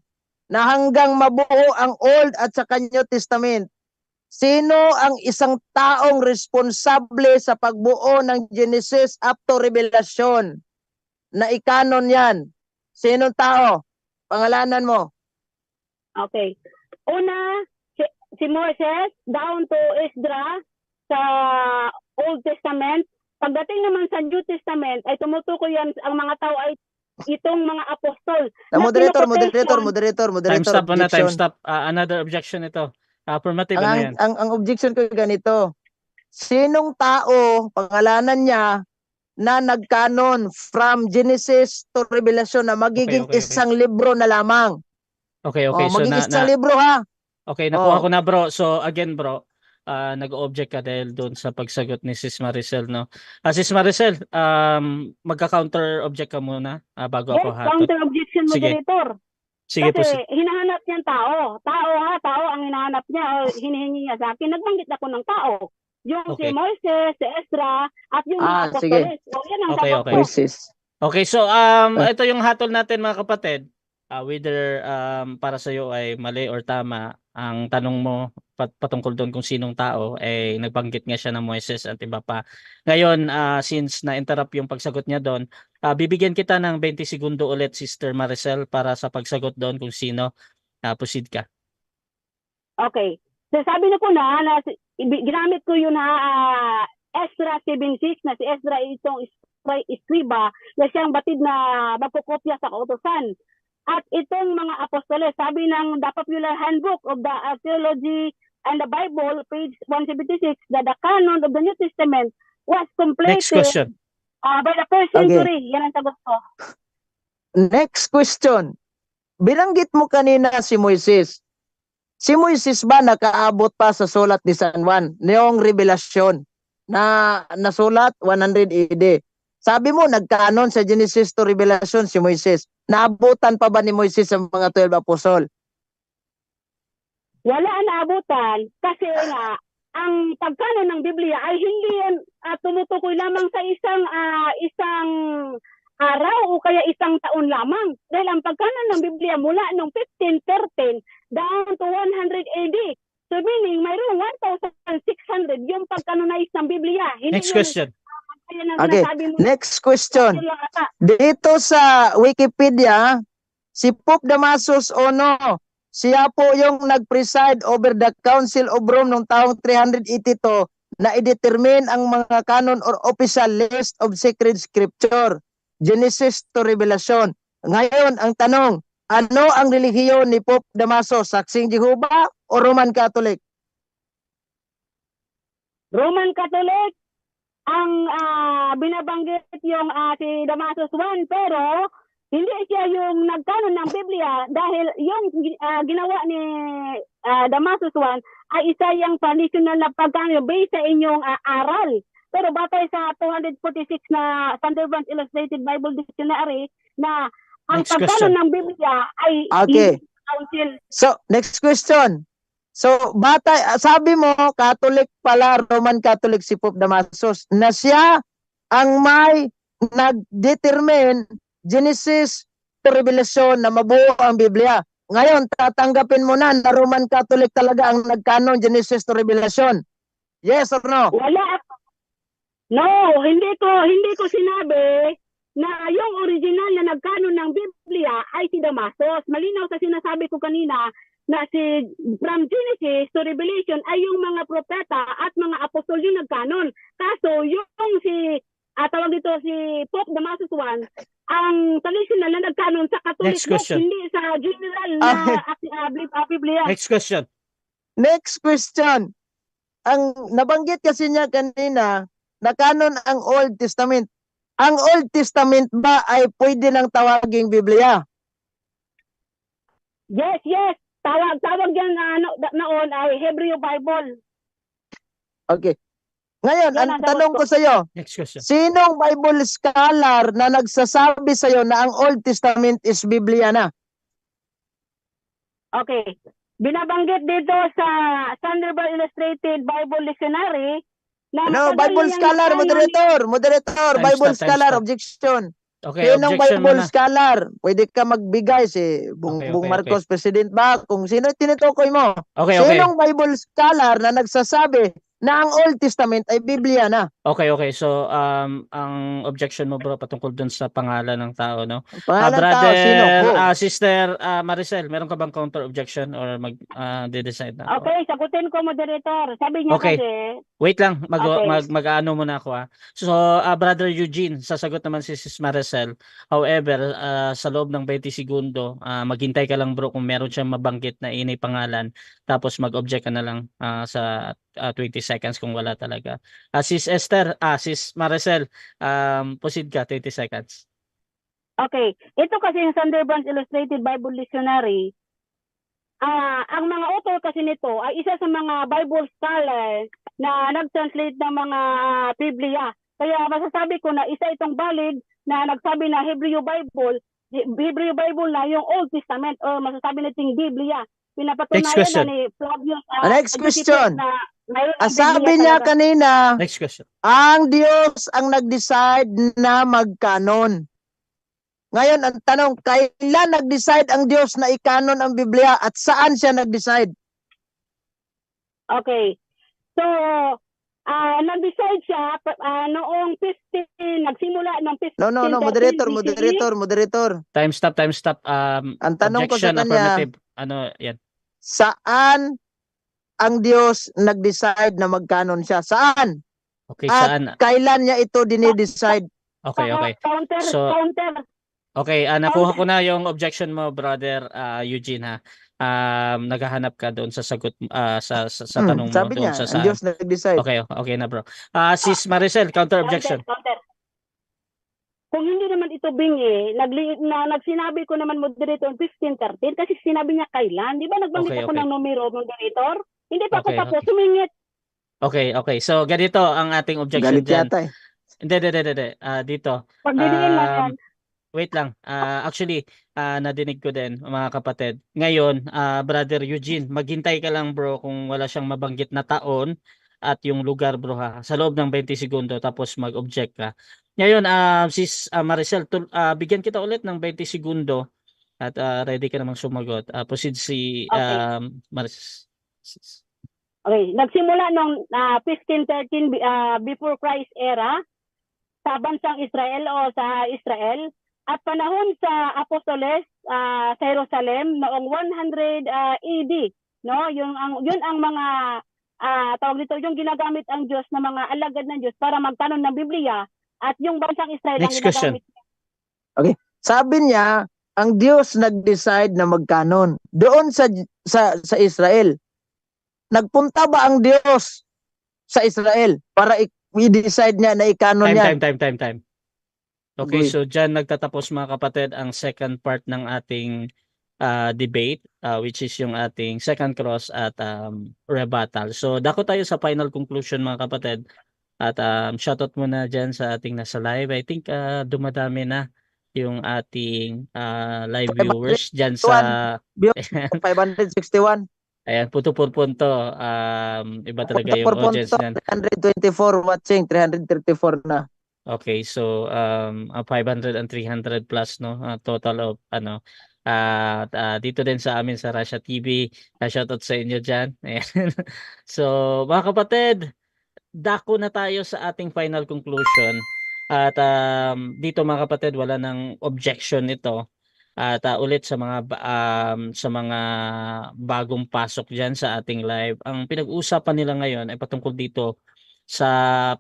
na hanggang mabuo ang Old at saka New Testament, sino ang isang taong responsable sa pagbuo ng Genesis up to Revelation? Na ikanon yan. Sinong tao? Pangalanan mo. Okay. Una, si Moses down to Esdra sa Old Testament. Pagdating naman sa New Testament, ay tumutukoy yan, ang mga tao ay itong mga apostol. Moderator. Time stop muna, time objection. stop. Another objection ito. Affirmative, ano yan? Ang objection ko ganito. Sinong tao, pangalanan niya, na nagkanon from Genesis to Revelation na magiging Okay. isang libro na lamang? Okay. So magiging isang libro ha. okay, nakuha Oh. ko na, bro. So again, bro, nag-object ka dahil doon sa pagsagot ni Sis Maricel, no? Sis Maricel, magka-counter object ka muna bago Yes, ako hatot. counter objection, Sige. moderator. Sige po. Kasi hinahanap niya tao. Tao ang hinahanap niya o hinihingi niya sa akin. Nagbanggit ako ng tao. Yung si Okay. Moises, si Ezra, at yung mga Sige. apostoles. So, yan ang Okay, sagot okay. ko. Moses. Okay, so ito yung hatol natin, mga kapatid. Whether para sa iyo ay mali or tama, ang tanong mo patungkol doon kung sinong tao ay nagbanggit nga siya ng Moises at iba pa. Ngayon, since na-interrupt yung pagsagot niya doon, bibigyan kita ng 20 segundo ulit, Sister Maricel, para sa pagsagot doon kung sino. Proceed ka. Okay. So, sabi na ko na ginamit ko yun Ezra 7:6 na si Ezra itong iskriba na siyang batid na magkukopya sa kautosan. At itong mga apostoles, sabi ng The Popular Handbook of the Theology and the Bible, page 176, that the canon of the New Testament was completed Next question. by the first Okay. century. Yan ang sagot ko. Next question. Binanggit mo kanina si Moises. Si Moises ba nakaabot pa sa sulat ni San Juan? Niyong revelasyon na nasulat 100 AD. Sabi mo, nagkanon sa Genesis to Revelation si Moises. Naabutan pa ba ni Moises ang mga 12 apostol? Wala ang naabutan kasi nga ang pagkanon ng Biblia ay hindi yan tumutukoy lamang sa isang araw o kaya isang taon lamang. Dahil ang pagkanon ng Biblia mula noong 1513 down to 100 AD. So meaning mayroong 1,600 yung pagkanonize ng Biblia. Hindi Next question. Okay, next question. Dito sa Wikipedia, si Pope Damasus Ono, siya po yung nag-preside over the Council of Rome noong taong 382 na i-determine ang mga canon or official list of sacred scripture, Genesis to Revelation. Ngayon, ang tanong, ano ang relihiyon ni Pope Damasus? Saksing Jehovah o Roman Catholic? Roman Catholic ang binabanggit yung si Damasus I, pero hindi siya yung nagkanon ng Biblia dahil yung ginawa ni Damasus I ay isa yung traditional na pagkanon based sa inyong aral. Pero batay sa 246 na Sunderland Illustrated Bible Dictionary na ang Next pagkanon question. ng Biblia ay Okay. council. So, next question. So, sabi mo, Catholic pala, Roman Catholic si Pope Damasus, na siya ang may nag-determine Genesis to Revelation na mabuo ang Biblia. Ngayon, tatanggapin mo na Roman Catholic talaga ang nagkanon Genesis to Revelation. Yes or no? Wala. No, hindi ko sinabi na yung original na nagkanon ng Biblia ay si Damasus. Malinaw sa sinasabi ko kanina na si from Genesis to Revelation ay yung mga propeta at mga apostol yung nagkanon. Kaso yung tawag dito si Pope Damasus I, ang traditional na nagkanon sa Catholic Next book, question. hindi sa general na Biblia. Next question. Next question. Ang nabanggit kasi niya kanina, na kanon ang Old Testament. Ang Old Testament ba ay pwede nang tawaging Biblia? Yes, yes. Tawag yan noon ay Hebrew Bible. Okay. Ngayon, Yan ang ang sagot tanong ko. ko sa iyo, Next question. sinong Bible scholar na nagsasabi sa iyo na ang Old Testament is Biblia na? Okay. Binabanggit dito sa Thunderbird Illustrated Bible Dictionary na No, matagal Bible na yung scholar, nakanon- moderator, Time Bible stop, time scholar, stop. objection. Okay, Sinong objection Bible muna. scholar? Pwede ka magbigay si Okay, Bung okay, Marcos, President ba? Kung sino tinutukoy mo. Okay, okay. Sinong Bible scholar na nagsasabi na ang Old Testament ay Biblia na? Okay, okay. So, ang objection mo bro patungkol dun sa pangalan ng tao, no? Pangalan tao, sino? Who? Sister Maricel, meron ka bang counter objection or de-decide na? Okay, sagutin ko, moderator. Sabi niya Okay. kasi, Wait lang, Okay. mag-ano muna ako ah. So, Brother Eugene, sasagot naman si Sis Maricel. However, sa loob ng 20 segundo, maghintay ka lang bro kung meron siyang mabanggit na inay pangalan. Tapos mag-object ka na lang sa 20 seconds kung wala talaga. Sis Esther, Sis Maricel, proceed ka, 20 seconds. okay, ito kasi yung Thunderbird Illustrated Bible Dictionary. Ang mga author kasi nito ay isa sa mga Bible scholar na nag-translate ng mga Biblia. Kaya masasabi ko na isa itong valid na nagsabi na Hebrew Bible na yung Old Testament or masasabi nating Biblia. Pinapatunayan Next question. na ni Flavius Next question. na mayroon ang Sabi Biblia niya talaga. kanina, Next question. ang Diyos ang nag-decide na magkanon. Ngayon, ang tanong, kailan nag-decide ang Diyos na ikanon ang Biblia at saan siya nag-decide? Okay. So, nag-decide siya noong 15, nagsimula ng 15. No, moderator. Time stop. Ang tanong ko sa Objection, kanya, affirmative. Ano, yan. saan ang Diyos nag-decide na magkanon siya? Saan? Okay, At saan? kailan niya ito dinidecide? Okay. Counter. Okay, nakuha ko na yung objection mo, Brother Eugene ha. Naghahanap ka doon sa sagot sa tanong mo Sabi doon niya, sa ang saan. Diyos nag-decide. Okay na bro. Sis Maricel, counter objection. Counter. Kung hindi naman ito bingi, nagsinabi ko naman moderator 15-13 kasi sinabi niya kailan. Di ba nagbanggit ako Okay. ng numero, moderator? Hindi pa ako Okay, tapos. okay. Sumingit. Okay. So ganito ang ating objection Galit diyan. yata eh. Hindi. Dito. Pagdidiin lang yan. Wait lang. Actually, nadinig ko din, mga kapatid. Ngayon, Brother Eugene, maghintay ka lang bro kung wala siyang mabanggit na taon at yung lugar bro ha. Sa loob ng 20 segundo tapos mag-object ka. Ngayon, Sis Maricel, bigyan kita ulit ng 20 segundo at ready ka namang sumagot. Proceed si Okay. Maricel. Okay, nagsimula nung 1513 before Christ era sa bansang Israel o sa Israel at panahon sa Apostoles sa Jerusalem noong 100 AD, no? Yun ang mga tawag dito, yung ginagamit ang Diyos na mga alagad ng Diyos para magtanon ng Biblia at yung bansang Israel Next ang ginagamit. Sabi niya, ang Diyos nag-decide na magkanon. Doon sa Israel. Nagpunta ba ang Diyos sa Israel para i-decide niya na ikanon niya? Time. Okay, Agree. so dyan nagtatapos mga kapatid ang second part ng ating debate, which is yung ating second cross at rebuttal. So dako tayo sa final conclusion mga kapatid. At shoutout muna dyan sa ating nasa live. I think dumadami na yung ating live viewers dyan sa 561. ayan, puto por punto. Iba talaga yung audience dyan. 324 watching, 334 na. Okay, so 500 and 300 plus no total of ano dito din sa amin sa Russia TV. Shoutout sa inyo diyan. So, mga kapatid, dako na tayo sa ating final conclusion. At dito mga kapatid, wala nang objection nito. At ulit sa mga bagong pasok diyan sa ating live, ang pinag-uusapan nila ngayon ay patungkol dito sa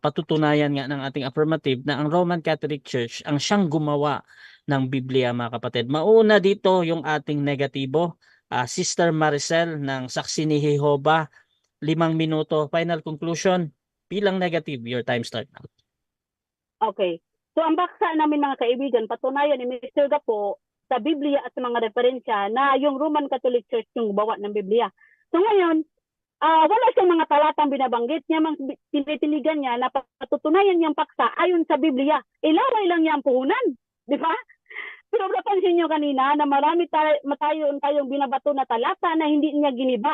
patutunayan nga ng ating affirmative na ang Roman Catholic Church ang siyang gumawa ng Biblia mga kapatid. Mauna dito yung ating negatibo. Sister Maricel ng Saksi ni Jehovah, 5 minuto. Final conclusion, bilang negative, your time start now. Okay. So ang baksa namin mga kaibigan, patunayan ni Mr. Gapo sa Biblia at sa mga referensya na yung Roman Catholic Church yung gumawa ng Biblia. So ngayon, wala siyang mga talatang binabanggit niya, tinitiligan niya na patutunayan niyang paksa ayon sa Biblia. Ilaway lang niya ang puhunan, di ba? Pero napansin niyo kanina na marami tayong binabato na talata na hindi niya giniba.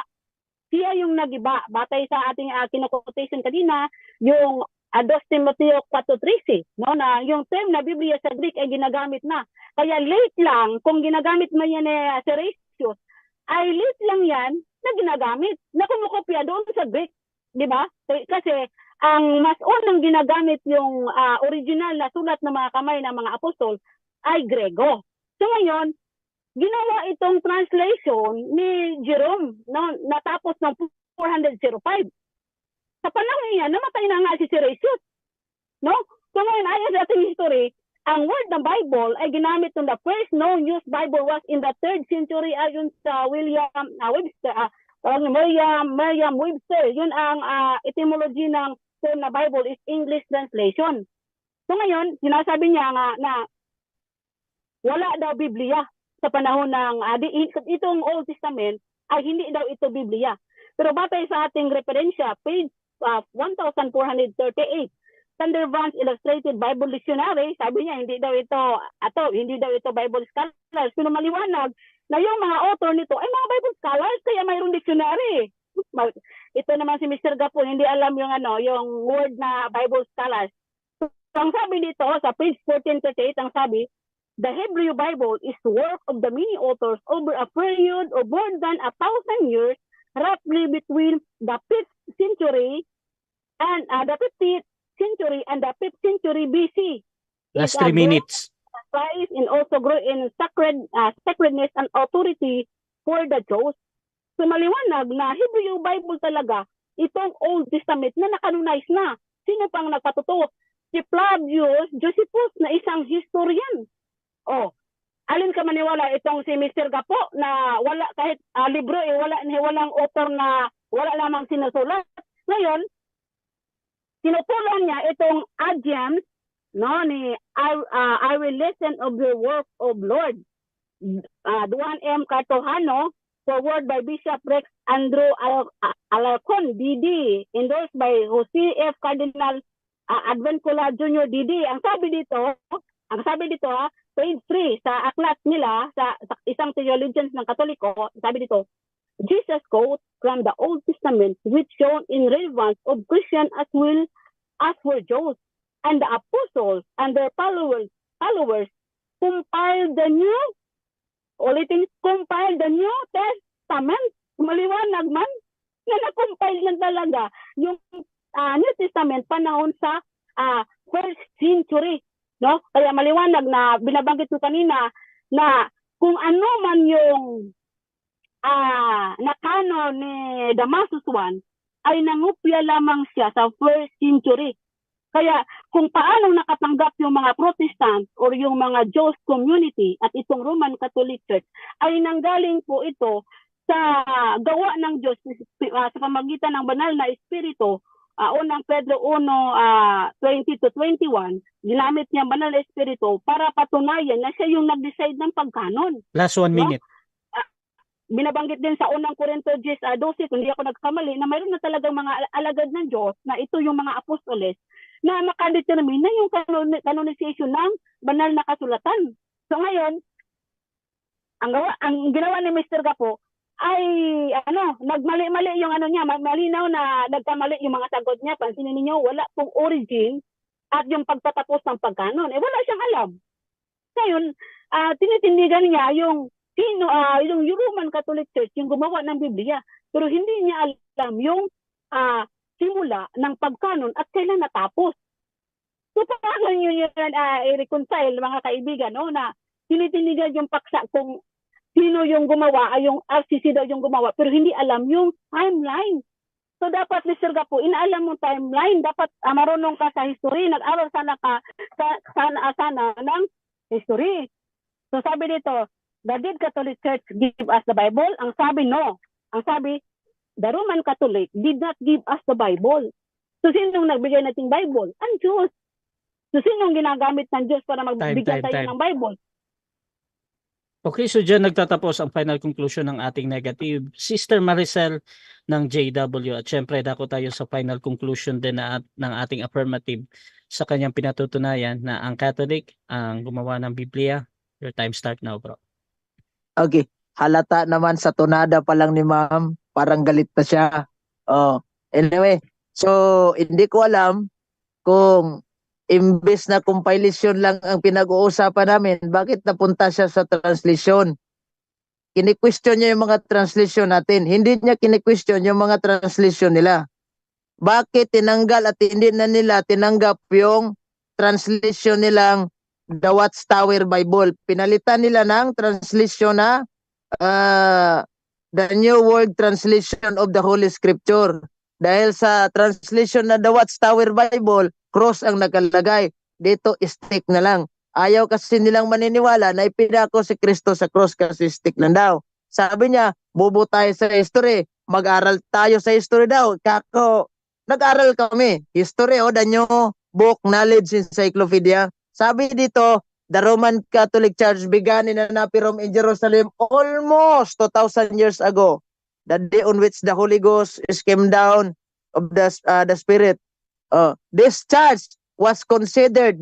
Siya yung nagiba. Batay sa ating kinokotation kanina, yung 2 Timoteo 4:13, no, na yung term na Biblia sa Greek ay ginagamit na. Kaya late lang, kung ginagamit mo yan Seresius, ay late lang yan na ginagamit, na kumukopya doon sa Greek. Di ba? Kasi ang mas unang ginagamit yung original na sulat ng mga kamay ng mga apostol ay Grego. So ngayon, ginawa itong translation ni Jerome, no, natapos ng 405. Sa panahon niya, namatay na nga si Seresius. No? So ngayon, ayon sa ating history, ang word ng Bible ay ginamit ng the first known used Bible was in the 3rd century ayon sa Merriam Webster. Yun ang etymology ng term na Bible is English translation. So ngayon, sinasabi niya nga na wala daw Biblia sa panahon ng itong Old Testament ay hindi daw ito Biblia. Pero batay sa ating referensya, page 1438, Thundervance Illustrated Bible Dictionary, sabi niya hindi daw ito Bible scholars. Pero maliwanag na yung mga author nito ay mga Bible scholars, kaya mayroong dictionary. Ito naman si Mr. Gapo, hindi alam yung word na Bible scholars. So, ang sabi dito sa page 1438, ang sabi, the Hebrew Bible is the work of the many authors over a period of more than 1,000 years, roughly between the 5th century and the 15th century and the 5th century BC. Last 3 minutes. Rise and also grow in sacredness and authority for the Jews. So maliwanag na Hebrew Bible talaga itong Old Testament na nakanonize na. Sino pang nagpatuto? Si Flavius Josephus na isang historian. Alin ka maniwala itong si Mr. Gapo na wala kahit libro walang author na wala lamang sinusulat. Ngayon, tinutulan niya itong Adams, no, ni I will listen of your work of Lord. Duan M. Cartojano, forward by Bishop Rex Andrew Alarcon, DD, endorsed by Jose F. Cardinal Advencula Jr. DD. Ang sabi dito page 3 sa aklat nila sa isang theologians ng Katoliko, sabi dito, Jesus quote from the Old Testament which shown in relevance of Christian as well as for Jews, and the apostles and their followers compiled the New Testament. Maliwanag man na na-compile lang talaga yung New Testament panahon sa 1st century. No? Kaya maliwanag na binabanggit ko kanina na kung ano man yung nakano ni Damasus I ay nangupya lamang siya sa 1st century. Kaya kung paano nakatanggap yung mga Protestant or yung mga Jews community at itong Roman Catholic Church ay nanggaling po ito sa gawa ng Diyos sa pamagitan ng banal na Espiritu. Unang Pedro 1:20-21, ginamit niya banal na Espiritu para patunayan na siya yung nag-decide ng pagkanon. Last 1 minute. Binabanggit din sa unang Korinto 10:12, kung hindi ako nagkamali, na mayroon na talagang mga alagad ng Diyos na ito yung mga apostoles na makadetermine na yung canonization ng banal na kasulatan. So ngayon, ang ginawa ni Mr. Gapo ay nagmali-mali yung niya, malinaw na nagkamali yung mga sagot niya. Pansinin niyo, wala pong origin at yung pagtatapos ng pagkanon. Wala siyang alam. Ngayon, tinitindigan niya yung Roman Catholic Church, yung gumawa ng Biblia. Pero hindi niya alam yung simula ng pagkanon at kailan natapos. So paano nyo yun i-reconcile, mga kaibigan, no, na tinitindigan yung paksa kung sino yung gumawa, ay yung RCC daw yung gumawa, pero hindi alam yung timeline. So dapat, Mr. Gapo, inaalam mo timeline, dapat marunong ka sa history, nag-aral sana ka sana ng history. So sabi dito, did Catholic Church give us the Bible? Ang sabi, no. Ang sabi, the Roman Catholic did not give us the Bible. So sinong nagbigay nating Bible? Ang Diyos. So sinong ginagamit ng Diyos para magbigay tayo ng Bible? Okay, so diyan nagtatapos ang final conclusion ng ating negative. Sister Maricel ng JW at syempre dako tayo sa final conclusion din ng ating affirmative sa kanyang pinatutunayan na ang Catholic ang gumawa ng Biblia. Your time start now, bro. Okay. Halata naman sa tonada pa lang ni ma'am. Parang galit na siya. Oh. Anyway, so hindi ko alam kung imbes na compilation lang ang pinag-uusapan namin, bakit napunta siya sa translation? Kini-question niya yung mga translation natin. Hindi niya kini-question yung mga translation nila. Bakit tinanggal at hindi na nila tinanggap yung translation nilang The Watchtower Bible? Pinalitan nila ng translation na The New World Translation of the Holy Scripture. Dahil sa translation na The Watchtower Bible, cross ang nakalagay. Dito, stick na lang. Ayaw kasi nilang maniniwala na ipinako si Kristo sa cross kasi stick lang daw. Sabi niya, bobo tayo sa history. Mag-aral tayo sa history daw. Kako, nag-aral kami. History, the New Book Knowledge Encyclopedia. Sabi dito, the Roman Catholic Church began in Anapirum in Jerusalem almost 2,000 years ago. The day on which the Holy Ghost is came down of the Spirit. This church was considered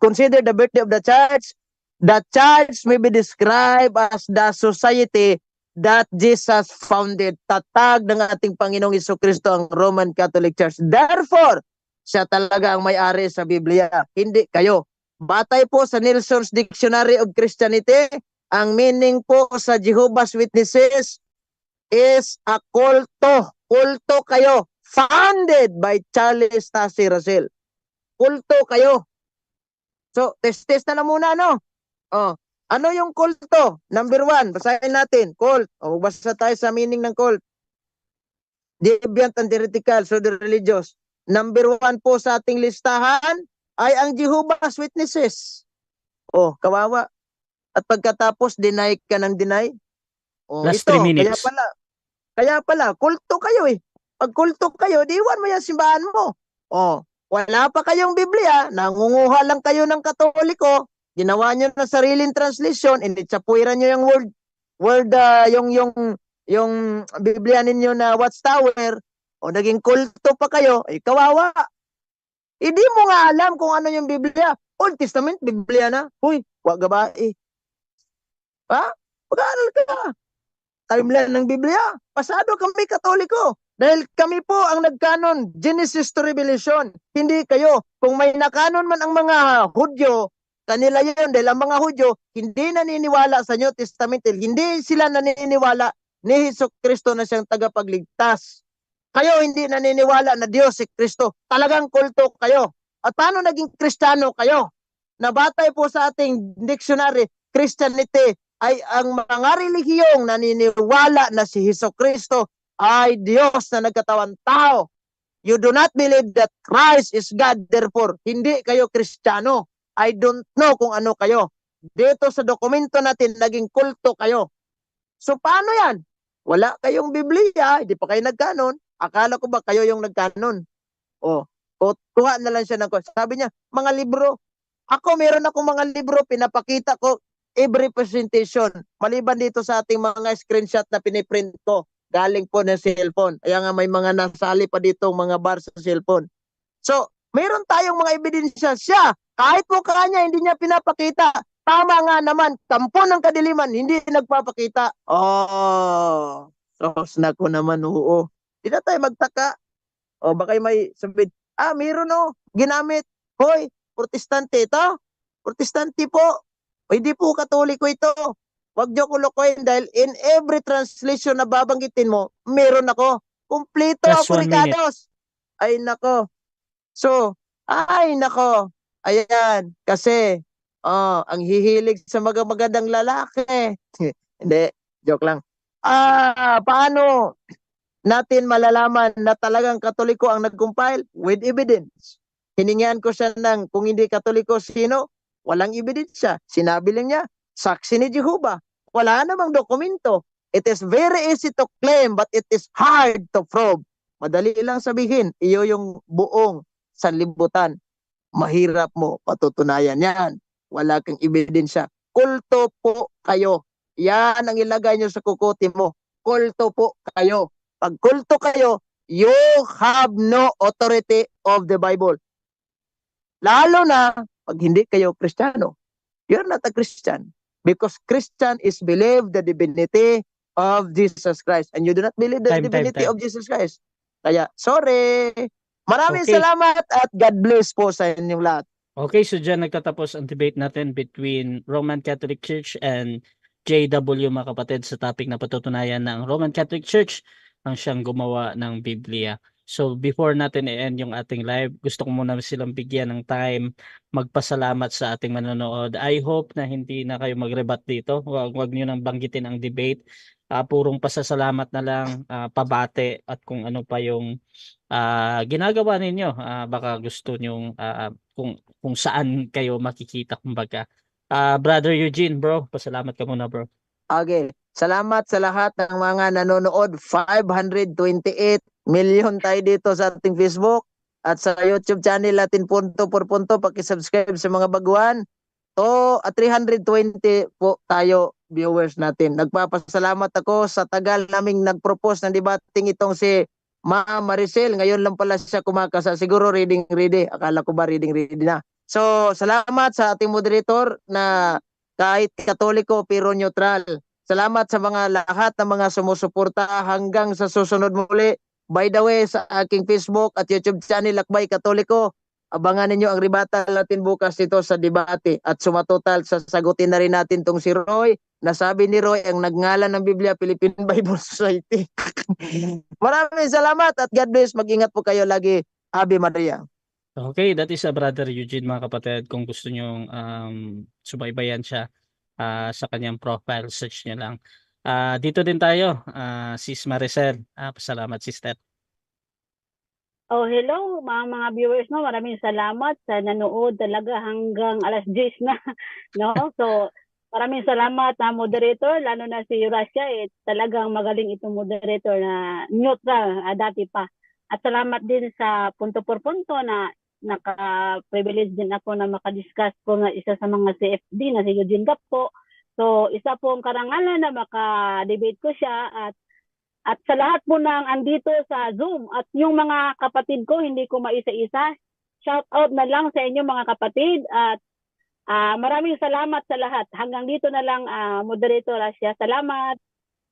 considered the birthday of the church. The church may be described as the society that Jesus founded. Tatag ng ating Panginoong Jesucristo ang Roman Catholic Church. Therefore, siya talaga ang may-ari sa Biblia, hindi kayo. Batay po sa Nelson's Dictionary of Christianity, ang meaning po sa Jehovah's Witnesses is a kulto. Kulto kayo. Founded by Charles Taze Russell. Kulto kayo. So, test na muna, no? Ano yung kulto? Number 1, basahin natin. Cult. Basa tayo sa meaning ng cult. Deviant and heretical, pseudo-religious. Number 1 po sa ating listahan ay ang Jehovah's Witnesses. Kawawa. At pagkatapos, deny ka ng deny. Last 3 minutes. Kaya pala, kulto kayo eh. Pag kulto kayo, diwan mo yung simbahan mo. Wala pa kayong Biblia, nangunguha lang kayo ng Katoliko, ginawa nyo na sariling translation, initsapuiran nyo yung yung Biblia ninyo na Watchtower, naging kulto pa kayo, kawawa. Hindi mo nga alam kung ano yung Biblia. Old Testament, Biblia na. Huy, wag gabae. Pag-aaral ka. Timeline ng Biblia. Pasado kami Katoliko. Dahil kami po ang nagkanon, Genesis to Revelation. Hindi kayo. Kung may nakanon man ang mga Hudyo, kanila yun. Dahil ang mga Hudyo, hindi naniniwala sa New Testament. Hindi sila naniniwala ni Jesucristo na siyang tagapagligtas. Kayo hindi naniniwala na Diyos si Kristo. Talagang kulto kayo. At paano naging Kristiyano kayo? Nabatay po sa ating dictionary, Christianity ay ang mga relihiyong naniniwala na si Jesucristo ay Diyos na nagkatawang tao. You do not believe that Christ is God, therefore, hindi kayo Kristiyano. I don't know kung ano kayo. Dito sa dokumento natin, naging kulto kayo. So, paano yan? Wala kayong Biblia, hindi pa kayo nagkanon. Akala ko ba kayo yung nagkanon? Kuha na lang siya ng... Sabi niya, mga libro. Ako, meron akong mga libro, pinapakita ko every presentation. Maliban dito sa ating mga screenshot na piniprint ko. Galing po ng cellphone. Kaya nga may mga nasali pa dito mga bar sa cellphone. So, mayroon tayong mga ebidensya. Siya, kahit mukha niya, hindi niya pinapakita. Tama nga naman, kampo ng kadiliman, hindi nagpapakita. So, snako naman, oo. Hindi na tayo magtaka. Baka may sabihin, mayroon ginamit. Hoy, protestante ito. Protestante po. Hindi po katoliko ito. Huwag niyo kulukoyin dahil in every translation na babanggitin mo, meron ako. Kompleto Just ako, 1 minute. Ricardos. Ay, nako. So, nako. Ayan. Kasi, ang hihilig sa magandang lalaki. Hindi, joke lang. Paano natin malalaman na talagang katoliko ang nag-compile? With evidence. Hiningian ko siya ng kung hindi katoliko sino, walang ebidensya. Sinabi lang niya, saksi ni Jehovah. Wala namang dokumento. It is very easy to claim but it is hard to prove. Madali lang sabihin, iyo yung buong sanlibutan. Mahirap mo patutunayan yan. Wala kang ebidensya. kulto po kayo. Yan ang ilagay nyo sa kukuti mo. Kulto po kayo. Pag kulto kayo, you have no authority of the Bible. Lalo na pag hindi kayo Kristiyano. You're not a Christian. Because Christian is believe the divinity of Jesus Christ. And you do not believe the Time. divinity of Jesus Christ. Kaya, sorry. Maraming Okay. salamat at God bless po sa inyong lahat. Okay, so dyan nagtatapos ang debate natin between Roman Catholic Church and JW, mga kapatid, sa topic na patutunayan na ang Roman Catholic Church ang siyang gumawa ng Biblia. So before natin i-end yung ating live, gusto ko muna silang bigyan ng time magpasalamat sa ating manonood. I hope na hindi na kayo mag-rebat dito. Wag niyo nang banggitin ang debate. Purong pasasalamat na lang, pabate at kung ano pa yung ginagawa ninyo. Baka gusto nyong kung saan kayo makikita, kumbaga. Brother Eugene, bro, pasalamat ka muna, bro. Okay. Salamat sa lahat ng mga nanonood. 528 million tayo dito sa ating Facebook at sa YouTube channel natin punto por punto. Paki-subscribe sa mga baguhan. At 320 po tayo viewers natin. Nagpapasalamat ako sa tagal naming nag-propose ng debating itong si Ma'am Maricel. Ngayon lang pala siya kumakasa. Siguro ready. Akala ko ba ready na. So, salamat sa ating moderator na kahit Katoliko pero neutral. Salamat sa mga lahat ng mga sumusuporta hanggang sa susunod muli. By the way, sa aking Facebook at YouTube channel Lakbay Katoliko, abangan ninyo ang rebuttal natin bukas dito sa debate. At sumatotal, sasagutin na rin natin tong si Roy. Nasabi ni Roy ang nagngalan ng Biblia, Philippine Bible Society. Maraming salamat at God bless. Mag-ingat po kayo lagi. Ave Maria. Okay, that is Brother Eugene, mga kapatid. Kung gusto nyong subaybayan siya sa kanyang profile, search niya lang. Dito din tayo, Sis Maricel. Pasalamat, sister. Oh, hello mga viewers, no. Maraming salamat sa nanood talaga hanggang alas 10 na, no. So, maraming salamat na moderator, lalo na si Russia, talagang magaling itong moderator na neutral, dati pa. At salamat din sa punto por punto na naka-privilege din ako na makadiscuss po ng isa sa mga CFD na si Eugene Gap po. So, isa pong karangalan na maka-debate ko siya at sa lahat po ng andito sa Zoom at yung mga kapatid ko, hindi ko maisa-isa. Shout out na lang sa inyo mga kapatid at maraming salamat sa lahat. Hanggang dito na lang, moderator Russia. Salamat.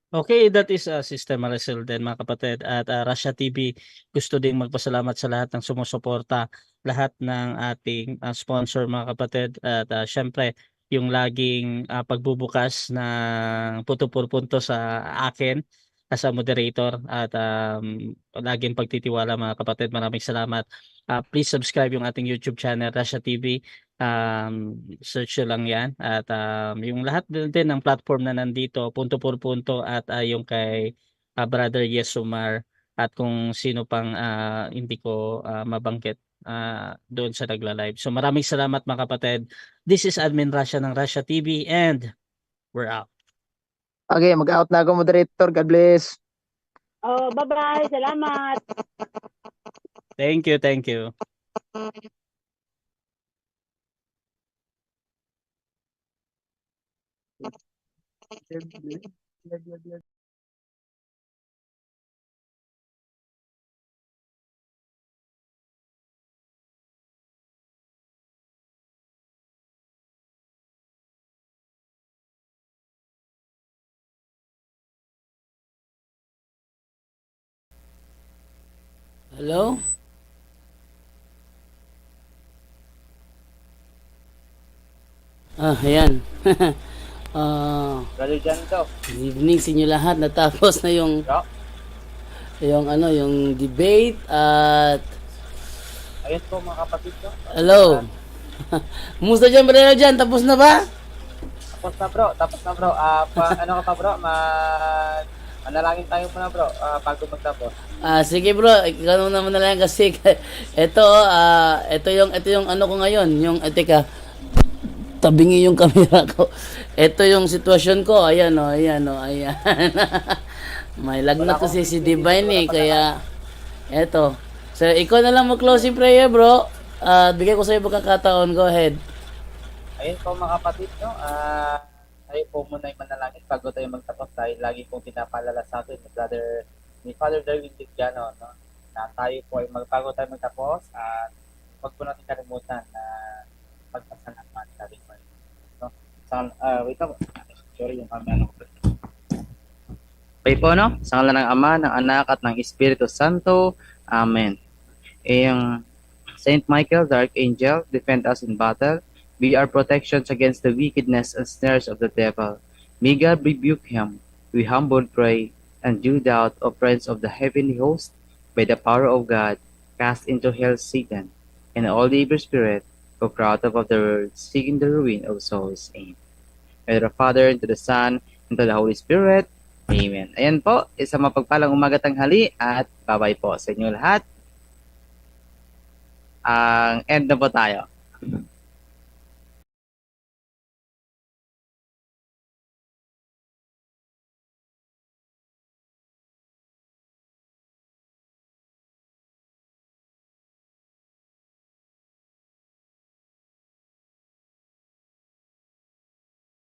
Okay, that is Sister Maricel din, mga kapatid. At Russia TV, gusto ding magpasalamat sa lahat ng sumusuporta, lahat ng ating sponsor, mga kapatid. At syempre, yung laging pagbubukas ng punto por punto sa akin as a moderator at laging pagtitiwala, mga kapatid. Maraming salamat. Please subscribe yung ating YouTube channel, Russia TV. Search lang yan at yung lahat din ng platform na nandito, punto por punto at yung kay Brother Yesumar at kung sino pang hindi ko mabanggit doon sa nagla-live. So maraming salamat, mga kapatid. This is Admin Russia ng Russia TV and we're out. Okay, mag-out na ako, moderator. God bless. Oh, bye-bye. Salamat. Thank you, thank you. Hello? Ayan. Brother Janto. Good evening sa inyo lahat. Natapos na yung debate at Ayun po mga kapatid ko. hello. Kumusta dyan, brother dyan? Tapos na ba? Tapos na bro. Ano ka pa bro? Manalangin tayo muna bro bago magtapos. Sige bro, ikaw naman na lang kasi ito yung ano ko ngayon, yung teka, tabingi yung camera ko. Ito yung sitwasyon ko, ayan. May lagnat kasi si Divine kaya eto. So ikaw na lang mag-closing prayer bro. Bigay ko sa iyo pagkakataon, go ahead. Ayun po mga kapatid, no? Tayo po muna ay manalangin bago tayo magtapos dahil lagi pong pinapaalala sa atin ni Father Darwin Tigliano, no? Na tayo po ay bago tayo magtapos at huwag po natin kalimutan na pagpasalamat sa ating Panginoon. No? Wait lang. Sorry, yung camera ko. Okay po, no? Sa ngalan ng Ama, ng Anak, at ng Espiritu Santo. Amen. Yung Saint Michael, the Archangel, defend us in battle. Be our protections against the wickedness and snares of the devil. May God rebuke him. We humble pray, and you doubt, O Prince of the heavenly host, by the power of God, cast into hell Satan, and all the evil spirit who crowd above the world, seeking the ruin of souls. Amen. To the Father, and to the Son, and to the Holy Spirit. Amen. Ayan po, isang mapagpalang umaga tanghali at bye-bye po sa inyo lahat. Ang end na po tayo.